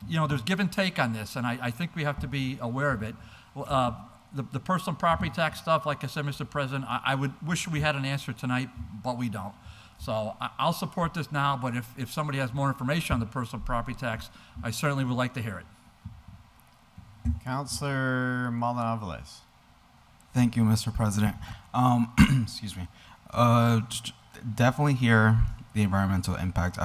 there's give and take on this, and I think we have to be aware of it. The personal property tax stuff, like I said, Mr. President, I would wish we had an answer tonight, but we don't. So I'll support this now, but if somebody has more information on the personal property tax, I certainly would like to hear it. Councilor Maldonado Velez. Thank you, Mr. President. Excuse me. Definitely hear the environmental impact.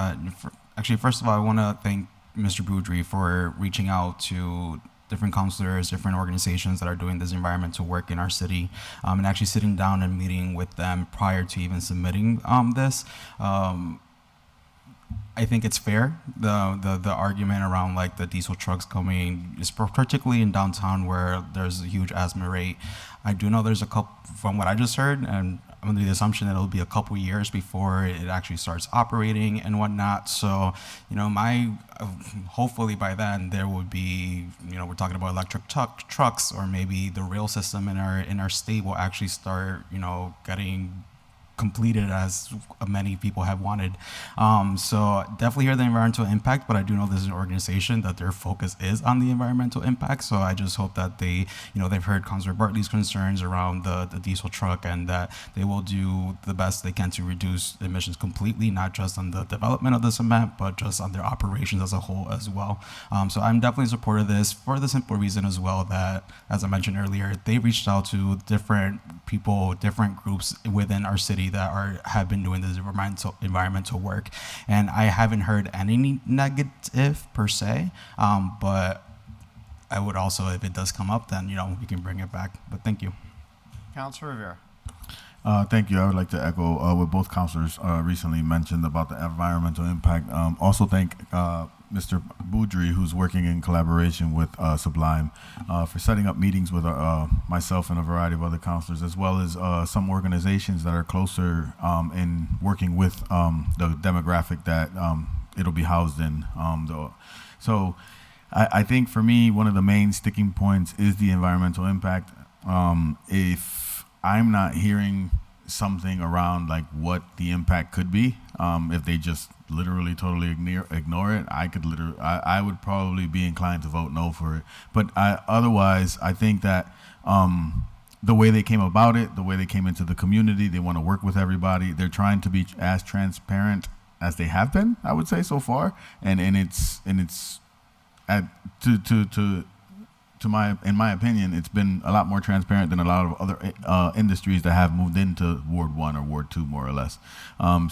First of all, I want to thank Mr. Boudry for reaching out to different councilors, different organizations that are doing this environmental work in our city, and actually sitting down and meeting with them prior to even submitting this. I think it's fair, the argument around like the diesel trucks coming, particularly in downtown where there's a huge asthma rate. I do know there's a couple, from what I just heard, and I'm under the assumption that it'll be a couple years before it actually starts operating and whatnot. So, hopefully by then there would be, we're talking about electric trucks, or maybe the rail system in our state will actually start, getting completed as many people have wanted. So definitely hear the environmental impact, but I do know this is an organization that their focus is on the environmental impact. So I just hope that they, they've heard Councilor Bartley's concerns around the diesel truck, and that they will do the best they can to reduce emissions completely, not just on the development of the cement, but just on their operations as a whole as well. So I'm definitely in support of this for the simple reason as well that, as I mentioned earlier, they reached out to different people, different groups within our city that have been doing this environmental work, and I haven't heard any negative per se, but I would also, if it does come up, then we can bring it back. But thank you. Councilor Rivera. Thank you. I would like to echo what both councilors recently mentioned about the environmental impact. Also thank Mr. Boudry, who's working in collaboration with Sublime, for setting up meetings with myself and a variety of other councilors, as well as some organizations that are closer in working with the demographic that it'll be housed in. So I think for me, one of the main sticking points is the environmental impact. If I'm not hearing something around like what the impact could be, if they just literally totally ignore it, I would probably be inclined to vote no for it. But otherwise, I think that the way they came about it, the way they came into the community, they want to work with everybody. They're trying to be as transparent as they have been, I would say, so far. And it's in my opinion, it's been a lot more transparent than a lot of other industries that have moved into Ward 1 or Ward 2, more or less.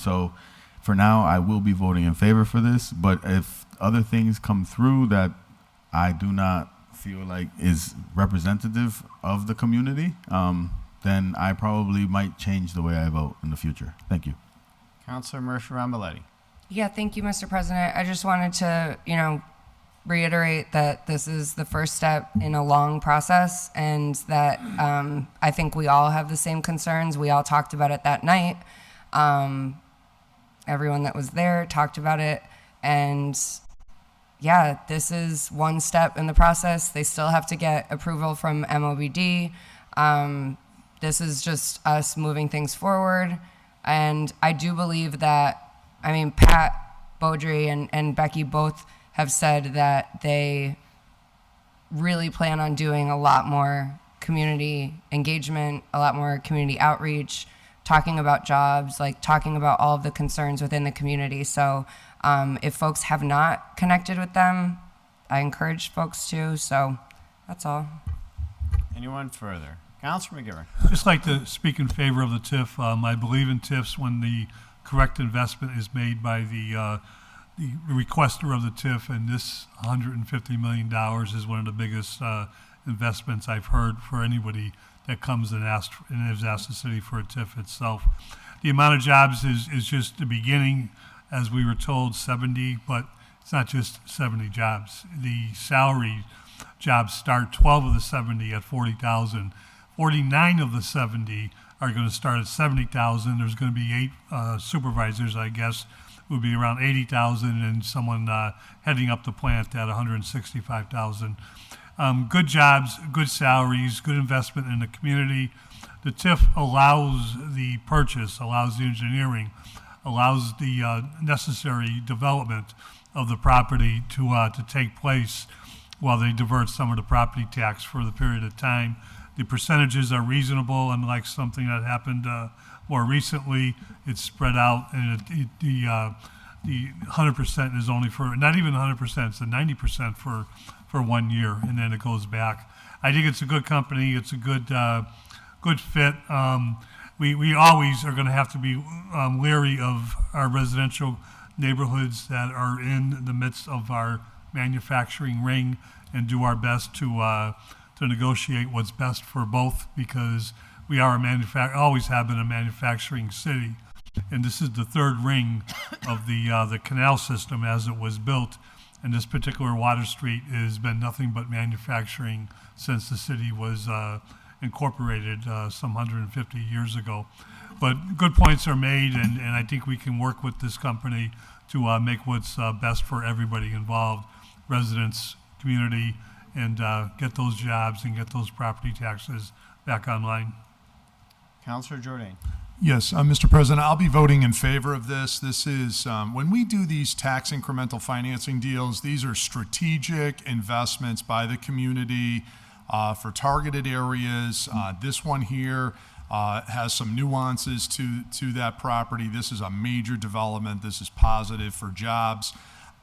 So for now, I will be voting in favor for this, but if other things come through that I do not feel like is representative of the community, then I probably might change the way I vote in the future. Thank you. Councilor Murphy-Ramboletti. Yeah, thank you, Mr. President. I just wanted to, reiterate that this is the first step in a long process, and that I think we all have the same concerns. We all talked about it that night. Everyone that was there talked about it, and yeah, this is one step in the process. They still have to get approval from MOBD. This is just us moving things forward, and I do believe that, Pat Beaudry and Becky both have said that they really plan on doing a lot more community engagement, a lot more community outreach, talking about jobs, talking about all of the concerns within the community. So if folks have not connected with them, I encourage folks to. So that's all. Anyone further? Councilor McGivern. Just like to speak in favor of the TIF. I believe in TIFs when the correct investment is made by the requester of the TIF, and this $150 million is one of the biggest investments I've heard for anybody that comes and has asked the city for a TIF itself. The amount of jobs is just the beginning, as we were told, 70, but it's not just 70 jobs. The salary jobs start 12 of the 70 at 40,000. 49 of the 70 are going to start at 70,000. There's going to be 8 supervisors, I guess, would be around 80,000, and someone heading up the plant at 165,000. Good jobs, good salaries, good investment in the community. The TIF allows the purchase, allows the engineering, allows the necessary development of the property to take place while they divert some of the property tax for the period of time. The percentages are reasonable, unlike something that happened more recently. It's spread out, and the 100% is only for, not even 100%, it's a 90% for 1 year, and then it goes back. I think it's a good company. It's a good fit. We always are going to have to be leery of our residential neighborhoods that are in the midst of our manufacturing ring, and do our best to negotiate what's best for both, because we are always have been a manufacturing city, and this is the third ring of the canal system as it was built. And this particular Water Street has been nothing but manufacturing since the city was incorporated some 150 years ago. But good points are made, and I think we can work with this company to make what's best for everybody involved, residents, community, and get those jobs and get those property taxes back online. Councilor Jordan. Yes, Mr. President, I'll be voting in favor of this. This is, when we do these tax incremental financing deals, these are strategic investments by the community for targeted areas. This one here has some nuances to that property. This is a major development. This is positive for jobs.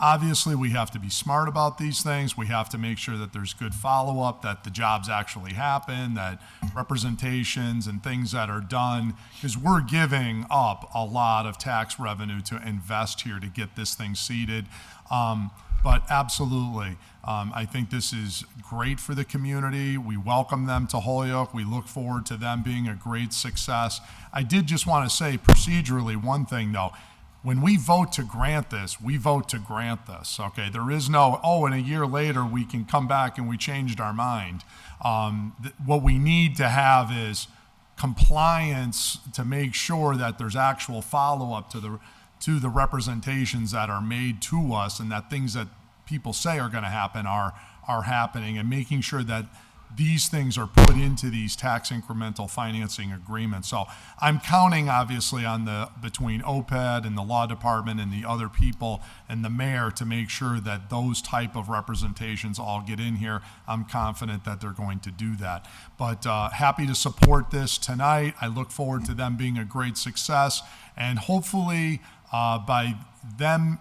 Obviously, we have to be smart about these things. We have to make sure that there's good follow-up, that the jobs actually happen, that representations and things that are done, because we're giving up a lot of tax revenue to invest here to get this thing seated. But absolutely, I think this is great for the community. We welcome them to Holyoke. We look forward to them being a great success. I did just want to say procedurally one thing, though. When we vote to grant this, we vote to grant this, okay? There is no, oh, and a year later we can come back and we changed our mind. What we need to have is compliance to make sure that there's actual follow-up to the representations that are made to us, and that things that people say are gonna happen are happening, and making sure that these things are put into these tax incremental financing agreements. So I'm counting obviously on between OPED and the law department and the other people and the mayor to make sure that those type of representations all get in here. I'm confident that they're going to do that. But happy to support this tonight. I look forward to them being a great success, and hopefully by them,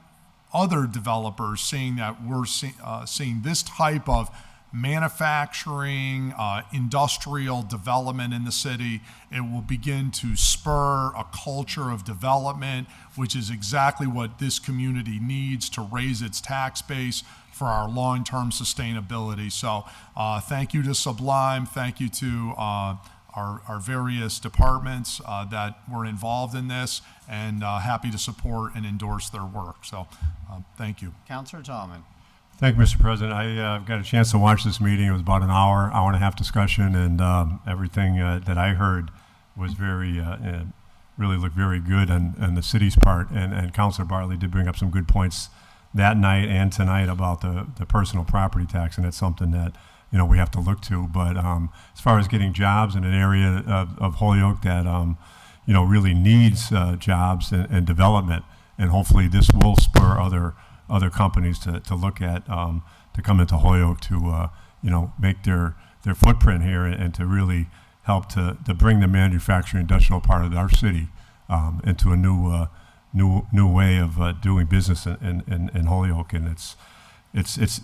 other developers seeing that we're seeing this type of manufacturing, industrial development in the city, it will begin to spur a culture of development, which is exactly what this community needs to raise its tax base for our long-term sustainability. So thank you to Sublime, thank you to our various departments that were involved in this, and happy to support and endorse their work. So thank you. Councilor Tallman. Thank you, Mr. President. I got a chance to watch this meeting. It was about an hour and a half discussion, and everything that I heard was really looked very good on the city's part. And Councilor Bartley did bring up some good points that night and tonight about the personal property tax, and it's something that we have to look to. But as far as getting jobs in an area of Holyoke that really needs jobs and development, and hopefully this will spur other companies to look at, to come into Holyoke to make their footprint here, and to really help to bring the manufacturing industrial part of our city into a new way of doing business in Holyoke. And it's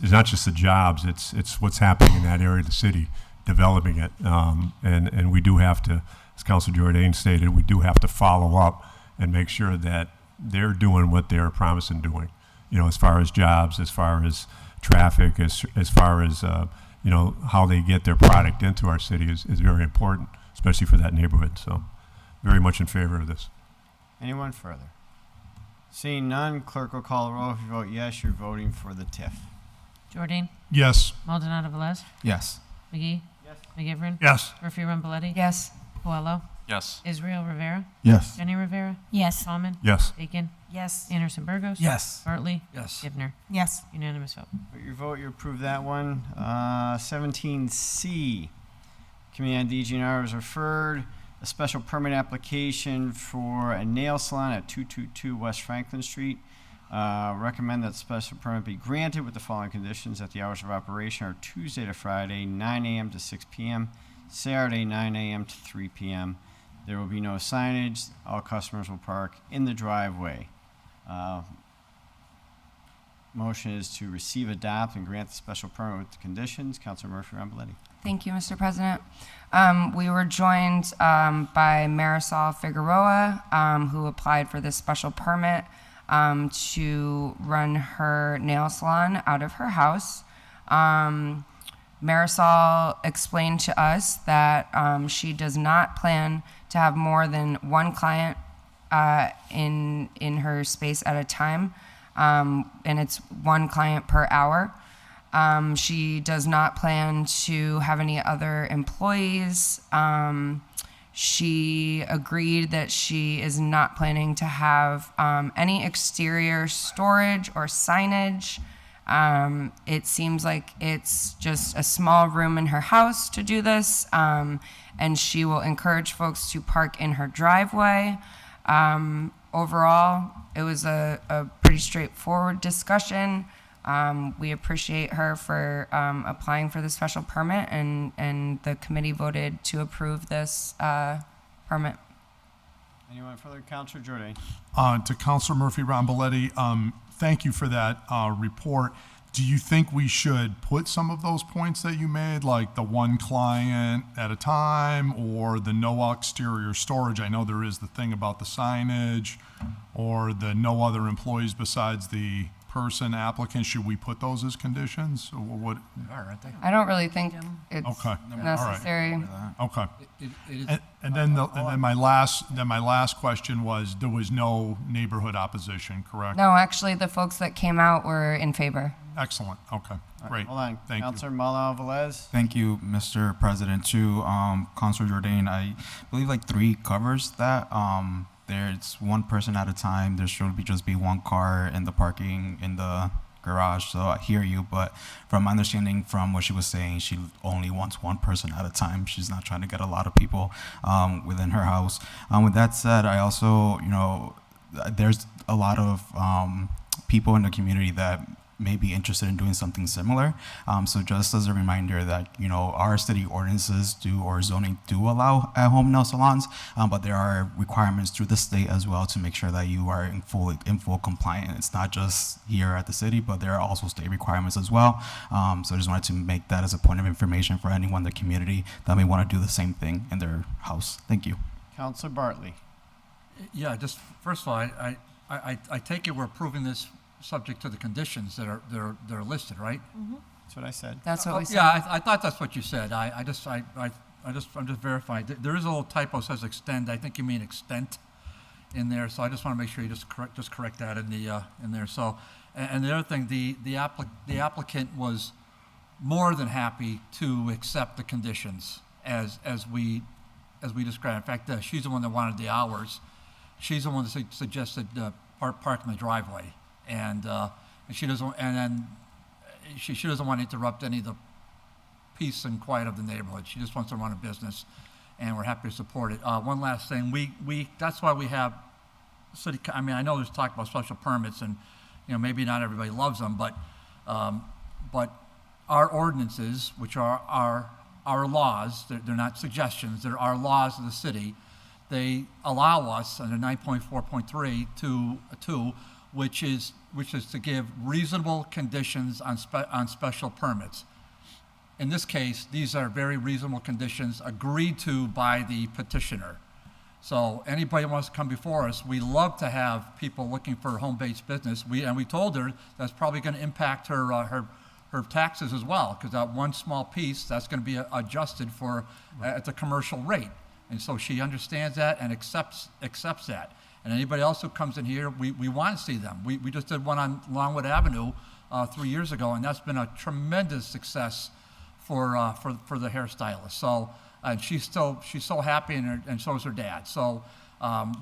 not just the jobs, it's what's happening in that area of the city, developing it, and we do have to, as Councilor Jordan stated, we do have to follow up and make sure that they're doing what they're promising doing. As far as jobs, as far as traffic, as far as how they get their product into our city is very important, especially for that neighborhood. So, very much in favor of this. Anyone further? Seeing none, clerk will call the roll. If you vote yes, you're voting for the TIF. Jordan? Yes. Maldonado Velez? Yes. McGee? Yes. McGivern? Yes. Murphy-Ramboletti? Yes. Coelho? Yes. Israel Rivera? Yes. Jenny Rivera? Yes. Tallman? Yes. Bacon? Yes. Anderson Burgos? Yes. Bartley? Yes. Givner? Yes. Unanimous vote. With your vote, you approve that one. 17C, Committee on DGNR is referred. A special permit application for a nail salon at 222 West Franklin Street. Recommend that special permit be granted with the following conditions: that the hours of operation are Tuesday to Friday, 9 a.m. to 6 p.m., Saturday, 9 a.m. to 3 p.m. There will be no signage. All customers will park in the driveway. Motion is to receive, adopt, and grant the special permit with the conditions. Councilor Murphy-Ramboletti. Thank you, Mr. President. We were joined by Marisol Figueroa, who applied for this special permit to run her nail salon out of her house. Marisol explained to us that she does not plan to have more than one client in her space at a time, and it's one client per hour. She does not plan to have any other employees. She agreed that she is not planning to have any exterior storage or signage. It seems like it's just a small room in her house to do this, and she will encourage folks to park in her driveway. Overall, it was a pretty straightforward discussion. We appreciate her for applying for the special permit, and the committee voted to approve this permit. Anyone further? Councilor Jordan. To Councilor Murphy Ramboletti, thank you for that report. Do you think we should put some of those points that you made, like the one client at a time or the no exterior storage? I know there is the thing about the signage, or the no other employees besides the person applicant. Should we put those as conditions? Or what? I don't really think it's Okay. necessary. Okay. And then my last question was, there was no neighborhood opposition, correct? No, actually, the folks that came out were in favor. Excellent. Okay. Great. Hold on. Thank you. Councilor Malauulu-Velez. Thank you, Mr. President. To Councilor Jordan, I believe like 3 covers that. There's one person at a time. There should just be one car in the parking in the garage. So I hear you, but from my understanding, from what she was saying, she only wants one person at a time. She's not trying to get a lot of people within her house. With that said, I also, there's a lot of people in the community that may be interested in doing something similar. So just as a reminder that, our city ordinances or zoning do allow at-home nail salons, but there are requirements through the state as well to make sure that you are in full compliance. It's not just here at the city, but there are also state requirements as well. So I just wanted to make that as a point of information for anyone in the community that may want to do the same thing in their house. Thank you. Councilor Bartley. Yeah, just first of all, I take it we're approving this subject to the conditions that are listed, right? That's what I said. That's what we said. Yeah, I thought that's what you said. I'm just verifying. There is a little typo that says extend. I think you mean extent in there. So I just want to make sure you just correct that in there. So, and the other thing, the applicant was more than happy to accept the conditions as we described. In fact, she's the one that wanted the hours. She's the one that suggested park in the driveway. And she doesn't, and then she doesn't want to interrupt any of the peace and quiet of the neighborhood. She just wants to run a business, and we're happy to support it. One last thing, that's why we have city. I mean, I know there's talk about special permits, and maybe not everybody loves them, but our ordinances, which are our laws, they're not suggestions. They're our laws of the city. They allow us under 9.4.3 to which is to give reasonable conditions on special permits. In this case, these are very reasonable conditions agreed to by the petitioner. So anybody who wants to come before us, we love to have people looking for home-based business. We told her that's probably going to impact her taxes as well, because that one small piece, that's going to be adjusted for at the commercial rate. And so she understands that and accepts that. And anybody else who comes in here, we want to see them. We just did one on Longwood Avenue 3 years ago, and that's been a tremendous success for the hairstylist. So and she's so happy, and so is her dad. So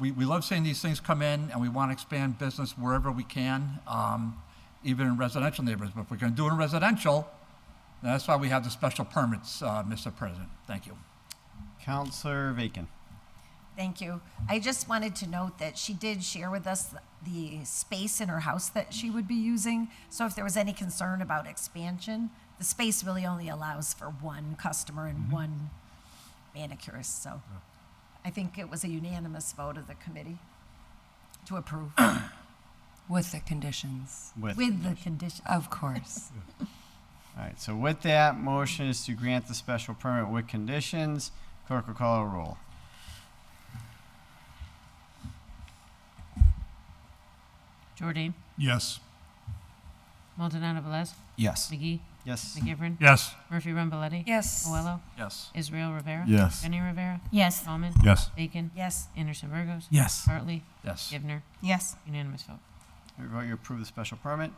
we love seeing these things come in, and we want to expand business wherever we can, even in residential neighborhoods. But if we're going to do it in residential, that's why we have the special permits, Mr. President. Thank you. Councilor Vacan. Thank you. I just wanted to note that she did share with us the space in her house that she would be using. So if there was any concern about expansion, the space really only allows for one customer and one manicurist. So I think it was a unanimous vote of the committee to approve. With the conditions. With the conditions. Of course. All right, so with that, motion is to grant the special permit with conditions. Clerk will call a roll. Jordan. Yes. Maldonado Velez. Yes. McGee. Yes. McGivern. Yes. Murphy Ramboletti. Yes. Coelho. Yes. Israel Rivera. Yes. Jenny Rivera. Yes. Tallman. Yes. Bacon. Yes. Anderson Burgos. Yes. Bartley. Yes. Givner. Yes. Unanimous vote. We vote you approve the special permit.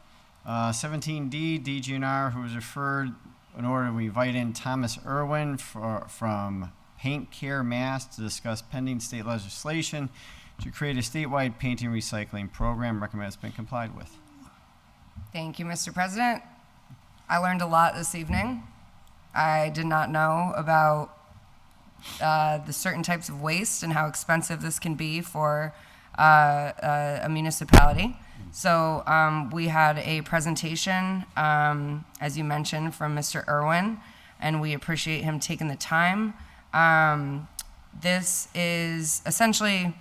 17D, DGNR, who was referred in order to invite in Thomas Irwin from Paint Care Mass to discuss pending state legislation to create a statewide painting recycling program. Recommend it's been complied with. Thank you, Mr. President. I learned a lot this evening. I did not know about the certain types of waste and how expensive this can be for a municipality. So we had a presentation, as you mentioned, from Mr. Irwin, and we appreciate him taking the time. This is essentially,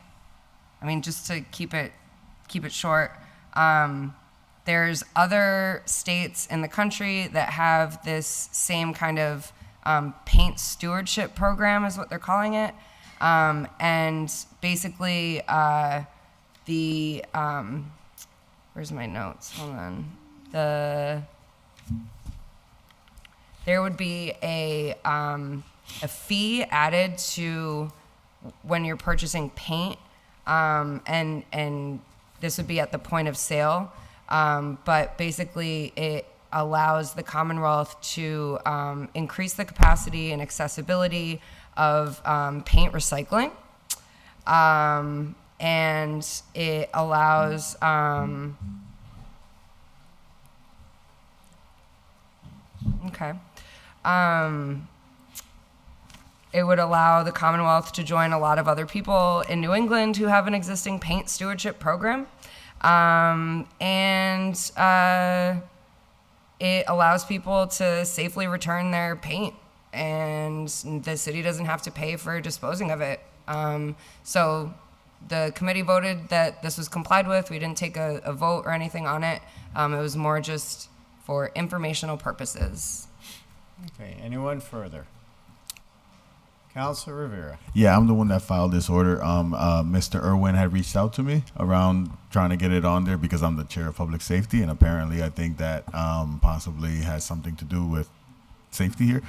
I mean, just to keep it short, there's other states in the country that have this same kind of paint stewardship program is what they're calling it. And basically where's my notes? Hold on. There would be a fee added to when you're purchasing paint, and this would be at the point of sale. But basically, it allows the Commonwealth to increase the capacity and accessibility of paint recycling. And it allows it would allow the Commonwealth to join a lot of other people in New England who have an existing paint stewardship program. It allows people to safely return their paint, and the city doesn't have to pay for disposing of it. So the committee voted that this was complied with. We didn't take a vote or anything on it. It was more just for informational purposes. Okay, anyone further? Councilor Rivera. Yeah, I'm the one that filed this order. Mr. Irwin had reached out to me around trying to get it on there because I'm the chair of public safety, and apparently I think that possibly has something to do with safety here.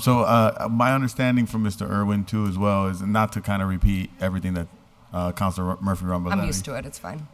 So my understanding from Mr. Irwin too as well is not to kind of repeat everything that Councilor Murphy Ramboletti. I'm used to it, it's fine.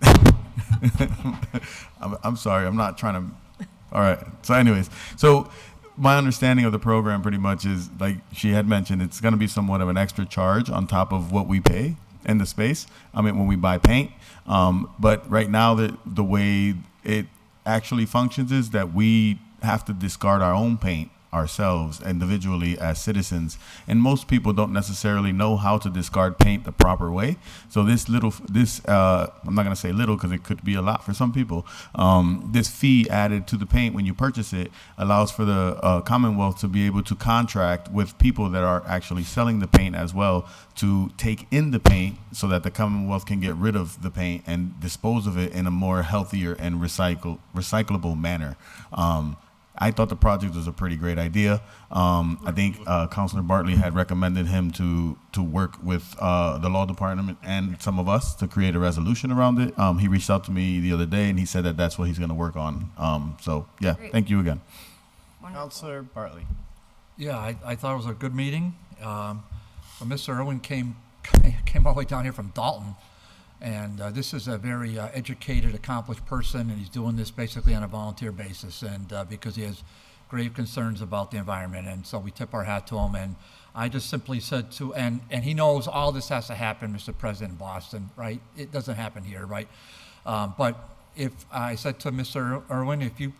I'm sorry, I'm not trying to. All right, so anyways, so my understanding of the program pretty much is, like she had mentioned, it's going to be somewhat of an extra charge on top of what we pay in the space. I mean, when we buy paint. But right now, the way it actually functions is that we have to discard our own paint ourselves individually as citizens, and most people don't necessarily know how to discard paint the proper way. So I'm not going to say little because it could be a lot for some people. This fee added to the paint when you purchase it allows for the Commonwealth to be able to contract with people that are actually selling the paint as well to take in the paint so that the Commonwealth can get rid of the paint and dispose of it in a more healthier and recyclable manner. I thought the project was a pretty great idea. I think Councilor Bartley had recommended him to work with the law department and some of us to create a resolution around it. He reached out to me the other day and he said that that's what he's going to work on. So yeah, Thank you again. Councilor Bartley. Yeah, I thought it was a good meeting. But Mr. Irwin came all the way down here from Dalton. And this is a very educated, accomplished person, and he's doing this basically on a volunteer basis, and because he has grave concerns about the environment. And so we tip our hat to him. And I just simply said to, and he knows all this has to happen, Mr. President, in Boston, right? It doesn't happen here, right? But if I said to Mr. Irwin, if you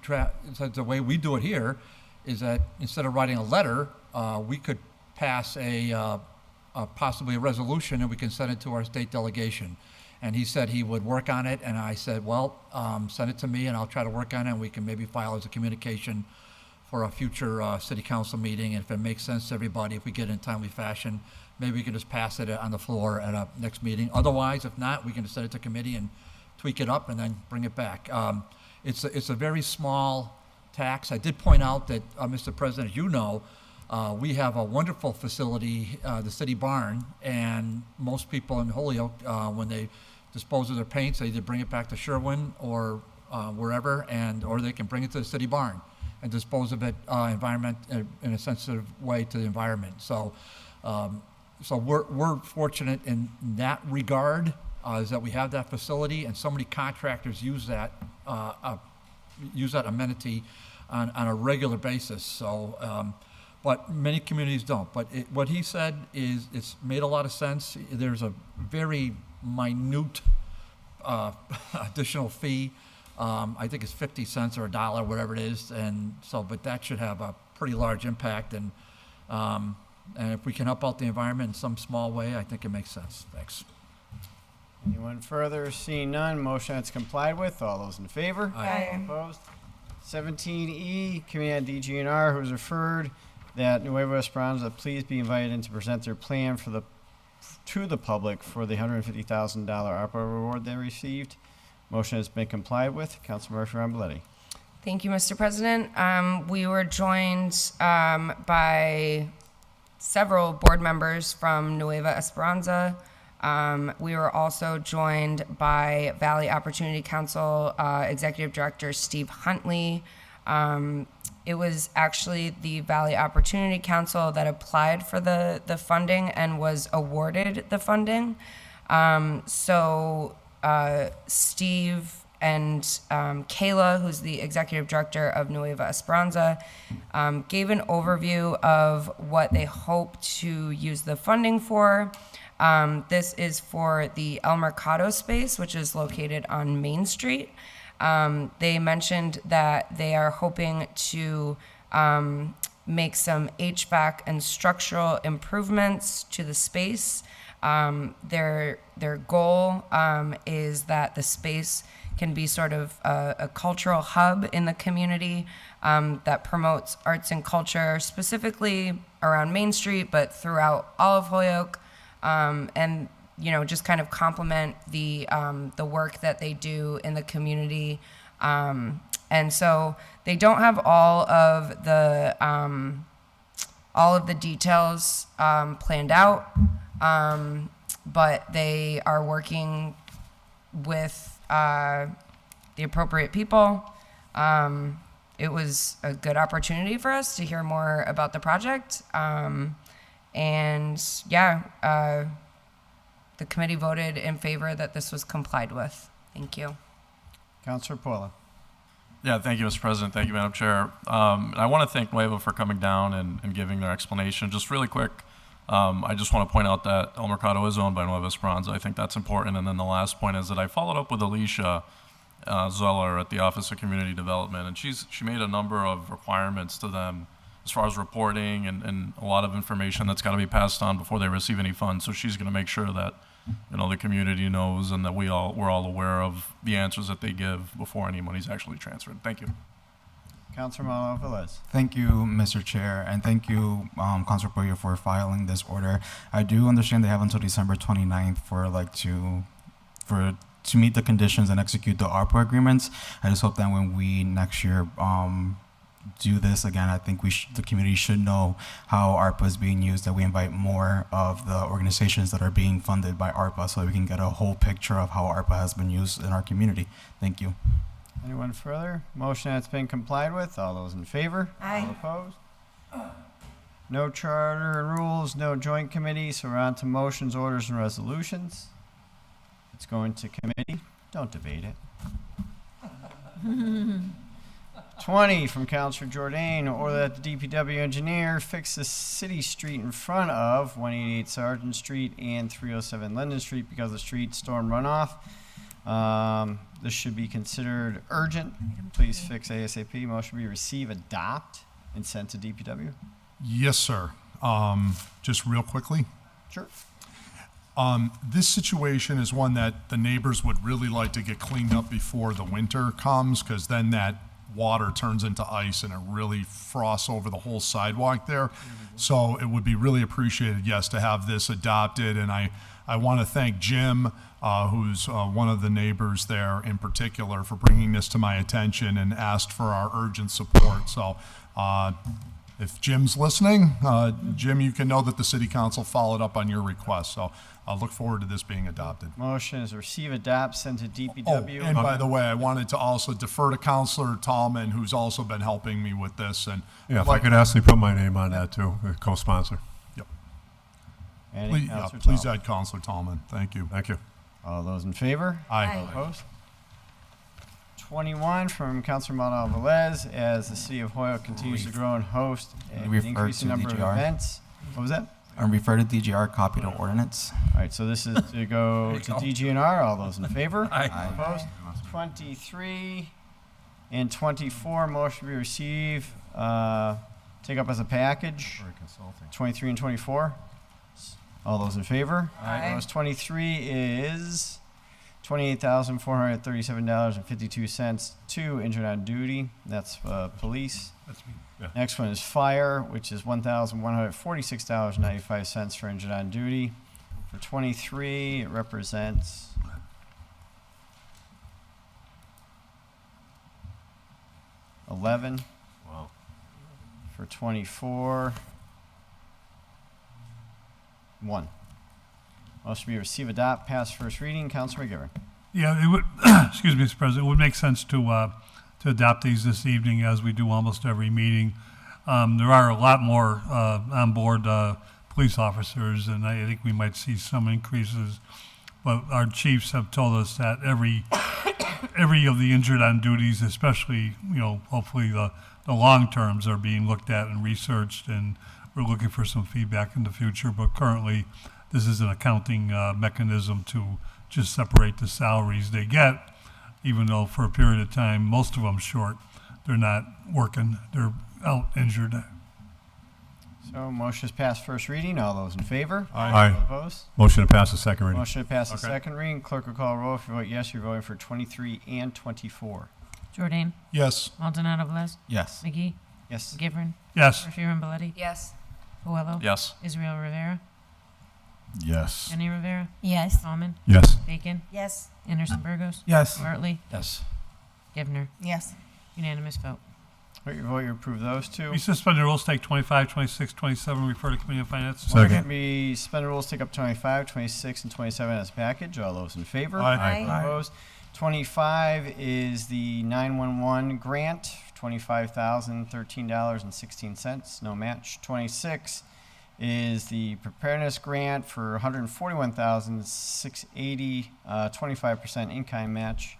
said the way we do it here is that instead of writing a letter, we could pass possibly a resolution, and we can send it to our state delegation. And he said he would work on it, and I said, well, send it to me, and I'll try to work on it, and we can maybe file as a communication for a future city council meeting. And if it makes sense to everybody, if we get it in timely fashion, maybe we can just pass it on the floor at a next meeting. Otherwise, if not, we can just send it to committee and tweak it up and then bring it back. It's a very small tax. I did point out that, Mr. President, as you know, we have a wonderful facility, the city barn, and most people in Holyoke, when they dispose of their paints, they either bring it back to Sherwin or wherever, or they can bring it to the city barn and dispose of it in a sensitive way to the environment. So we're fortunate in that regard, is that we have that facility, and so many contractors use that amenity on a regular basis. So. But many communities don't. But what he said it's made a lot of sense. There's a very minute additional fee I think it's 50 cents or $1, whatever it is, and so, but that should have a pretty large impact, and if we can help out the environment in some small way, I think it makes sense. Thanks. Anyone further? Seeing none, motion that's complied with. All those in favor? Aye. Opposed? 17E, Committee on DGNR, who has referred that Nueva Esperanza please be invited in to present their plan to the public for the $150,000 ARPA reward they received. Motion has been complied with. Councilor Murphy-Ramboletti. Thank you, Mr. President. We were joined by several board members from Nueva Esperanza. We were also joined by Valley Opportunity Council Executive Director Steve Huntley. It was actually the Valley Opportunity Council that applied for the funding and was awarded the funding. Steve and Kayla, who's the Executive Director of Nueva Esperanza, gave an overview of what they hope to use the funding for. This is for the El Mercado space, which is located on Main Street. They mentioned that they are hoping to make some HVAC and structural improvements to the space. Their goal is that the space can be sort of a cultural hub in the community that promotes arts and culture, specifically around Main Street, but throughout all of Holyoke. And just kind of complement the work that they do in the community. And so they don't have all of the details planned out, but they are working with the appropriate people. It was a good opportunity for us to hear more about the project. The committee voted in favor that this was complied with. Thank you. Councilor Paula. Yeah, thank you, Mr. President. Thank you, Madam Chair. I want to thank Nueva for coming down and giving their explanation. Just really quick, I just want to point out that El Mercado is owned by Nueva Esperanza. I think that's important. And then the last point is that I followed up with Alicia Zeller at the Office of Community Development, and she made a number of requirements to them as far as reporting and a lot of information that's got to be passed on before they receive any funds. So she's going to make sure that the community knows and that we're all aware of the answers that they give before any money's actually transferred. Thank you. Councilor Malo-Velez. Thank you, Mr. Chair, and thank you, Councilor Boyer, for filing this order. I do understand they have until December 29th to meet the conditions and execute the ARPA agreements. I just hope that when we next year do this again, I think the community should know how ARPA is being used, that we invite more of the organizations that are being funded by ARPA so we can get a whole picture of how ARPA has been used in our community. Thank you. Anyone further? Motion that's been complied with. All those in favor? Aye. All opposed? No charter and rules, no joint committee, so we're on to motions, orders, and resolutions. It's going to committee. Don't debate it. 20 from Councilor Jordan, order that the DPW engineer fix the city street in front of 188 Sargent Street and 307 Linden Street because of the street storm runoff. This should be considered urgent. Please fix ASAP. Motion be receive, adopt, and send to DPW. Yes, sir. Just real quickly. Sure. This situation is one that the neighbors would really like to get cleaned up before the winter comes, because then that water turns into ice and it really frosts over the whole sidewalk there. So it would be really appreciated, yes, to have this adopted. And I want to thank Jim, who's one of the neighbors there in particular, for bringing this to my attention and asked for our urgent support. So if Jim's listening, Jim, you can know that the city council followed up on your request. So I'll look forward to this being adopted. Motion is receive, adopt, send to Oh, DPW. and by the way, I wanted to also defer to Councilor Tallman, who's also been helping me with this. And Yeah, if I could actually put my name on that too, the co-sponsor. Yep. And Please, Councilor please Tallman. add Councilor Tallman. Thank you. Thank you. All those in favor? Aye. All opposed? 21 from Councilor Malo-Velez, as the city of Holyoke continues to grow and host an Refer increasing to number of DGR. events. What was that? And refer to DGR, copy to ordinance. All right, so this is to go to DGNR. All those in favor? Aye. All opposed? 23 and 24, motion to be received, take up as a package. 23 and 24. All those in favor? Aye. Opposed? 23 is $28,437.52 to injured on duty. That's police. That's me. Yeah. Next one is fire, which is $1,146.95 for injured on duty. For 23, it represents $11. Wow. For 24, $1. Motion to be receive, adopt, pass first reading. Councilor McGivern. Yeah, it would, excuse me, Mr. President, it would make sense to adopt these this evening, as we do almost every meeting. There are a lot more on-board police officers, and I think we might see some increases. But our chiefs have told us that every of the injured on duties, especially, hopefully the long terms, are being looked at and researched, and we're looking for some feedback in the future. But currently, this is an accounting mechanism to just separate the salaries they get, even though for a period of time, most of them short, they're not working, they're out injured. So motion is passed first reading. All those in favor? Aye. All opposed? Motion to pass the second reading. Motion to pass the Okay. second reading. Clerk will call roll. If you vote yes, you're voting for 23 and 24. Jordan. Yes. Maldonado Velez. Yes. McGee. Yes. McGivern. Yes. Murphy Ramboletti. Yes. Puello. Yes. Israel Rivera. Yes. Jenny Rivera. Yes. Tallman. Yes. Bacon. Yes. Anderson Burgos. Yes. Bartley. Yes. Givner. Yes. Unanimous vote. Vote your vote. You approve those two. We suspend the rules, take 25, 26, 27, refer to Committee on Finance. Second. We suspend the rules, take up 25, 26, and 27 as a package. All those in favor? Aye. All opposed? 25 is the 911 grant, $25,013.16, no match. 26 is the preparedness grant for $141,680, 25% in-kind match.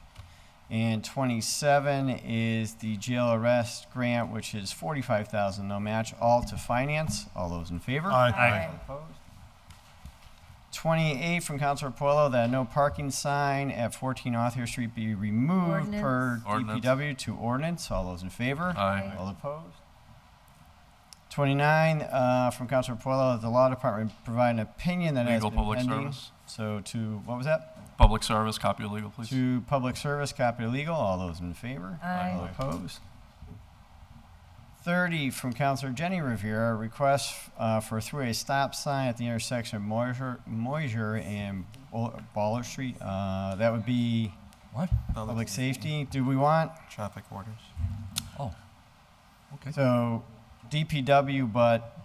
And 27 is the jail arrest grant, which is $45,000, no match, all to finance. All those in favor? Aye. All opposed? 28 from Councilor Puello, that no parking sign at 14 Arthur Street be removed per Ordinance. DPW to ordinance. All those in favor? Aye. All opposed? 29 from Councilor Puello, that the law department provide an opinion that has Legal been public pending. service. So to, what was that? Public service, copy of legal, please. To public service, copy of legal. All those in favor? Aye. All opposed? 30 from Councilor Jenny Rivera, request for a three-way stop sign at the intersection of Moisier and Baller Street. That would be What? public safety. Do we want? Traffic orders. Oh. Okay. So DPW, but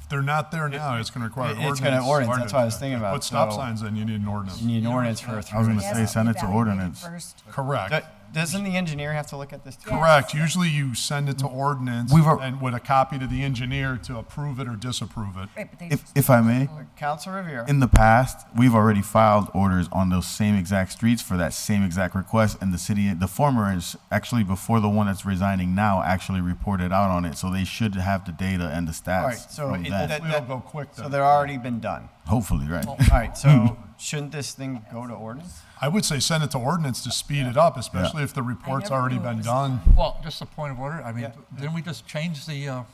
If they're not there now, it's going to require an it's going to ordinance. That's what I was thinking about. Put stop So signs in, you need an ordinance. You need an ordinance for a I was three-way going to stop. say, send it to ordinance. First. Correct. Doesn't the engineer have to look at this too? Correct. Usually you send it to ordinance and with a copy to the engineer to approve it or disapprove it. Right, but they If I may, Councilor Rivera. in the past, we've already filed orders on those same exact streets for that same exact request, and the city, the former is actually before the one that's resigning now actually reported out on it, so they should have the data and the stats All right, so from that. Hopefully it'll go quick So then. they're already been done. Hopefully, right? All right, so shouldn't this thing go to ordinance? I would say send it to ordinance to speed it up, especially if the report's already been done. Well, just a point of order. I mean, didn't we just change the,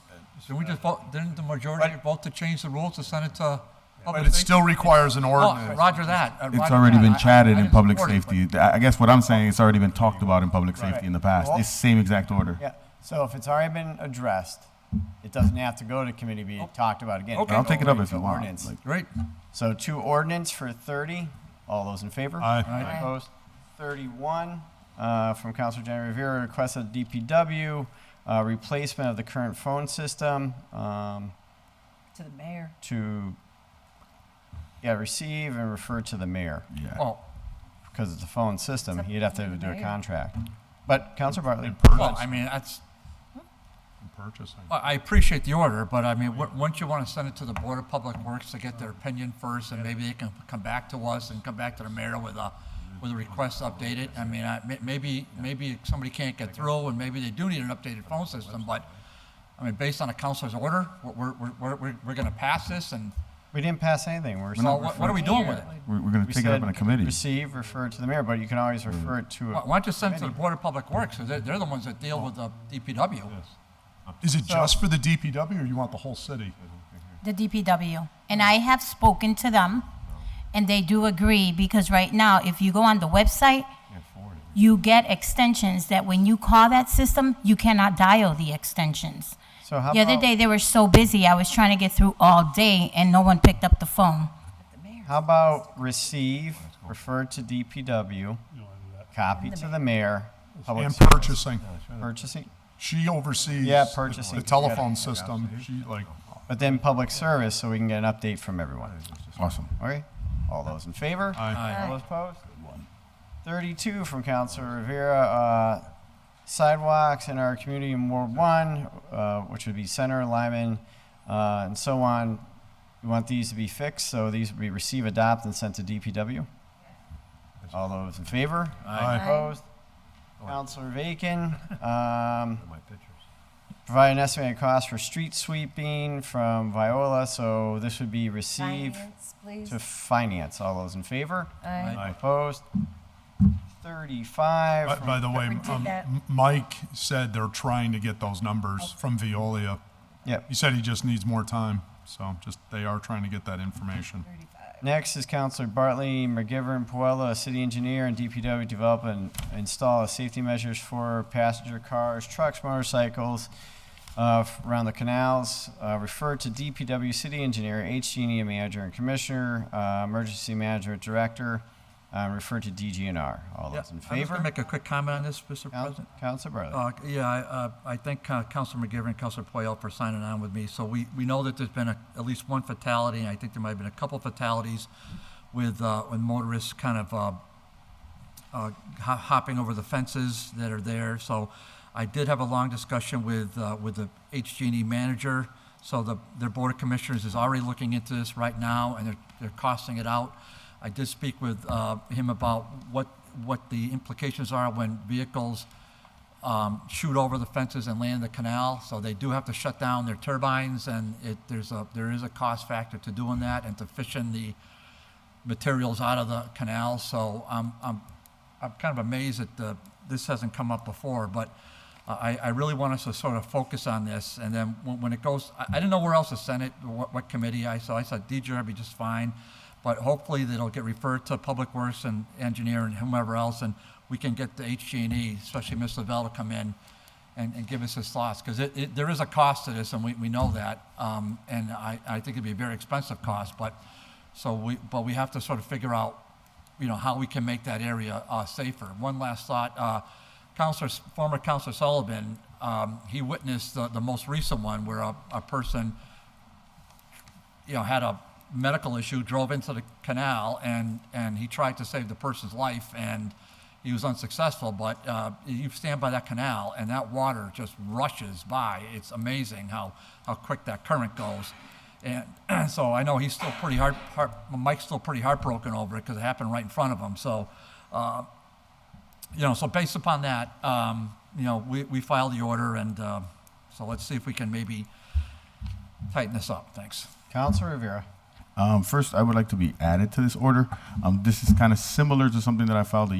didn't the majority vote to change the rules to send it to public But it safety? still requires an Oh, ordinance. roger that. It's roger already that. been chatted I in didn't public support it, but- safety. I guess what I'm saying, it's already been talked about in public safety Right. in the past. Well- This same exact order. Yeah, so if it's already been addressed, it doesn't have to go to committee, be talked about again. Okay. I'll take it up if To you want. ordinance. Like, Great. So to ordinance for 30, all those in favor? Aye. Aye. Opposed? 31 from Councilor Jenny Rivera, requested DPW, replacement of the current phone system to the mayor. to, receive and refer to the mayor. yeah. Well, Because it's a phone system, Except he'd have to for the do a mayor. contract. But Councilor Bartley. well, I mean, that's, Purchasing. I appreciate the order, but I mean, wouldn't you want to send it to the Board of Public Works to get their opinion first, and maybe they can come back to us and come back to the mayor with a request to update it? I mean, maybe somebody can't get through, and maybe they do need an updated phone system, but, I mean, based on a councilor's order, we're going to pass this, and We didn't pass anything. We're So what are we doing with it? We're going to take it up in a committee. Receive, refer it to the mayor, but you can always refer it to a Why don't you send it to the committee. Board of Public Works, because they're the ones that deal with the DPW. Is it just for the DPW or you want the whole city? The DPW. And I have spoken to them, and they do agree, because right now, if you go on the website, you get extensions that when you call that system, you cannot dial the extensions. So how The other about- day, they were so busy, I was trying to get through all day, and no one picked up the phone. How about receive, refer to DPW, copy to the mayor, public And service. purchasing. Purchasing? She oversees Yeah, purchasing. the telephone system. She like. But then public service, so we can get an update from everyone. Awesome. Okay, all those in favor? Aye. All those opposed? 32 from Councilor Rivera, sidewalks in our community in Ward 1, which would be Center, Lyman, and so on. We want these to be fixed, so these would be receive, adopt, and sent to DPW. All those in favor? Aye. Opposed? Councilor Vacan, provide an estimated cost for street sweeping from Viola, so this would be receive Finance, please. to finance. All those in favor? Aye. Opposed? 35. By the way, We did that. Mike said they're trying to get those numbers from Veolia. Yep. He said he just needs more time, so they are trying to get that information. Next is Councilor Bartley, McGivern, Puella, city engineer, and DPW develop and install safety measures for passenger cars, trucks, motorcycles around the canals. Refer to DPW city engineer, HG&E manager and commissioner, emergency management director. Refer to DGNR. All those in I'm just favor? going to make a quick comment on this, Mr. President. Councilor Bartley. I thank Councilor McGivern and Councilor Poyle for signing on with me. So we know that there's been at least one fatality, and I think there might have been a couple fatalities with when motorists kind of hopping over the fences that are there. So I did have a long discussion with the HG&E manager. So their Board of Commissioners is already looking into this right now, and they're costing it out. I did speak with him about what the implications are when vehicles shoot over the fences and land in the canal. So they do have to shut down their turbines, and there is a cost factor to doing that and to fishing the materials out of the canal. So I'm kind of amazed that this hasn't come up before, but I really want us to sort of focus on this. And then when it goes, I didn't know where else to send it, what committee. So I said DGR would be just fine. But hopefully it'll get referred to Public Works and Engineer and whomever else, and we can get the HG&E, especially Mr. Lavelle, to come in and give us his thoughts. Because there is a cost to this, and we know that. And I think it'd be a very expensive cost. But we have to sort of figure out, how we can make that area safer. One last thought. Former Councilor Sullivan, he witnessed the most recent one where a person, had a medical issue, drove into the canal, and he tried to save the person's life, and he was unsuccessful. But you stand by that canal, and that water just rushes by. It's amazing how quick that current goes. And so I know he's still pretty Mike's still pretty heartbroken over it because it happened right in front of him. So, so based upon that, we filed the order, and so let's see if we can maybe tighten this up. Thanks. Councilor Rivera. First, I would like to be added to this order. This is kind of similar to something that I filed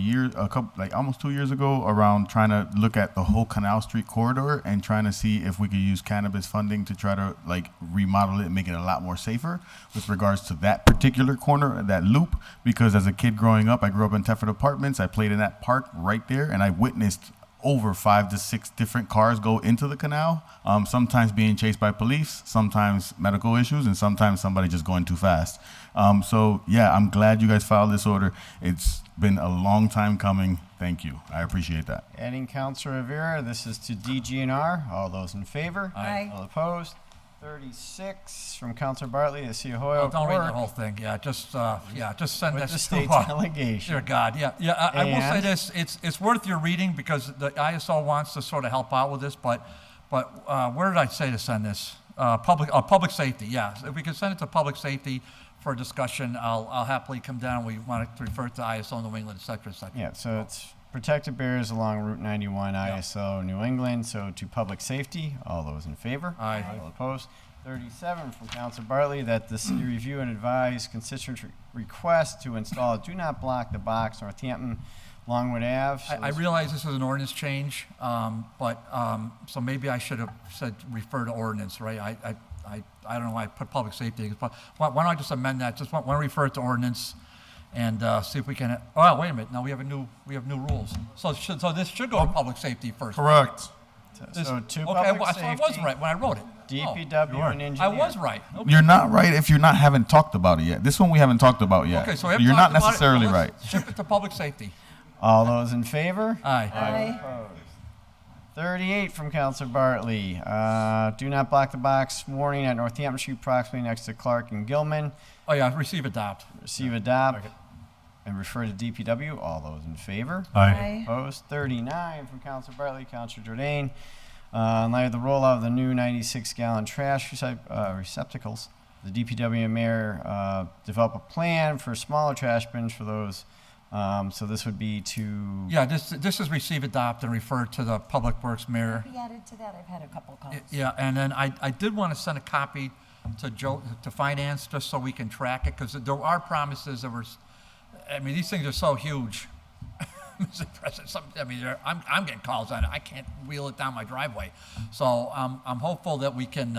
almost 2 years ago, around trying to look at the whole Canal Street corridor and trying to see if we could use cannabis funding to try to remodel it and make it a lot more safer with regards to that particular corner, that loop. Because as a kid growing up, I grew up in Tefford Apartments. I played in that park right there, and I witnessed over 5 to 6 different cars go into the canal, sometimes being chased by police, sometimes medical issues, and sometimes somebody just going too fast. So yeah, I'm glad you guys filed this order. It's been a long time coming. Thank you. I appreciate that. Adding Councilor Rivera, this is to DGNR. All those in favor? Aye. All opposed? 36 from Councilor Bartley to see Hoyle. Don't read the whole thing. Just send With this the to state delegation. Dear God, I will say And- this: it's worth your reading because the ISO wants to sort of help out with this. But where did I say to send this? Public safety. Yeah, if we could send it to public safety for discussion, I'll happily come down. We want to refer it to ISO New England, et cetera, et cetera. Yeah, so it's protected barriers along Route 91, ISO New England. So to public safety, all those in favor? Aye. All opposed? 37 from Counselor Bartley, that the city review and advise constituent request to install a do not block the box Northampton Longwood Ave. So I realize this is an ordinance change, so maybe I should have said refer to ordinance, right? I don't know why I put public safety, but why don't I just amend that? Just want to refer it to ordinance and see if we can, oh, wait a minute, now we have new rules. So this should go to public safety first. Correct. So to Okay, public so I was safety, right when I wrote it. DPW and I engineer. was right. Okay. You're not right if you haven't talked about it yet. This one we haven't talked about yet. Okay, so we haven't you're not talked about it, necessarily so right. let's ship it to public safety. All those in favor? Aye. Opposed? 38 from Counselor Bartley. Do not block the box warning at Northampton Street, approximately next to Clark and Gilman. Oh, yeah, receive, adopt. Receive, adopt, and refer to DPW. All those in favor? Aye. Opposed? 39 from Counselor Bartley. Counselor Jordan. In light of the rollout of the new 96-gallon trash receptacles, the DPW and mayor develop a plan for smaller trash bins for those. So this would be to... Yeah, this is receive, adopt, and refer to the Public Works mayor. Be added to that. I've had a couple calls. Yeah, and then I did want to send a copy to to finance, just so we can track it, because there are promises that were, I mean, these things are so huge. Mr. President, I'm getting calls on it. I can't wheel it down my driveway. So I'm hopeful that we can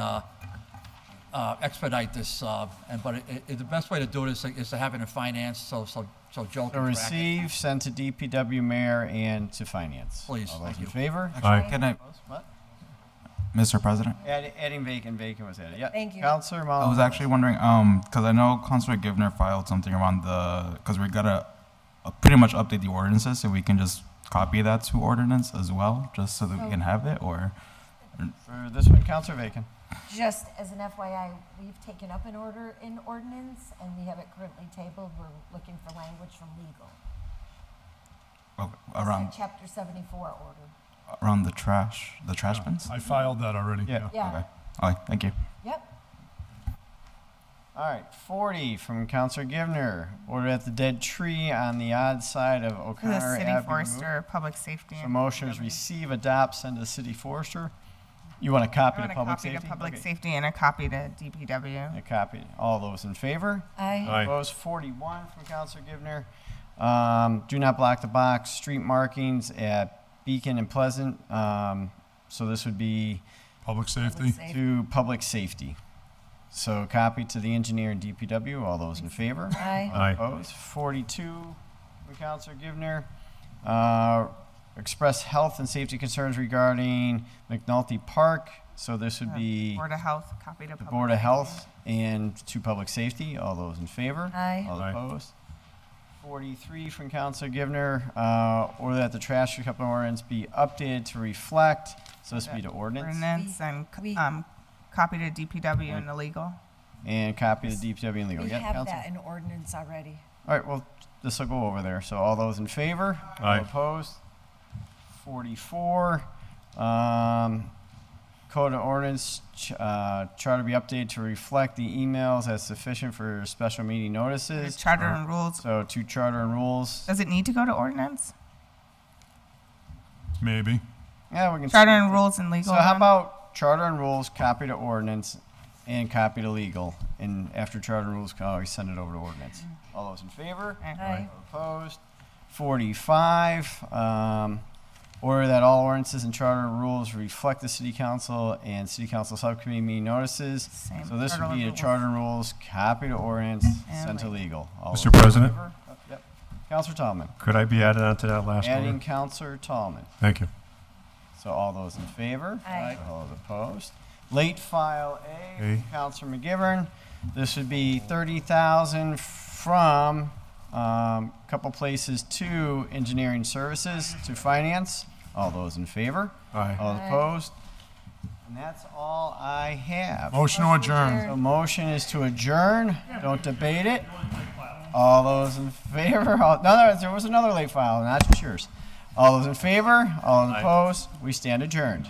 expedite this, but the best way to do it is to have it in finance, so Joe So can track receive, send to DPW, mayor, and to finance. Please, All those thank in you. favor? Aye. Can I, What? Mr. President? Adding vacant was added. Yeah. Thank you. Counselor I Mullins. was actually wondering, because I know Councilor Givner filed something around because we gotta pretty much update the ordinances, so we can just copy that to ordinance as well, just so that we can have it, or? For this one, Counselor Bacon. Just as an FYI, we've taken up an order in ordinance, and we have it currently tabled. We're looking for language from legal. Okay, It's around that Chapter 74 order. around the trash bins? I filed that already. Yeah. Yeah. Okay. All right, thank you. Yep. All right, 40 from Counselor Givner. Order at the dead tree on the odd side of The O'Connor city Avenue. forester, public safety. So and motion is receive, adopt, send to the city forester. You want a copy I to want a public copy safety? to public Okay. safety and a copy to DPW. A copy. All those in favor? Aye. Aye. Opposed? 41 from Counselor Givner. Do not block the box. Street markings at Beacon and Pleasant. So this would be Public safety. to public safety. So copy to the engineer and DPW. All those in favor? Aye. Aye. Opposed? 42 from Counselor Givner. Express health and safety concerns regarding McNulty Park. So this would be Board of Health, copy to the public Board of safety. Health and to public safety. All those in favor? Aye. All Aye. opposed? 43 from Counselor Givner. Order that the trash pickup ordinance be updated to reflect. So this would be to ordinance. Ordinance and We- copy to DPW and the legal. And copy the DPW and legal. We Yeah, have Counselor? that in ordinance already. All right, well, this will go over there. So all those in favor? Aye. All opposed? 44. Code of ordinance, charter be updated to reflect the emails as sufficient for special meeting notices. Charter and rules. So to charter and rules. Does it need to go to ordinance? Maybe. Yeah, we can. Charter and rules and legal. So how then? about charter and rules, copy to ordinance, and copy to legal? And after charter and rules, we send it over to ordinance. All those in favor? Aye. Opposed? 45. Order that all ordinances and charter rules reflect the city council and city council subcommittee meeting notices. Same. So this would Charter be a rules. charter and rules, copy to ordinance, And sent to legal. All Mr. those in President? favor? Yep. Counselor Tallman. Could I be added onto that last Adding one? Counselor Tallman. Thank you. So all those in favor? Aye. All opposed? Late file A, A. Counselor McGivern. This would be 30,000 from a couple places to engineering services to finance. All those in favor? Aye. All Aye. opposed? And that's all I have. Motion to adjourn. So motion is to adjourn. Don't debate it. All those in favor? No, there was another late file, not just yours. All those in favor? All opposed? We stand adjourned.